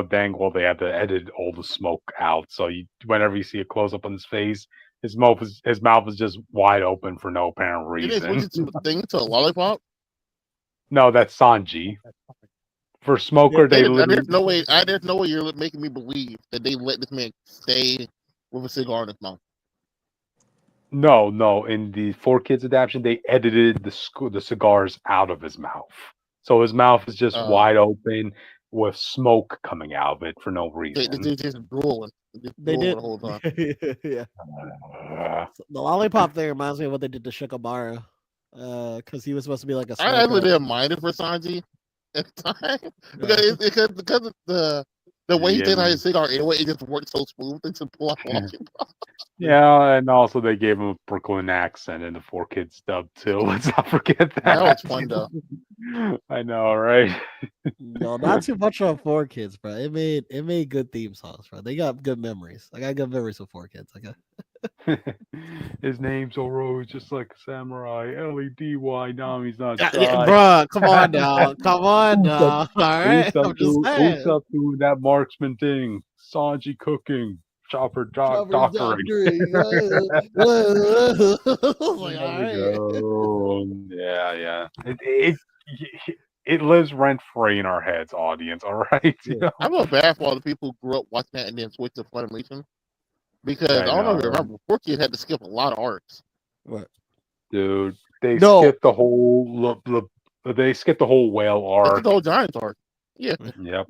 dang well they had to edit all the smoke out. So whenever you see a close up on his face, his mouth is just wide open for no apparent Did they switch reason. it to a thing to a lollipop? No, that's Sanji. For Smoker, they literally There's no way you're making me believe that they let this man stay with a cigar in his mouth. no. In the Four Kids adaptation, they edited the cigars out of his mouth, so his mouth is just wide open with smoke coming out of it for no reason. They just drooling. they did the whole time. yeah. Uh, The lollipop thing reminds me of what they did to Shikamaru, because he was supposed to be like a smoker. I actually didn't mind it for Sanji at the time because of the way he did his cigar anyway, it just worked so smooth. They just pull off walking. Yeah, and also they gave him a Brooklyn accent in the Four Kids dub too. Let's not forget that. That was fun though. I know, right? No, not too much on Four Kids, bro. It made good theme songs, bro. They got good memories. I got good memories with Four Kids. His name's always just like a samurai. Ledy. Nami's not shy. Bro, come on now. Come on now. All right. I'm just saying. Who's up to that marksman thing? Sanji cooking. Chopper doctoring. Like, all right. Yeah. It lives rent free in our heads, audience. All right. Yeah. I feel bad for all the people who grew up watching that and then switched to Funimation. Because I don't know if you remember, Four Kids had to skip a lot of arcs. What? Dude, they skipped the whole they skipped the whole whale arc. The whole Giants arc. Yeah. Yep.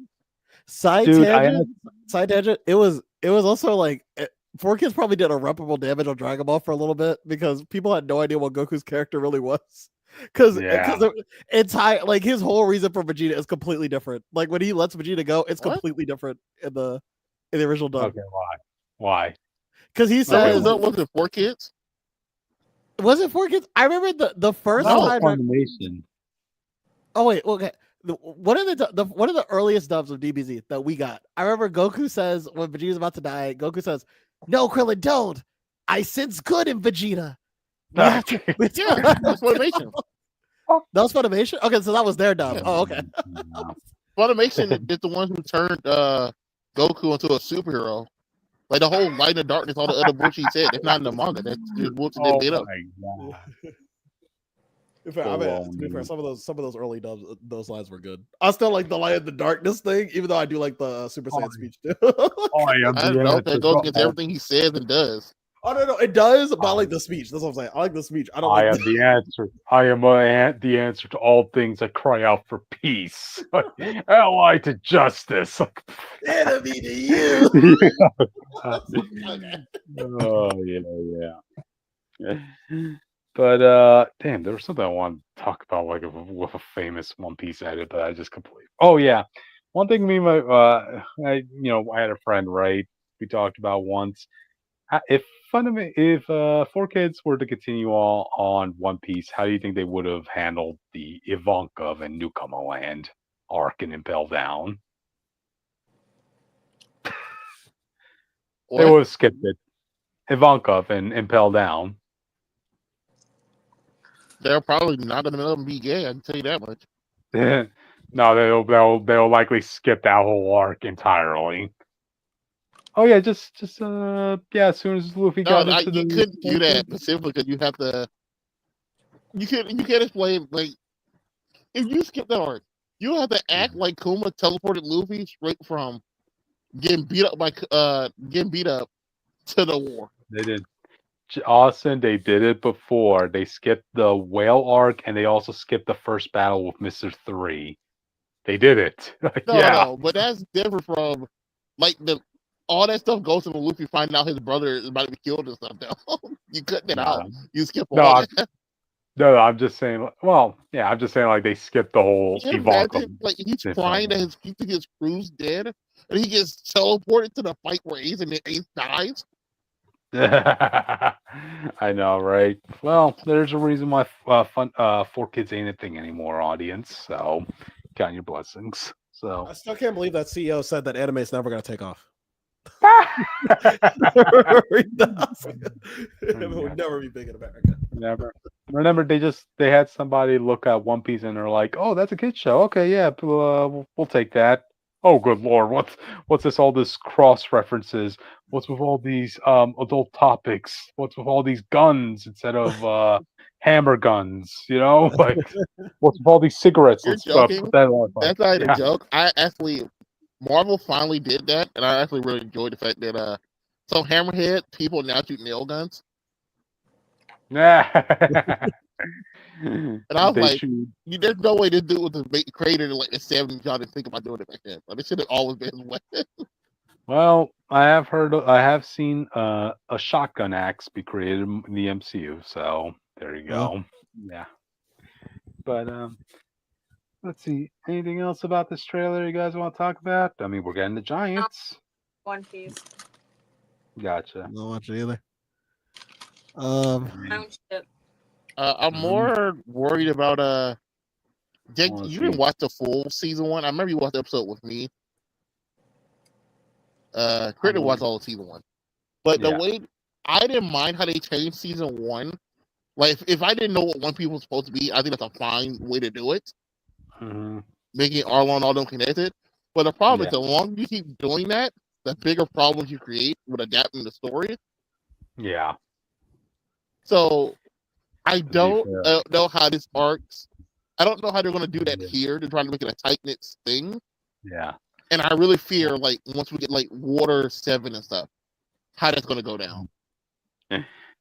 Side tangent. It was also like Four Kids probably did irreparable damage on Dragon Ball for a little bit because people had no idea what Goku's character really was. Because like his whole reason for Vegeta is completely different. Like when he lets Vegeta go, it's completely different in the original dub. Okay, why? Because he says, was it Four Kids? Was it Four Kids? I remember the first time. Funimation. Oh wait, okay. One of the earliest dubs of DBZ that we got. I remember Goku says when Vegeta's about to die, Goku says, "No, Krillin, don't. I sense good in Vegeta." Yeah, that's Funimation. That was Funimation? Okay, so that was their dub. Yeah. Oh, okay. Funimation is the one who turned Goku into a superhero. Like the whole light of darkness, all the other bullshit he said, it's not in the manga. That's just bullshit they made up. To be fair, some of those early dubs, those lines were good. I still like the light of the darkness thing, even though I do like the Super Saiyan speech too. I don't know if that goes against everything he says and does. Oh no, it does, but I like the speech. That's what I'm saying. I like the speech. I am the answer. I am the answer to all things that cry out for peace. Ally to justice. Enemy to you. Oh yeah. But damn, there was something I wanted to talk about, like with a famous One Piece edit, but I just completely. Oh yeah, one thing me and I had a friend, right? We talked about once. If Four Kids were to continue on One Piece, how do you think they would have handled the Ivankov and Newcomer Land arc and Impel Down? They would have skipped it. Ivankov and Impel Down. They're probably not going to let them be gay. I can tell you that much. No, they'll likely skip that whole arc entirely. Oh yeah, just as soon as Luffy got into you couldn't do that specifically because you have to. You can't explain like if you skip that arc, You don't have to act like Kuma teleported Luffy straight from getting beat up to the war. They did. Austin, they did it before. They skipped the whale arc, and they also skipped the first battle with Mister 3. They did it. No, but that's different from like all that stuff goes to when Luffy finding out his brother is about to be killed and stuff. Though you cutting it out. You skip all that. No, I'm just saying. Well, yeah, I'm just saying like they skipped the whole Can you evolve. imagine, like he's crying that his crew's dead, and he gets teleported to the fight where Ace and Ace dies. I know, right? Well, there's a reason why 4Kids ain't a thing anymore, audience. So count your blessings. So I still can't believe that CEO said that anime is never going to take off. It would never be big in America. Never. Remember, they had somebody look at One Piece and they're like, "Oh, that's a kid show. Okay, yeah, we'll take that." Oh, good lord, what's this? All this cross references? What's with all these adult topics? What's with all these guns instead of hammer guns? You know, like what's with all these cigarettes? You're Let's joking. put that on. That's not a joke. Marvel finally did that, and I actually really enjoyed the fact that so Hammerhead people now shoot nail guns. And I was like, there's no way this dude was created in like the 70s. Y'all didn't think about doing it back then. Like, this should have always been his weapon. Well, I have seen a shotgun axe be created in the MCU, so there you go. Yeah. But let's see. Anything else about this trailer you guys want to talk about? I mean, we're getting the Giants. One Piece. Gotcha. I don't watch it either. I'm more worried about Jake, you didn't watch the full season 1. I remember you watched the episode with me. Crit didn't watch all of season 1. But the way I didn't mind how they changed season 1. Like if I didn't know what One Piece was supposed to be, I think that's a fine way to do it. Making Arlong all them connected. But the problem is the longer you keep doing that, the bigger problems you create with adapting the story. Yeah. So I don't know how this arcs. I don't know how they're going to do that here. They're trying to make it a tight knit thing. Yeah. And I really fear, like, once we get like Water 7 and stuff, how that's going to go down.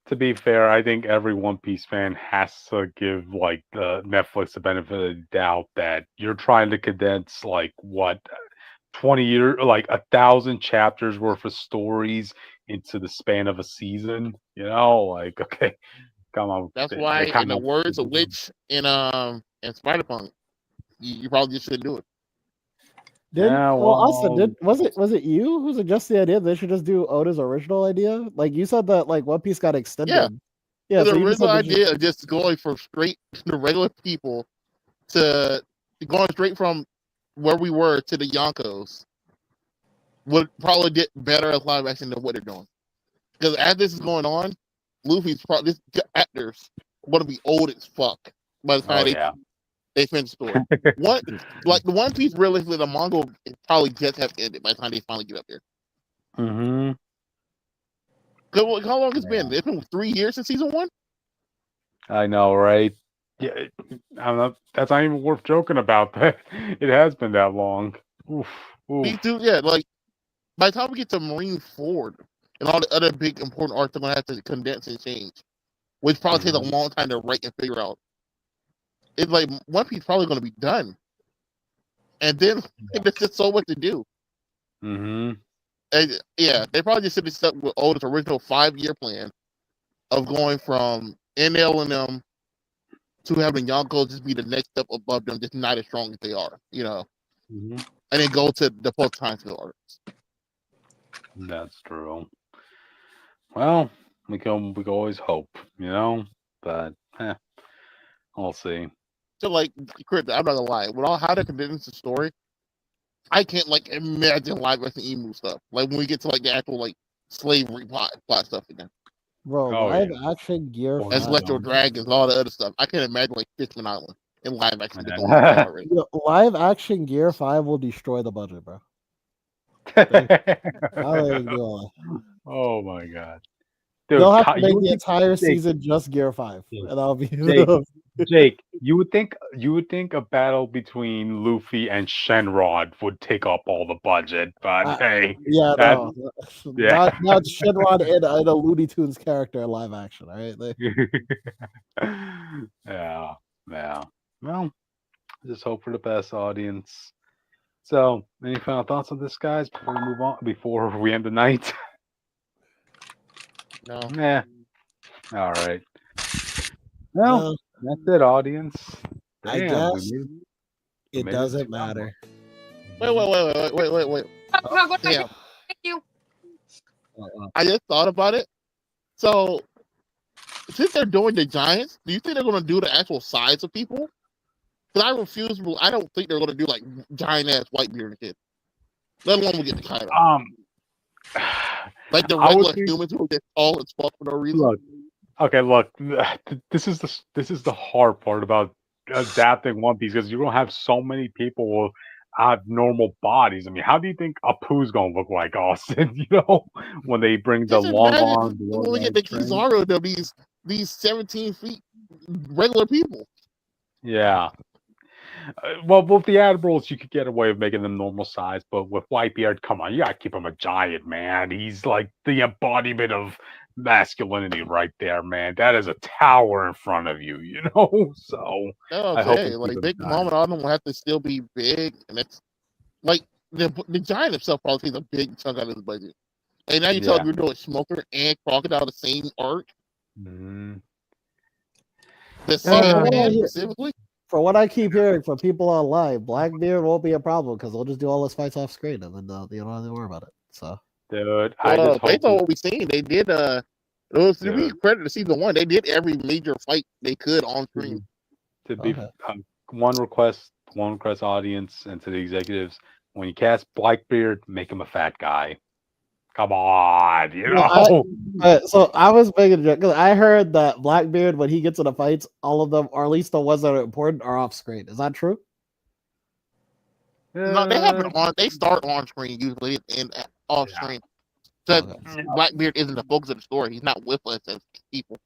To be fair, I think every One Piece fan has to give like the Netflix the benefit of the doubt that you're trying to condense like 20 years, like 1,000 chapters worth of stories into the span of a season. You know, like okay, come on. That's why, in the words of Witch in Spider-Punk, you probably just shouldn't do it. Austin, was it you who suggested the idea they should just do Oda's original idea? Like you said that like One Piece got extended. Yeah. So the original idea of just going from straight to regular people to going straight from where we were to the Yonkos would probably get better as live action than what they're doing. Because as this is going on, Luffy's probably actors going to be old as fuck by the time they finish the story. The One Piece realistically, the manga probably just have ended by the time they finally get up there. How long it's been? It's been 3 years since season 1. I know, right? Yeah, that's not even worth joking about. That it has been that long. Oof. Me too. Yeah, like by the time we get to Marineford and all the other big important arcs, they're gonna have to condense and change, which probably takes a long time to write and figure out. It's like One Piece probably going to be done, and then there's just so much to do. And they probably just should be stuck with Oda's original 5-year plan of going from NL and them to having Yonko just be the next step above them, just not as strong as they are, you know. And then go to the post-time arcs. That's true. Well, we can always hope, you know, but we'll see. So, like, Chris, I'm not gonna lie. With all how they condense the story, I can't like imagine live action emu stuff. Like when we get to like the actual like slavery plot stuff again. Bro, live action Gear 5. As Electro Dragons, all the other stuff. I can't imagine like Fishman Island in live action. Live action Gear 5 will destroy the budget, bro. Oh my god. Dude, they'll have to make the entire season just Gear 5. And that'll be Jake, you would think a battle between Luffy and Shenrod would take up all the budget, but hey, Yeah, that no. yeah. Not Shenron and a Looney Tunes character in live action, all right? Yeah, yeah. Well, just hope for the best, audience. So, any final thoughts on this, guys, before we move on? Before we end the night? No. Yeah. All right. Well, Well, that's it, audience. I Damn, guess it made doesn't 2 hours. matter. Wait. Come on, go to my Damn. Thank you. I just thought about it. So, since they're doing the giants, do you think they're going to do the actual size of people? Because I refuse. I don't think they're going to do like giant ass white bearded kid. Let alone we get the Kaido. Like the I would regular think- humans who get tall and fuck for no reason. Look, okay, look. This is the hard part about adapting One Piece because you're gonna have so many people with have normal bodies. I mean, how do you think Apu's gonna look like, Austin? You know, when they bring the Just long imagine arm, the when long we get the Kizaru, there'll be these 17 feet regular people. Yeah. Well, with the Admirals, you could get away with making them normal size, but with Whitebeard, come on, you gotta keep him a giant, man. He's like the embodiment of masculinity right there, man. That is a tower in front of you, you know? So I hope Okay, they like keep him Big giant. Mama on them will have to still be big, and it's like the giant himself probably takes a big chunk out of his budget. And now you tell me you're doing Smoker and Crocodile the same arc, Mhm. the Well, same from what I man hear- specifically. From what I keep hearing from people online, Blackbeard won't be a problem because they'll just do all his fights off screen and then you don't have to worry about it. So, Dude, I just Based hope on what we've seen, they did. It was to be Yeah. credit to season 1. They did every major fight they could on screen. to be Okay. one request, audience, and to the executives: when you cast Blackbeard, make him a fat guy. Come on, you know. Well, so I was making a joke because I heard that Blackbeard, when he gets in the fights, all of them, or at least the ones that are important, are off screen. Is that true? No, they have it on. They start on screen usually and off Yeah. screen. So Okay. Blackbeard isn't the focus of the story. He's not with us as people.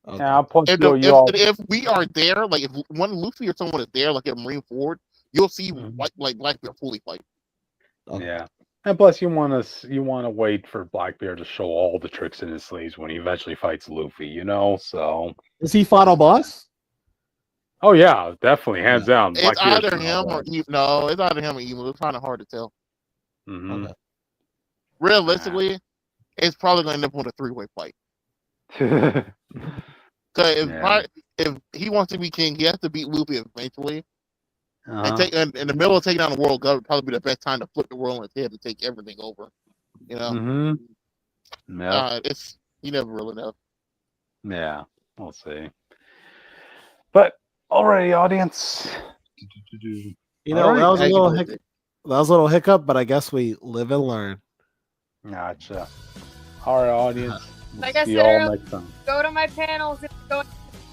Okay. Yeah, plus If we are there, like if one Luffy or someone is there, like a Marine Forward, you'll see Mhm. like Blackbeard fully fight. Okay. Yeah, and plus you want to wait for Blackbeard to show all the tricks in his sleeves when he eventually fights Luffy. You know, so Is he final boss? oh yeah, definitely hands down. It's Blackbeard's either him or no, it's either him or Emu. It's kind of hard to tell. Mhm. Okay. Realistically, it's probably going to end up with a 3-way fight. Because Yeah. if he wants to be king, he has to beat Luffy eventually. Uh-huh. And in the middle of taking down the world government, probably be the best time to flip the world on its head and take everything over. You know, Mm-hmm. Yeah, it's you never really know. yeah, we'll see. But alrighty, audience. You know, All right. that was a Thank you, little Luffy. that was a little hiccup, but I guess we live and learn. Gotcha. All right, audience. We'll Like I see said y'all earlier- next time. Go to my panels if you're going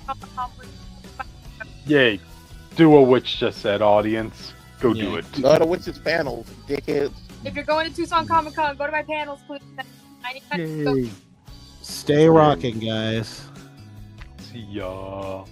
to Yay. Do what Witch just said, audience. Go do Yeah. it. Go to Witch's panels, dickheads. If you're going to Tucson Comic Con, go to my panels, please. I need to go. Stay rocking, guys. See ya.